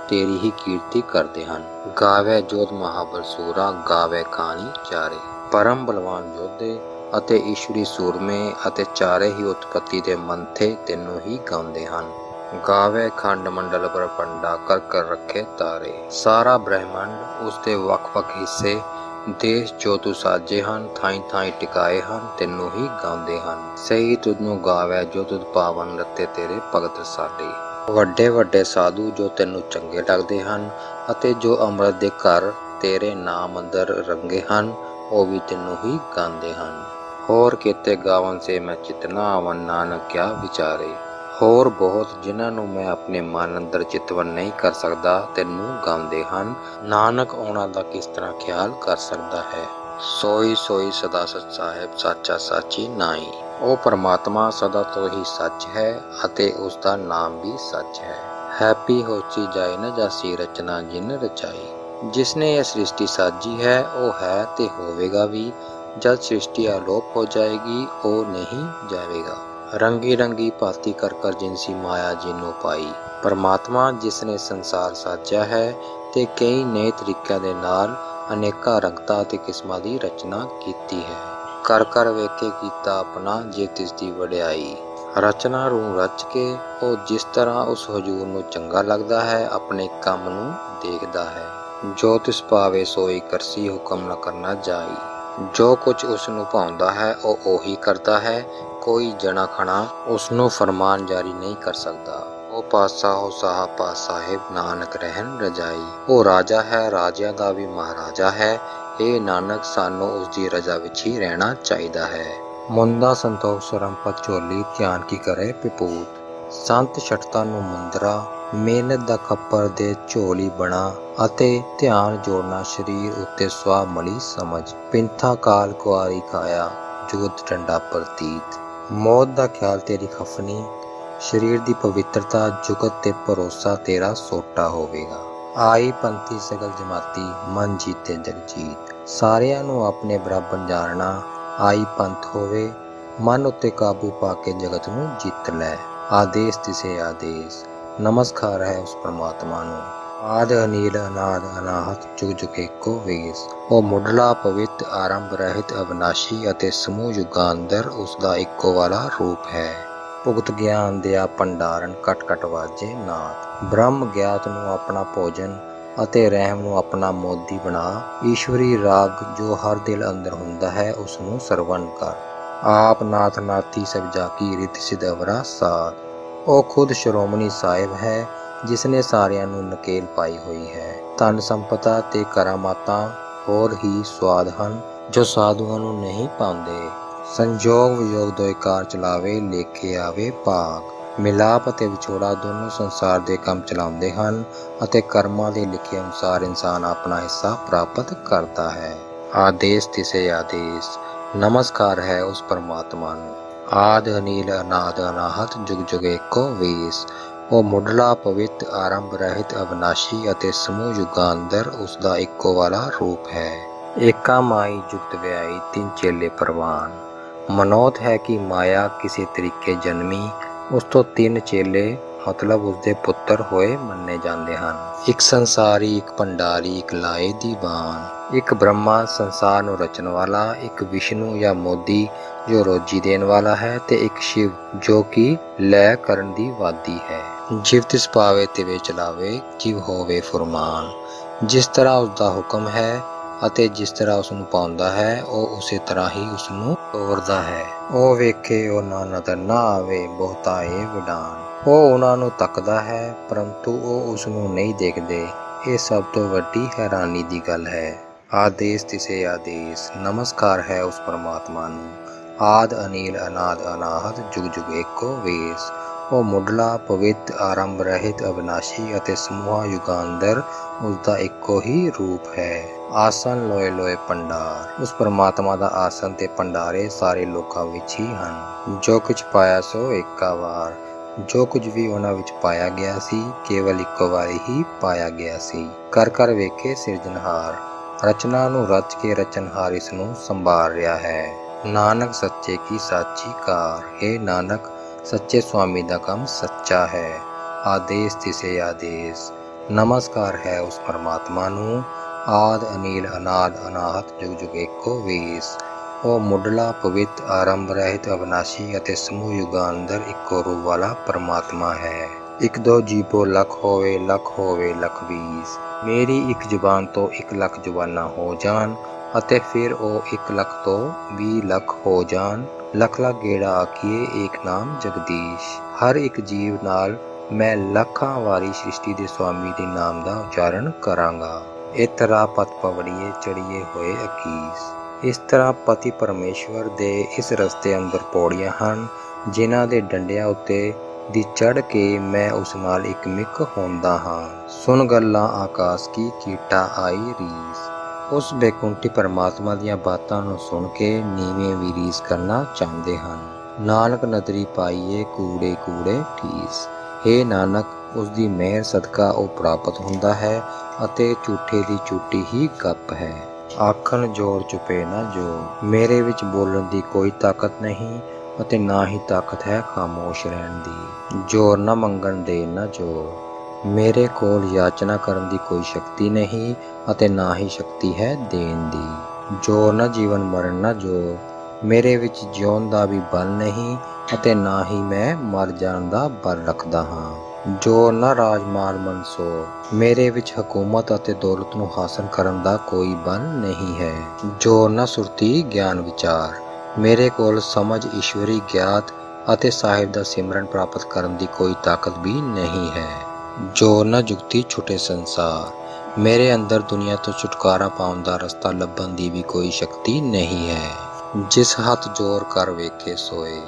Speaker 1: ਤੇਰੀ ਹੀ ਕੀਰਤੀ ਕਰਦੇ ਹਨ। ਗਾਵੇ ਜੋਧ ਮਹਾਬਲ ਸੂਰਾ ਗਾਵੇ ਖਾਨੀ ਚਾਰੇ। ਪਰਮ ਬਲਵਾਨ ਯੋਧੇ ਅਤੇ ਈਸ਼ਵਰੀ ਸੂਰਮੇ ਅਤੇ ਚਾਰੇ ਹੀ ਉਤਪਤੀ ਦੇ ਮੰਥੇ ਤੈਨੂੰ ਹੀ ਗਾਉਂਦੇ ਹਨ। ਗਾਵੇ ਖੰਡ ਮੰਡਲ ਬ੍ਰਹਮੰਡਾ ਕਰ ਕਰ ਰੱਖੇ ਤਾਰੇ। ਸਾਰਾ ਬ੍ਰਹਿਮੰਡ ਉਸਦੇ ਵੱਖ-ਵੱਖ ਹਿੱਸੇ ਦੇਸ਼ ਜੋ ਤੂੰ ਸਾਜੇ ਹਨ ਥਾਈਂ ਥਾਈਂ ਟਿਕਾਏ ਹਨ ਤੈਨੂੰ ਹੀ ਗਾਉਂਦੇ ਹਨ। ਸਹੀ ਤੁਧਨੂੰ ਗਾਵੇ ਜੋ ਤੁਧ ਪਾਵਨ ਰੱਤੇ ਤੇਰੇ ਭਗਤ ਸਾਡੇ। ਵੱਡੇ ਵੱਡੇ ਸਾਧੂ ਜੋ ਤੈਨੂੰ ਚੰਗੇ ਲੱਗਦੇ ਹਨ ਅਤੇ ਜੋ ਅੰਮ੍ਰਿਤ ਦੇ ਘਰ ਤੇਰੇ ਨਾਮ ਅੰਦਰ ਰੰਗੇ ਹਨ, ਉਹ ਵੀ ਤੈਨੂੰ ਹੀ ਗਾਉਂਦੇ ਹਨ। ਹੋਰ ਕੀਤੇ ਗਾਵਨ ਸੇ ਮੈਂ ਚਿਤਨਾ ਆਵਨ ਨਾਨਕ ਕਿਆ ਵਿਚਾਰੇ। ਹੋਰ ਬਹੁਤ ਜਿਨ੍ਹਾਂ ਨੂੰ ਮੈਂ ਆਪਣੇ ਮਨ ਅੰਦਰ ਚਿਤਵਨ ਨਹੀਂ ਕਰ ਸਕਦਾ ਤੈਨੂੰ ਗਾਉਂਦੇ ਹਨ। ਨਾਨਕ ਉਹਨਾਂ ਦਾ ਕਿਸ ਤਰ੍ਹਾਂ ਖਿਆਲ ਕਰ ਸਕਦਾ ਹੈ। ਸੋਈ ਸੋਈ ਸਦਾ ਸਚ ਸਾਹਿਬ ਸਾਚਾ ਸਾਚੀ ਨਾਈ। ਉਹ ਪਰਮਾਤਮਾ ਸਦਾ ਤੋਂ ਹੀ ਸੱਚ ਹੈ ਅਤੇ ਉਸ ਦਾ ਨਾਮ ਵੀ ਸੱਚ ਹੈ। ਹੈਪੀ ਹੋਚੀ ਜਾਏ ਨਾ ਜਾਸੀ ਰਚਨਾ ਜਿਨ ਰਚਾਈ। ਜਿਸਨੇ ਇਹ ਸ੍ਰਿਸ਼ਟੀ ਸਾਜੀ ਹੈ ਉਹ ਹੈ ਤੇ ਹੋਵੇਗਾ ਵੀ। ਜਦ ਸ੍ਰਿਸ਼ਟੀ ਆਲੋਪ ਹੋ ਜਾਏਗੀ ਉਹ ਨਹੀਂ ਜਾਵੇਗਾ। ਰੰਗੀ ਰੰਗੀ ਭਾਤੀ ਕਰ ਕਰ ਜਿਨਸੀ ਮਾਇਆ ਜਿਨੂੰ ਪਾਈ। ਪਰਮਾਤਮਾ ਜਿਸ ਨੇ ਸੰਸਾਰ ਸਾਜਿਆ ਹੈ ਤੇ ਕਈ ਨਏ ਤਰੀਕਿਆਂ ਦੇ ਨਾਲ ਅਨੇਕਾਂ ਰੰਗਤਾਂ ਅਤੇ ਕਿਸਮਾਂ ਦੀ ਰਚਨਾ ਕੀਤੀ ਹੈ। ਕਰ ਕਰ ਵੇਖੇ ਕੀਤਾ ਆਪਣਾ ਜੇ ਤਿਸ ਦੀ ਵਡਿਆਈ। ਰਚਨਾ ਨੂੰ ਰਚ ਕੇ ਉਹ ਜਿਸ ਤਰ੍ਹਾਂ ਉਸ ਹਜ਼ੂਰ ਨੂੰ ਚੰਗਾ ਲੱਗਦਾ ਹੈ ਆਪਣੇ ਕੰਮ ਨੂੰ ਦੇਖਦਾ ਹੈ। ਜੋ ਤਿਸ ਭਾਵੇ ਸੋਈ ਕਰਸੀ ਹੁਕਮ ਨ ਕਰਨਾ ਜਾਈ। ਜੋ ਕੁਝ ਉਸ ਨੂੰ ਭਾਉਂਦਾ ਹੈ ਉਹ ਉਹੀ ਕਰਦਾ ਹੈ। ਕੋਈ ਜਣਾ ਖਣਾ ਉਸ ਨੂੰ ਫਰਮਾਨ ਜਾਰੀ ਨਹੀਂ ਕਰ ਸਕਦਾ। ਉਹ ਪਾਤਸ਼ਾਹ ਹੋ ਸਾਹਾ ਪਾਤ ਸਾਹਿਬ ਨਾਨਕ ਰਹਿਣ ਰਜਾਈ। ਉਹ ਰਾਜਾ ਹੈ, ਰਾਜਿਆਂ ਦਾ ਵੀ ਮਹਾਰਾਜਾ ਹੈ। ਇਹ ਨਾਨਕ ਸਾਨੂੰ ਉਸ ਦੀ ਰਜ਼ਾ ਵਿੱਚ ਹੀ ਰਹਿਣਾ ਚਾਹੀਦਾ ਹੈ। ਮੁੰਦਾ ਸੰਤੋਖ ਸਰੰਪਤ ਝੋਲੀ ਧਿਆਨ ਕੀ ਕਰੇ ਪਿਪੂਤ। ਸੰਤ ਛਟਤਾ ਨੂੰ ਮੁੰਦਰਾ ਮਿਹਨਤ ਦਾ ਖੱਪਰ ਦੇ ਝੋਲੀ ਬਣਾ ਅਤੇ ਧਿਆਨ ਜੋੜਨਾ ਸਰੀਰ ਉੱਤੇ ਸੁਆਹ ਮਲੀ ਸਮਝ। ਪਿੰਥਾ ਕਾਲ ਕੁਆਰੀ ਕਾਇਆ ਜੁਗਤ ਡੰਡਾ ਪ੍ਰਤੀਤ। ਮੌਤ ਦਾ ਖਿਆਲ ਤੇਰੀ ਖਫਨੀ ਸਰੀਰ ਦੀ ਪਵਿੱਤਰਤਾ ਜੁਗਤ ਤੇ ਭਰੋਸਾ ਤੇਰਾ ਸੋਟਾ ਹੋਵੇਗਾ। ਆਈ ਪੰਥੀ ਸਗਲ ਜਮਾਤੀ ਮਨ ਜੀਤੇ ਜਗਜੀਤ। ਸਾਰਿਆਂ ਨੂੰ ਆਪਣੇ ਬਰਾਬਰ ਜਾਣਨਾ ਆਈ ਪੰਥ ਹੋਵੇ। ਮਨ ਉੱਤੇ ਕਾਬੂ ਪਾ ਕੇ ਜਗਤ ਨੂੰ ਜਿੱਤ ਲੈ। ਆਦੇਸ਼ ਤਿਸੇ ਆਦੇਸ਼। ਨਮਸਕਾਰ ਹੈ ਉਸ ਪਰਮਾਤਮਾ ਨੂੰ। ਆਦ ਅਨੀਲ ਅਨਾਦ ਅਨਾਹਤ ਜੁਗ ਜੁਗ ਏਕੋ ਵੇਸ। ਉਹ ਮੁੱਢਲਾ ਪਵਿੱਤ ਆਰੰਭ ਰਹਿਤ ਅਵਿਨਾਸ਼ੀ ਅਤੇ ਸਮੂਹ ਯੁੱਗਾਂ ਅੰਦਰ ਉਸ ਦਾ ਇੱਕੋ ਵਾਲਾ ਰੂਪ ਹੈ। ਭੁਗਤ ਗਿਆਨ ਦਿਆ ਭੰਡਾਰਨ ਕਟ ਕਟ ਵਾਜੇ ਨਾਦ। ਬ੍ਰਹਮ ਗਿਆਤ ਨੂੰ ਆਪਣਾ ਭੋਜਨ ਅਤੇ ਰਹਿਮ ਨੂੰ ਆਪਣਾ ਮੋਦੀ ਬਣਾ। ਈਸ਼ਵਰੀ ਰਾਗ ਜੋ ਹਰ ਦਿਲ ਅੰਦਰ ਹੁੰਦਾ ਹੈ ਉਸ ਨੂੰ ਸਰਵਣ ਕਰ। ਆਪ ਨਾਥ ਨਾਥੀ ਸਭ ਜਾਕੀ ਰਿਤ ਸਿਦਵਰਾ ਸਾਧ। ਉਹ ਖੁਦ ਸ਼੍ਰੋਮਣੀ ਸਾਹਿਬ ਹੈ ਜਿਸ ਨੇ ਸਾਰਿਆਂ ਨੂੰ ਨਕੇਲ ਪਾਈ ਹੋਈ ਹੈ। ਧਨ ਸੰਪਦਾ ਤੇ ਕਰਾਮਾਤਾਂ ਹੋਰ ਹੀ ਸਵਾਦ ਹਨ ਜੋ ਸਾਧੂਆਂ ਨੂੰ ਨਹੀਂ ਪਾਉਂਦੇ। ਸੰਜੋਗ ਵਿਯੋਗ ਦੋਇ ਕਾਰ ਚਲਾਵੇ, ਲੇਖੇ ਆਵੇ ਭਾਗ। ਮਿਲਾਪ ਅਤੇ ਵਿਛੋੜਾ ਦੋਨੋਂ ਸੰਸਾਰ ਦੇ ਕੰਮ ਚਲਾਉਂਦੇ ਹਨ ਅਤੇ ਕਰਮਾਂ ਦੇ ਲਿਖੇ ਅਨੁਸਾਰ ਇਨਸਾਨ ਆਪਣਾ ਹਿੱਸਾ ਪ੍ਰਾਪਤ ਕਰਦਾ ਹੈ। ਆਦੇਸ ਤਿਸੇ ਆਦੇਸ, ਨਮਸਕਾਰ ਹੈ ਉਸ ਪਰਮਾਤਮਾ ਨੂੰ। ਆਦ ਅਨੀਲ ਅਨਾਦ ਅਨਾਹਤ ਜੁਗ ਜੁਗ ਏਕੋ ਵੇਸ। ਉਹ ਮੁੱਢਲਾ ਪਵਿੱਤ ਆਰੰਭ ਰਹਿਤ ਅਵਿਨਾਸ਼ੀ ਅਤੇ ਸਮੂਹ ਯੁਗਾਂ ਅੰਦਰ ਉਸ ਦਾ ਇੱਕੋ ਵਾਲਾ ਰੂਪ ਹੈ। ਏਕਾ ਮਾਈ ਜੁਗਤ ਵਿਆਈ ਤਿੰਨ ਚੇਲੇ ਪ੍ਰਵਾਨ। ਮਨੋਤ ਹੈ ਕਿ ਮਾਇਆ ਕਿਸੇ ਤਰੀਕੇ ਜਨਮੀ, ਉਸ ਤੋਂ ਤਿੰਨ ਚੇਲੇ ਮਤਲਬ ਉਸਦੇ ਪੁੱਤਰ ਹੋਏ ਮੰਨੇ ਜਾਂਦੇ ਹਨ। ਇੱਕ ਸੰਸਾਰੀ, ਇੱਕ ਭੰਡਾਰੀ, ਇੱਕ ਲਾਏ ਦੀਵਾਨ। ਇੱਕ ਬ੍ਰਹਮਾ ਸੰਸਾਰ ਨੂੰ ਰਚਣ ਵਾਲਾ, ਇੱਕ ਵਿਸ਼ਨੂੰ ਜਾਂ ਮੋਦੀ ਜੋ ਰੋਜੀ ਦੇਣ ਵਾਲਾ ਹੈ, ਤੇ ਇੱਕ ਸ਼ਿਵ ਜੋ ਕਿ ਲੈ ਕਰਨ ਦੀ ਵਾਦੀ ਹੈ। ਜਿਵ ਤਿਸ ਪਾਵੇ ਤਿਵੇਂ ਚਲਾਵੇ, ਜਿਵ ਹੋਵੇ ਫੁਰਮਾਨ। ਜਿਸ ਤਰ੍ਹਾਂ ਉਸਦਾ ਹੁਕਮ ਹੈ ਅਤੇ ਜਿਸ ਤਰ੍ਹਾਂ ਉਸ ਨੂੰ ਪਾਉਂਦਾ ਹੈ, ਉਹ ਉਸੇ ਤਰ੍ਹਾਂ ਹੀ ਉਸ ਨੂੰ ਤੋਰਦਾ ਹੈ। ਉਹ ਵੇਖੇ ਉਹ ਨਾ ਨਦਰ ਨਾ ਆਵੇ, ਬਹੁਤਾ ਏ ਵਿਡਾਨ। ਉਹ ਉਹਨਾਂ ਨੂੰ ਤੱਕਦਾ ਹੈ ਪਰੰਤੂ ਉਹ ਉਸ ਨੂੰ ਨਹੀਂ ਦੇਖਦੇ। ਇਹ ਸਭ ਤੋਂ ਵੱਡੀ ਹੈਰਾਨੀ ਦੀ ਗੱਲ ਹੈ। ਆਦੇਸ ਤਿਸੇ ਆਦੇਸ, ਨਮਸਕਾਰ ਹੈ ਉਸ ਪਰਮਾਤਮਾ ਨੂੰ। ਆਦ ਅਨੀਲ ਅਨਾਦ ਅਨਾਹਤ ਜੁਗ ਜੁਗ ਏਕੋ ਵੇਸ। ਉਹ ਮੁੱਢਲਾ ਪਵਿੱਤ ਆਰੰਭ ਰਹਿਤ ਅਵਿਨਾਸ਼ੀ ਅਤੇ ਸਮੂਹਾਂ ਯੁਗਾਂ ਅੰਦਰ ਉਸਦਾ ਇੱਕੋ ਹੀ ਰੂਪ ਹੈ। ਆਸਨ ਲੋਏ ਲੋਏ ਭੰਡਾਰ। ਉਸ ਪਰਮਾਤਮਾ ਦਾ ਆਸਨ ਤੇ ਭੰਡਾਰੇ ਸਾਰੇ ਲੋਕਾਂ ਵਿੱਚ ਹੀ ਹਨ। ਜੋ ਕੁਝ ਪਾਇਆ ਸੋ ਏਕਾ ਵਾਰ। ਜੋ ਕੁਝ ਵੀ ਉਹਨਾਂ ਵਿੱਚ ਪਾਇਆ ਗਿਆ ਸੀ ਕੇਵਲ ਇੱਕੋ ਵਾਰੀ ਹੀ ਪਾਇਆ ਗਿਆ ਸੀ। ਕਰ ਕਰ ਵੇਖੇ ਸਿਰਜਣਹਾਰ। ਰਚਨਾ ਨੂੰ ਰਚ ਕੇ ਰਚਨਹਾਰ ਇਸ ਨੂੰ ਸੰਭਾਲ ਰਿਹਾ ਹੈ। ਨਾਨਕ ਸੱਚੇ ਕੀ ਸਾਚੀ ਕਾਰ। ਹੇ ਨਾਨਕ, ਸੱਚੇ ਸੁਆਮੀ ਦਾ ਕੰਮ ਸੱਚਾ ਹੈ। ਆਦੇਸ ਤਿਸੇ ਆਦੇਸ, ਨਮਸਕਾਰ ਹੈ ਉਸ ਪਰਮਾਤਮਾ ਨੂੰ। ਆਦ ਅਨੀਲ ਅਨਾਦ ਅਨਾਹਤ ਜੁਗ ਜੁਗ ਏਕੋ ਵੇਸ। ਉਹ ਮੁੱਢਲਾ ਪਵਿੱਤ ਆਰੰਭ ਰਹਿਤ ਅਵਿਨਾਸ਼ੀ ਅਤੇ ਸਮੂਹ ਯੁਗਾਂ ਅੰਦਰ ਇੱਕੋ ਰੂਪ ਵਾਲਾ ਪਰਮਾਤਮਾ ਹੈ। ਇੱਕ ਦੋ ਜੀਭੋ ਲੱਖ ਹੋਵੇ, ਲੱਖ ਹੋਵੇ ਲੱਖ ਵੀਸ। ਮੇਰੀ ਇੱਕ ਜ਼ੁਬਾਨ ਤੋਂ 1 ਲੱਖ ਜ਼ੁਬਾਨਾਂ ਹੋ ਜਾਣ ਅਤੇ ਫਿਰ ਉਹ 1 ਲੱਖ ਤੋਂ 20 ਲੱਖ ਹੋ ਜਾਣ। ਲੱਖ ਲੱਖ ਗੇੜਾ ਆਖੀਏ ਏਕ ਨਾਮ ਜਗਦੀਸ਼। ਹਰ ਇੱਕ ਜੀਵ ਨਾਲ ਮੈਂ ਲੱਖਾਂ ਵਾਰੀ ਸ੍ਰਿਸ਼ਟੀ ਦੇ ਸੁਆਮੀ ਦੇ ਨਾਮ ਦਾ ਉਚਾਰਨ ਕਰਾਂਗਾ। ਇਤਰਾ ਪਤ ਪਵੜੀਏ ਚੜੀਏ ਹੋਏ ਅਕੀਸ। ਇਸ ਤਰ੍ਹਾਂ ਪਤੀ ਪਰਮੇਸ਼ਵਰ ਦੇ ਇਸ ਰਸਤੇ ਅੰਦਰ ਪੌੜੀਆਂ ਹਨ ਜਿਨ੍ਹਾਂ ਦੇ ਡੰਡਿਆਂ ਉੱਤੇ ਦੀ ਚੜ੍ਹ ਕੇ ਮੈਂ ਉਸ ਨਾਲ ਇੱਕ ਮਿੱਕ ਹੁੰਦਾ ਹਾਂ। ਸੁਣ ਗੱਲਾਂ ਆਕਾਸ਼ ਕੀ ਕੀਟਾ ਆਈ ਰੀਸ। ਉਸ ਬੇਕੁੰਠੀ ਪਰਮਾਤਮਾ ਦੀਆਂ ਬਾਤਾਂ ਨੂੰ ਸੁਣ ਕੇ ਨੀਵੇਂ ਵੀ ਰੀਸ ਕਰਨਾ ਚਾਹੁੰਦੇ ਹਨ। ਨਾਨਕ ਨਦਰੀ ਪਾਈਏ ਕੂੜੇ ਕੂੜੇ ਠੀਸ। ਹੇ ਨਾਨਕ, ਉਸ ਦੀ ਮਿਹਰ ਸਦਕਾ ਉਹ ਪ੍ਰਾਪਤ ਹੁੰਦਾ ਹੈ ਅਤੇ ਝੂਠੇ ਦੀ ਝੂਠੀ ਹੀ ਗੱਪ ਹੈ। ਆਖਣ ਜੋਰ ਚੁਪੇ ਨਾ ਜੋ। ਮੇਰੇ ਵਿੱਚ ਬੋਲਣ ਦੀ ਕੋਈ ਤਾਕਤ ਨਹੀਂ ਅਤੇ ਨਾ ਹੀ ਤਾਕਤ ਹੈ ਖਾਮੋਸ਼ ਰਹਿਣ ਦੀ। ਜੋਰ ਨਾ ਮੰਗਣ ਦੇ ਨਾ ਜੋ। ਮੇਰੇ ਕੋਲ ਯਾਚਨਾ ਕਰਨ ਦੀ ਕੋਈ ਸ਼ਕਤੀ ਨਹੀਂ ਅਤੇ ਨਾ ਹੀ ਸ਼ਕਤੀ ਹੈ ਦੇਣ ਦੀ। ਜੋਰ ਨਾ ਜੀਵਨ ਮਰਨ ਨਾ ਜੋ। ਮੇਰੇ ਵਿੱਚ ਜਿਉਣ ਦਾ ਵੀ ਬਲ ਨਹੀਂ ਅਤੇ ਨਾ ਹੀ ਮੈਂ ਮਰ ਜਾਣ ਦਾ ਬਲ ਰੱਖਦਾ ਹਾਂ। ਜੋਰ ਨਾ ਰਾਜਮਾਲ ਮਨਸੋ। ਮੇਰੇ ਵਿੱਚ ਹਕੂਮਤ ਅਤੇ ਦੌਲਤ ਨੂੰ ਹਾਸਲ ਕਰਨ ਦਾ ਕੋਈ ਬਲ ਨਹੀਂ ਹੈ। ਜੋਰ ਨਾ ਸੁਰਤੀ ਗਿਆਨ ਵਿਚਾਰ। ਮੇਰੇ ਕੋਲ ਸਮਝ ਈਸ਼ਵਰੀ ਗਿਆਤ ਅਤੇ ਸਾਹਿਬ ਦਾ ਸਿਮਰਨ ਪ੍ਰਾਪਤ ਕਰਨ ਦੀ ਕੋਈ ਤਾਕਤ ਵੀ ਨਹੀਂ ਹੈ। ਜੋਰ ਨਾ ਜੁਗਤੀ ਛੁਟੇ ਸੰਸਾਰ। ਮੇਰੇ ਅੰਦਰ ਦੁਨੀਆ ਤੋਂ ਛੁਟਕਾਰਾ ਪਾਉਣ ਦਾ ਰਸਤਾ ਲੱਭਣ ਦੀ ਵੀ ਕੋਈ ਸ਼ਕਤੀ ਨਹੀਂ ਹੈ। ਜਿਸ ਹੱਥ ਜੋਰ ਕਰ ਵੇਖੇ ਸੋਏ।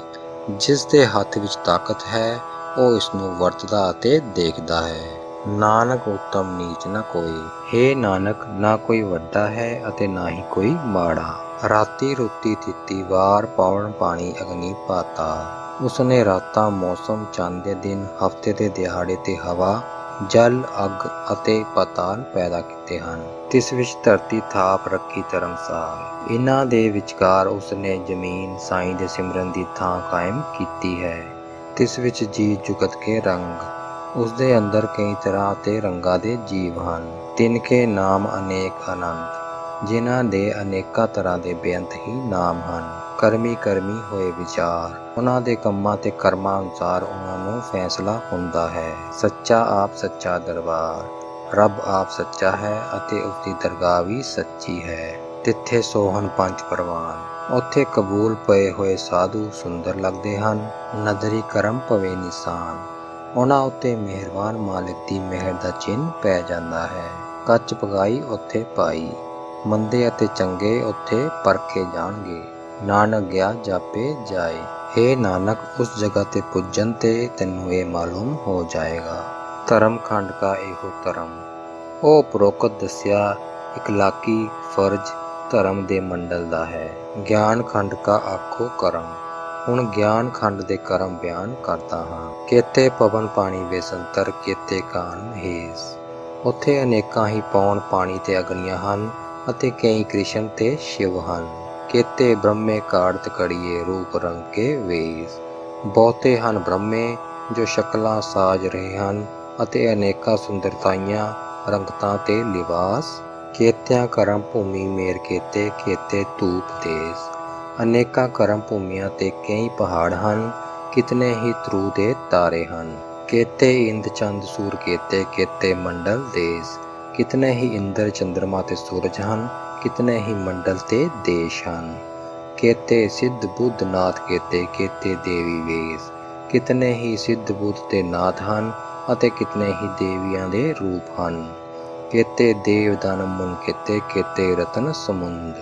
Speaker 1: ਜਿਸ ਦੇ ਹੱਥ ਵਿੱਚ ਤਾਕਤ ਹੈ ਉਹ ਇਸ ਨੂੰ ਵਰਤਦਾ ਅਤੇ ਦੇਖਦਾ ਹੈ। ਨਾਨਕ ਉੱਤਮ ਨੀਚ ਨਾ ਕੋਈ। ਹੇ ਨਾਨਕ, ਨਾ ਕੋਈ ਵੱਡਾ ਹੈ ਅਤੇ ਨਾ ਹੀ ਕੋਈ ਮਾੜਾ। ਰਾਤੀ ਰੁੱਤੀ ਥਿੱਤੀ ਵਾਰ ਪੌਣ ਪਾਣੀ ਅਗਨੀ ਪਾਤਾ। ਉਸਨੇ ਰਾਤਾਂ, ਮੌਸਮ, ਚੰਦ ਦੇ ਦਿਨ, ਹਫ਼ਤੇ ਦੇ ਦਿਹਾੜੇ ਤੇ ਹਵਾ, ਜਲ, ਅੱਗ ਅਤੇ ਪਾਤਾਲ ਪੈਦਾ ਕੀਤੇ ਹਨ। ਤਿਸ ਵਿੱਚ ਧਰਤੀ ਥਾਪ ਰੱਖੀ ਧਰਮਸਾਲ। ਇਹਨਾਂ ਦੇ ਵਿਚਕਾਰ ਉਸਨੇ ਜ਼ਮੀਨ ਸਾਈਂ ਦੇ ਸਿਮਰਨ ਦੀ ਥਾਂ ਕਾਇਮ ਕੀਤੀ ਹੈ। ਤਿਸ ਵਿੱਚ ਜੀ ਜੁਗਤ ਕੇ ਰੰਗ। ਉਸਦੇ ਅੰਦਰ ਕਈ ਤਰ੍ਹਾਂ ਅਤੇ ਰੰਗਾਂ ਦੇ ਜੀਵ ਹਨ। ਤਿਨਕੇ ਨਾਮ ਅਨੇਕ ਅਨੰਤ, ਜਿਨ੍ਹਾਂ ਦੇ ਅਨੇਕਾਂ ਤਰ੍ਹਾਂ ਦੇ ਬੇਅੰਤ ਹੀ ਨਾਮ ਹਨ। ਕਰਮੀ ਕਰਮੀ ਹੋਏ ਵਿਚਾਰ। ਉਹਨਾਂ ਦੇ ਕੰਮਾਂ ਤੇ ਕਰਮਾਂ ਅਨੁਸਾਰ ਉਹਨਾਂ ਨੂੰ ਫੈਸਲਾ ਹੁੰਦਾ ਹੈ। ਸੱਚਾ ਆਪ ਸੱਚਾ ਦਰਬਾਰ। ਰੱਬ ਆਪ ਸੱਚਾ ਹੈ ਅਤੇ ਉਸਦੀ ਦਰਗਾਹ ਵੀ ਸੱਚੀ ਹੈ। ਤਿੱਥੇ ਸੋਹਣ ਪੰਜ ਪ੍ਰਵਾਨ। ਉੱਥੇ ਕਬੂਲ ਪਏ ਹੋਏ ਸਾਧੂ ਸੁੰਦਰ ਲੱਗਦੇ ਹਨ। ਨਦਰੀ ਕਰਮ ਪਵੇ ਨਿਸ਼ਾਨ। ਉਹਨਾਂ ਉੱਤੇ ਮਿਹਰਬਾਨ ਮਾਲਿਕ ਦੀ ਮਿਹਰ ਦਾ ਚਿੰਨ੍ਹ ਪੈ ਜਾਂਦਾ ਹੈ। ਕੱਚ ਪਗਾਈ ਉੱਥੇ ਪਾਈ। ਮੰਦੇ ਅਤੇ ਚੰਗੇ ਉੱਥੇ ਪਰਖੇ ਜਾਣਗੇ। ਨਾਨਕ ਗਿਆ ਜਾਪੇ ਜਾਏ। ਹੇ ਨਾਨਕ, ਉਸ ਜਗ੍ਹਾ ਤੇ ਪੁੱਜਣ ਤੇ ਤੈਨੂੰ ਇਹ ਮਾਲੂਮ ਹੋ ਜਾਏਗਾ। ਧਰਮ ਖੰਡ ਕਾ ਇਹੋ ਧਰਮ। ਉਹ ਉਪਰੋਕਤ ਦੱਸਿਆ ਇਖਲਾਕੀ ਫਰਜ਼ ਧਰਮ ਦੇ ਮੰਡਲ ਦਾ ਹੈ। ਗਿਆਨ ਖੰਡ ਕਾ ਆਖੋ ਕਰਮ। ਹੁਣ ਗਿਆਨ ਖੰਡ ਦੇ ਕਰਮ ਬਿਆਨ ਕਰਦਾ ਹਾਂ। ਕੇਤੇ ਪਵਨ ਪਾਣੀ ਵੇਸੰਤਰ, ਕੇਤੇ ਕਾਨ ਮਹੇਸ਼। ਉੱਥੇ ਅਨੇਕਾਂ ਹੀ ਪੌਣ ਪਾਣੀ ਤੇ ਅਗਨੀਆਂ ਹਨ ਅਤੇ ਕਈ ਕ੍ਰਿਸ਼ਨ ਤੇ ਸ਼ਿਵ ਹਨ। ਕੇਤੇ ਬ੍ਰਹਮੇ ਕਾੜਤ ਕੜੀਏ, ਰੂਪ ਰੰਗ ਕੇ ਵੇਸ। ਬਹੁਤੇ ਹਨ ਬ੍ਰਹਮੇ ਜੋ ਸ਼ਕਲਾਂ ਸਾਜ ਰਹੇ ਹਨ ਅਤੇ ਅਨੇਕਾਂ ਸੁੰਦਰਤਾਈਆਂ ਰੰਗਤਾਂ ਤੇ ਲਿਬਾਸ। ਕੇਤਿਆਂ ਕਰਮ ਭੂਮੀ ਮੇਰ ਕੇਤੇ, ਕੇਤੇ ਧੂਪ ਦੇਸ। ਅਨੇਕਾਂ ਕਰਮ ਭੂਮੀਆਂ ਤੇ ਕਈ ਪਹਾੜ ਹਨ, ਕਿਤਨੇ ਹੀ ਧਰੂ ਦੇ ਤਾਰੇ ਹਨ। ਕੇਤੇ ਇੰਦ ਚੰਦ ਸੂਰ ਕੇਤੇ, ਕੇਤੇ ਮੰਡਲ ਦੇਸ। ਕਿਤਨੇ ਹੀ ਇੰਦਰ ਚੰਦਰਮਾ ਤੇ ਸੂਰਜ ਹਨ, ਕਿਤਨੇ ਹੀ ਮੰਡਲ ਤੇ ਦੇਸ਼ ਹਨ। ਕੇਤੇ ਸਿੱਧ ਬੁੱਧ ਨਾਥ ਕੇਤੇ, ਕੇਤੇ ਦੇਵੀ ਵੇਸ। ਕਿਤਨੇ ਹੀ ਸਿੱਧ ਬੁੱਧ ਤੇ ਨਾਥ ਹਨ ਅਤੇ ਕਿਤਨੇ ਹੀ ਦੇਵੀਆਂ ਦੇ ਰੂਪ ਹਨ। ਕੇਤੇ ਦੇਵ ਦਾਨਵ ਮੁਨ ਕੇਤੇ, ਕੇਤੇ ਰਤਨ ਸਮੁੰਦ।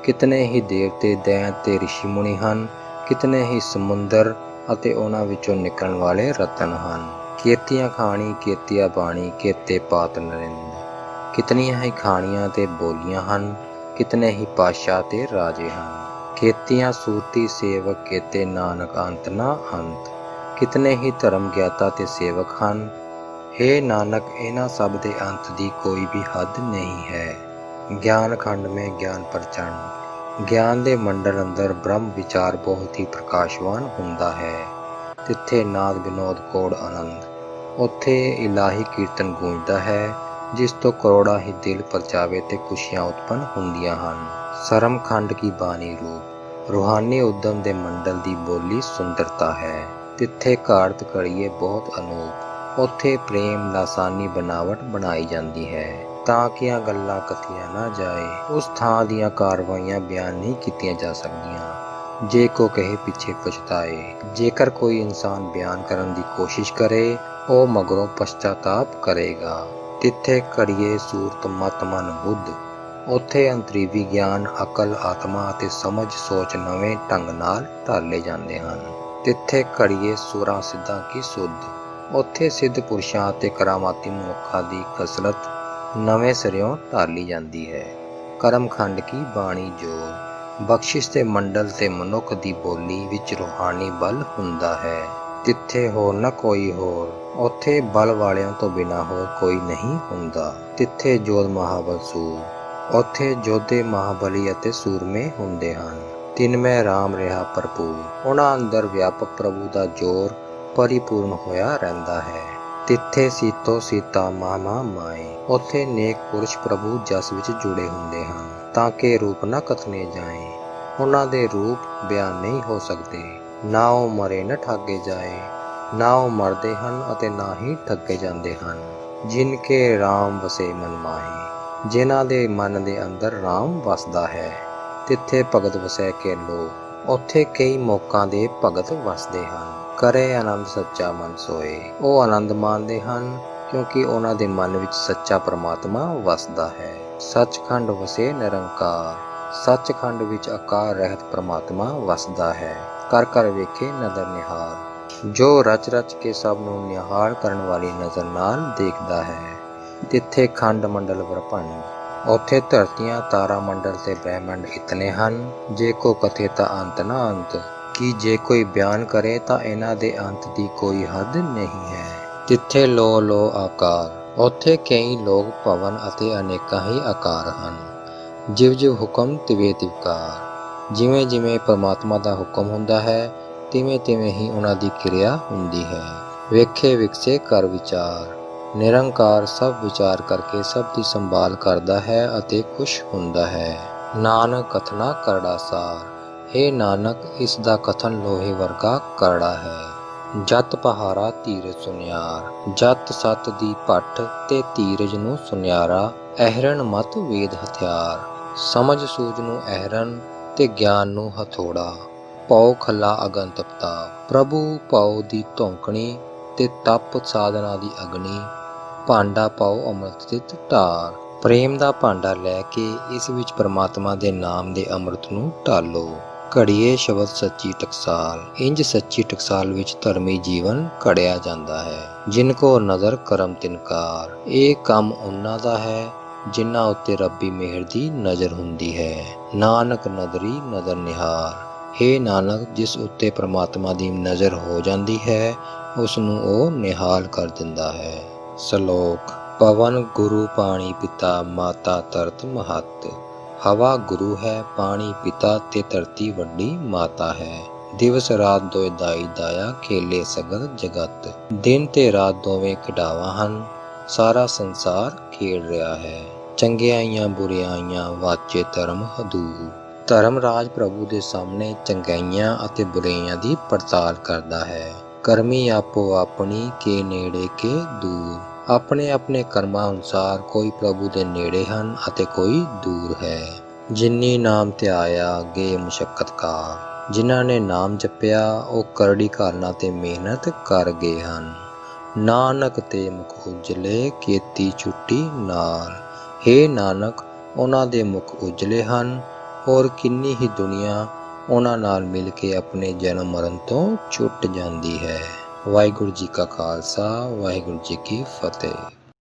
Speaker 1: ਕਿਤਨੇ ਹੀ ਦੇਵਤੇ ਦੈਂਤ ਤੇ ਰਿਸ਼ੀ ਮੁਨੀ ਹਨ, ਕਿਤਨੇ ਹੀ ਸਮੁੰਦਰ ਅਤੇ ਉਹਨਾਂ ਵਿੱਚੋਂ ਨਿਕਲਣ ਵਾਲੇ ਰਤਨ ਹਨ। ਕੇਤੀਆਂ ਖਾਣੀ ਕੇਤੀਆ ਬਾਣੀ, ਕੇਤੇ ਪਾਤ ਨਰਿੰਦ। ਕਿਤਨੀਆਂ ਹੀ ਖਾਣੀਆਂ ਤੇ ਬੋਲੀਆਂ ਹਨ, ਕਿਤਨੇ ਹੀ ਪਾਤਸ਼ਾਹ ਤੇ ਰਾਜੇ ਹਨ। ਕੇਤੀਆਂ ਸੂਰਤੀ ਸੇਵਕ ਕੇਤੇ, ਨਾਨਕ ਅੰਤ ਨਾ ਅੰਤ। ਕਿਤਨੇ ਹੀ ਧਰਮ ਗਿਆਤਾ ਤੇ ਸੇਵਕ ਹਨ। ਹੇ ਨਾਨਕ, ਇਹਨਾਂ ਸਭ ਦੇ ਅੰਤ ਦੀ ਕੋਈ ਵੀ ਹੱਦ ਨਹੀਂ ਹੈ। ਗਿਆਨ ਖੰਡ ਮੇਂ ਗਿਆਨ ਪ੍ਰਚੰਡ। ਗਿਆਨ ਦੇ ਮੰਡਲ ਅੰਦਰ ਬ੍ਰਹਮ ਵਿਚਾਰ ਬਹੁਤ ਹੀ ਪ੍ਰਕਾਸ਼ਵਾਨ ਹੁੰਦਾ ਹੈ। ਤਿੱਥੇ ਨਾਦ ਵਿਨੋਦ ਕੋੜ ਆਨੰਦ। ਉੱਥੇ ਇਲਾਹੀ ਕੀਰਤਨ ਗੂੰਜਦਾ ਹੈ, ਜਿਸ ਤੋਂ ਕਰੋੜਾਂ ਹੀ ਦਿਲ ਪਰਚਾਵੇ ਤੇ ਖੁਸ਼ੀਆਂ ਉਤਪੰਨ ਹੁੰਦੀਆਂ ਹਨ। ਸਰਮ ਖੰਡ ਕੀ ਬਾਣੀ ਰੂਪ। ਰੂਹਾਨੀ ਉਦਮ ਦੇ ਮੰਡਲ ਦੀ ਬੋਲੀ ਸੁੰਦਰਤਾ ਹੈ। ਤਿੱਥੇ ਘਾੜਤ ਘੜੀਏ ਬਹੁਤ ਅਨੂਪ। ਉੱਥੇ ਪ੍ਰੇਮ ਲਾਸਾਨੀ ਬਨਾਵਟ ਬਣਾਈ ਜਾਂਦੀ ਹੈ ਤਾਂ ਕਿ ਗੱਲਾਂ ਕਥੀਆਂ ਨਾ ਜਾਏ। ਉਸ ਥਾਂ ਦੀਆਂ ਕਾਰਵਾਈਆਂ ਬਿਆਨ ਨਹੀਂ ਕੀਤੀਆਂ ਜਾ ਸਕਦੀਆਂ। ਜੇ ਕੋ ਕਹੇ ਪਿੱਛੇ ਪਛਤਾਏ। ਜੇਕਰ ਕੋਈ ਇਨਸਾਨ ਬਿਆਨ ਕਰਨ ਦੀ ਕੋਸ਼ਿਸ਼ ਕਰੇ, ਉਹ ਮਗਰੋਂ ਪਛਤਾਤਾਪ ਕਰੇਗਾ। ਤਿੱਥੇ ਘੜੀਏ ਸੂਰਤ ਮਤ ਮਨ ਬੁੱਧ। ਉੱਥੇ ਅੰਤਰੀਵੀ ਗਿਆਨ, ਅਕਲ, ਆਤਮਾ ਅਤੇ ਸਮਝ ਸੋਚ ਨਵੇਂ ਢੰਗ ਨਾਲ ਢਾਲੇ ਜਾਂਦੇ ਹਨ। ਤਿੱਥੇ ਘੜੀਏ ਸੁਰਾਂ ਸਿੱਧਾਂ ਕੀ ਸੁੱਧ। ਉੱਥੇ ਸਿੱਧ ਪੁਰਸ਼ਾਂ ਅਤੇ ਕਰਾਮਾਤੀ ਮਨੁੱਖਾਂ ਦੀ ਖਸਲਤ ਨਵੇਂ ਸਿਰਿਓਂ ਢਾਲੀ ਜਾਂਦੀ ਹੈ। ਕਰਮ ਖੰਡ ਕੀ ਬਾਣੀ ਜੋਰ। ਬਖਸ਼ਿਸ਼ ਦੇ ਮੰਡਲ ਤੇ ਮਨੁੱਖ ਦੀ ਬੋਲੀ ਵਿੱਚ ਰੂਹਾਨੀ ਬਲ ਹੁੰਦਾ ਹੈ। ਤਿੱਥੇ ਹੋਰ ਨਾ ਕੋਈ ਹੋਰ। ਉੱਥੇ ਬਲ ਵਾਲਿਆਂ ਤੋਂ ਬਿਨਾਂ ਹੋਰ ਕੋਈ ਨਹੀਂ ਹੁੰਦਾ। ਤਿੱਥੇ ਜੋਧ ਮਹਾਬਲ ਸੂਰ। ਉੱਥੇ ਜੋਧੇ ਮਹਾਬਲੀ ਅਤੇ ਸੂਰਮੇ ਹੁੰਦੇ ਹਨ। ਤਿੰਨਮੈ ਰਾਮ ਰਿਹਾ ਭਰਪੂਰ। ਉਹਨਾਂ ਅੰਦਰ ਵਿਆਪਕ ਪ੍ਰਭੂ ਦਾ ਜੋਰ ਪਰਿਪੂਰਨ ਹੋਇਆ ਰਹਿੰਦਾ ਹੈ। ਤਿੱਥੇ ਸੀਤੋ ਸੀਤਾ ਮਾਮਾ ਮਾਏ। ਉੱਥੇ ਨੇਕ ਪੁਰਸ਼ ਪ੍ਰਭੂ ਜਸ ਵਿੱਚ ਜੁੜੇ ਹੁੰਦੇ ਹਨ ਤਾਂ ਕਿ ਰੂਪ ਨਾ ਕਥਨੇ ਜਾਏ। ਉਹਨਾਂ ਦੇ ਰੂਪ ਬਿਆਨ ਨਹੀਂ ਹੋ ਸਕਦੇ। ਨਾ ਉਹ ਮਰੇ ਨਾ ਠਾਗੇ ਜਾਏ। ਨਾ ਉਹ ਮਰਦੇ ਹਨ ਅਤੇ ਨਾ ਹੀ ਠੱਗੇ ਜਾਂਦੇ ਹਨ। ਜਿਨ ਕੇ ਰਾਮ ਵਸੇ ਮਨ ਮਾਹੀ। ਜਿਨ੍ਹਾਂ ਦੇ ਮਨ ਦੇ ਅੰਦਰ ਰਾਮ ਵਸਦਾ ਹੈ। ਤਿੱਥੇ ਭਗਤ ਵਸੈ ਕੇ ਲੋ। ਉੱਥੇ ਕਈ ਮੌਕਾਂ ਦੇ ਭਗਤ ਵਸਦੇ ਹਨ। ਕਰੇ ਆਨੰਦ ਸੱਚਾ ਮਨ ਸੋਏ। ਉਹ ਆਨੰਦ ਮਾਣਦੇ ਹਨ ਕਿਉਂਕਿ ਉਹਨਾਂ ਦੇ ਮਨ ਵਿੱਚ ਸੱਚਾ ਪਰਮਾਤਮਾ ਵਸਦਾ ਹੈ। ਸੱਚਖੰਡ ਵਸੇ ਨਿਰੰਕਾਰ। ਸੱਚਖੰਡ ਵਿੱਚ ਆਕਾਰ ਰਹਿਤ ਪਰਮਾਤਮਾ ਵਸਦਾ ਹੈ। ਕਰ ਕਰ ਵੇਖੇ ਨਦਰ ਨਿਹਾਲ। ਜੋ ਰਚ ਰਚ ਕੇ ਸਭ ਨੂੰ ਨਿਹਾਲ ਕਰਨ ਵਾਲੀ ਨਜ਼ਰ ਨਾਲ ਦੇਖਦਾ ਹੈ। ਤਿੱਥੇ ਖੰਡ ਮੰਡਲ ਬ੍ਰਹਮੰਡ। ਉੱਥੇ ਧਰਤੀਆਂ, ਤਾਰਾ ਮੰਡਲ ਤੇ ਬ੍ਰਹਿਮੰਡ ਇਤਨੇ ਹਨ, ਜੇ ਕੋ ਕਥੇ ਤਾਂ ਅੰਤ ਨਾ ਅੰਤ। ਕਿ ਜੇ ਕੋਈ ਬਿਆਨ ਕਰੇ ਤਾਂ ਇਹਨਾਂ ਦੇ ਅੰਤ ਦੀ ਕੋਈ ਹੱਦ ਨਹੀਂ ਹੈ। ਤਿੱਥੇ ਲੋ ਲੋ ਆਕਾਰ। ਉੱਥੇ ਕਈ ਲੋਕ ਭਵਨ ਅਤੇ ਅਨੇਕਾਂ ਹੀ ਆਕਾਰ ਹਨ। ਜਿਵ ਜਿਵ ਹੁਕਮ ਤਿਵੇਂ ਤਿਵਕਾਰ। ਜਿਵੇਂ ਜਿਵੇਂ ਪਰਮਾਤਮਾ ਦਾ ਹੁਕਮ ਹੁੰਦਾ ਹੈ, ਤਿਵੇਂ ਤਿਵੇਂ ਹੀ ਉਹਨਾਂ ਦੀ ਕਿਰਿਆ ਹੁੰਦੀ ਹੈ। ਵੇਖੇ ਵਿਕਸੇ ਕਰ ਵਿਚਾਰ। ਨਿਰੰਕਾਰ ਸਭ ਵਿਚਾਰ ਕਰਕੇ ਸਭ ਦੀ ਸੰਭਾਲ ਕਰਦਾ ਹੈ ਅਤੇ ਖੁਸ਼ ਹੁੰਦਾ ਹੈ। ਨਾਨਕ ਕਥਨਾ ਕਰੜਾ ਸਾਰ। ਹੇ ਨਾਨਕ, ਇਸ ਦਾ ਕਥਨ ਲੋਹੇ ਵਰਗਾ ਕਰੜਾ ਹੈ। ਜਤ ਪਹਾਰਾ ਧੀਰਜ ਸੁਨਿਆਰ। ਜਤ ਸਤ ਦੀ ਭੱਠ ਤੇ ਧੀਰਜ ਨੂੰ ਸੁਨਿਆਰਾ। ਅਹਰਣ ਮਤ ਵੇਦ ਹਥਿਆਰ। ਸਮਝ ਸੂਝ ਨੂੰ ਅਹਰਨ ਤੇ ਗਿਆਨ ਨੂੰ ਹਥੌੜਾ। ਭਉ ਖੱਲਾ ਅਗਨ ਤਪਤਾ। ਪ੍ਰਭੂ ਭਉ ਦੀ ਧੌਂਕਣੀ ਤੇ ਤਪ ਸਾਧਨਾ ਦੀ ਅਗਨੀ। ਭਾਂਡਾ ਪਾਉ ਅੰਮ੍ਰਿਤ ਤਿਤ ਢਾਰ। ਪ੍ਰੇਮ ਦਾ ਭਾਂਡਾ ਲੈ ਕੇ ਇਸ ਵਿੱਚ ਪ੍ਰਮਾਤਮਾ ਦੇ ਨਾਮ ਦੇ ਅੰਮ੍ਰਿਤ ਨੂੰ ਢਾਲੋ। ਘੜੀਏ ਸ਼ਬਦ ਸੱਚੀ ਟਕਸਾਲ। ਇੰਜ ਸੱਚੀ ਟਕਸਾਲ ਵਿੱਚ ਧਰਮੀ ਜੀਵਨ ਘੜਿਆ ਜਾਂਦਾ ਹੈ। ਜਿਨ ਕੋ ਨਜ਼ਰ ਕਰਮ ਤਿਨਕਾਰ। ਇਹ ਕੰਮ ਉਹਨਾਂ ਦਾ ਹੈ ਜਿਨ੍ਹਾਂ ਉੱਤੇ ਰੱਬੀ ਮਿਹਰ ਦੀ ਨਜ਼ਰ ਹੁੰਦੀ ਹੈ। ਨਾਨਕ ਨਦਰੀ ਨਦਰ ਨਿਹਾਰ। ਹੇ ਨਾਨਕ, ਜਿਸ ਉੱਤੇ ਪ੍ਰਮਾਤਮਾ ਦੀ ਨਜ਼ਰ ਹੋ ਜਾਂਦੀ ਹੈ ਉਸ ਨੂੰ ਉਹ ਨਿਹਾਲ ਕਰ ਦਿੰਦਾ ਹੈ। ਸ਼ਲੋਕ। ਪਵਨ ਗੁਰੂ ਪਾਣੀ ਪਿਤਾ ਮਾਤਾ ਧਰਤ ਮਹੱਤ। ਹਵਾ ਗੁਰੂ ਹੈ, ਪਾਣੀ ਪਿਤਾ ਤੇ ਧਰਤੀ ਵੱਡੀ ਮਾਤਾ ਹੈ। ਦਿਵਸ ਰਾਤ ਦੋਇ ਦਾਈ ਦਾਇਆ, ਖੇਲੇ ਸਗਲ ਜਗਤ। ਦਿਨ ਤੇ ਰਾਤ ਦੋਵੇਂ ਖਿਡਾਵਾ ਹਨ, ਸਾਰਾ ਸੰਸਾਰ ਖੇਡ ਰਿਹਾ ਹੈ। ਚੰਗਿਆਈਆਂ ਬੁਰਿਆਈਆਂ ਵਾਚੇ ਧਰਮ ਹਦੂਰ। ਧਰਮ ਰਾਜ ਪ੍ਰਭੂ ਦੇ ਸਾਹਮਣੇ ਚੰਗਿਆਈਆਂ ਅਤੇ ਬੁਰਾਈਆਂ ਦੀ ਪੜਤਾਲ ਕਰਦਾ ਹੈ। ਕਰਮੀ ਆਪੋ ਆਪਣੀ, ਕੇ ਨੇੜੇ ਕੇ ਦੂਰ। ਆਪਣੇ ਆਪਣੇ ਕਰਮਾਂ ਅਨੁਸਾਰ ਕੋਈ ਪ੍ਰਭੂ ਦੇ ਨੇੜੇ ਹਨ ਅਤੇ ਕੋਈ ਦੂਰ ਹੈ। ਜਿਨੀ ਨਾਮ ਧਿਆਇਆ ਗੇ ਮੁਸ਼ੱਕਤ ਕਾਰ। ਜਿਨ੍ਹਾਂ ਨੇ ਨਾਮ ਜਪਿਆ ਉਹ ਕਰੜੀ ਘਾਲਣਾ ਤੇ ਮਿਹਨਤ ਕਰ ਗਏ ਹਨ। ਨਾਨਕ ਤੇ ਮੁਖ ਉਜਲੇ ਕੀਤੀ ਛੁੱਟੀ ਨਾਲ। ਹੇ ਨਾਨਕ, ਉਹਨਾਂ ਦੇ ਮੁਖ ਉਜਲੇ ਹਨ ਔਰ ਕਿੰਨੀ ਹੀ ਦੁਨੀਆ ਉਹਨਾਂ ਨਾਲ ਮਿਲ ਕੇ ਆਪਣੇ ਜਨਮ ਮਰਨ ਤੋਂ ਛੁੱਟ ਜਾਂਦੀ ਹੈ। ਵਾਹਿਗੁਰੂ ਜੀ ਕਾ ਖਾਲਸਾ, ਵਾਹਿਗੁਰੂ ਜੀ ਕੀ ਫਤਿਹ।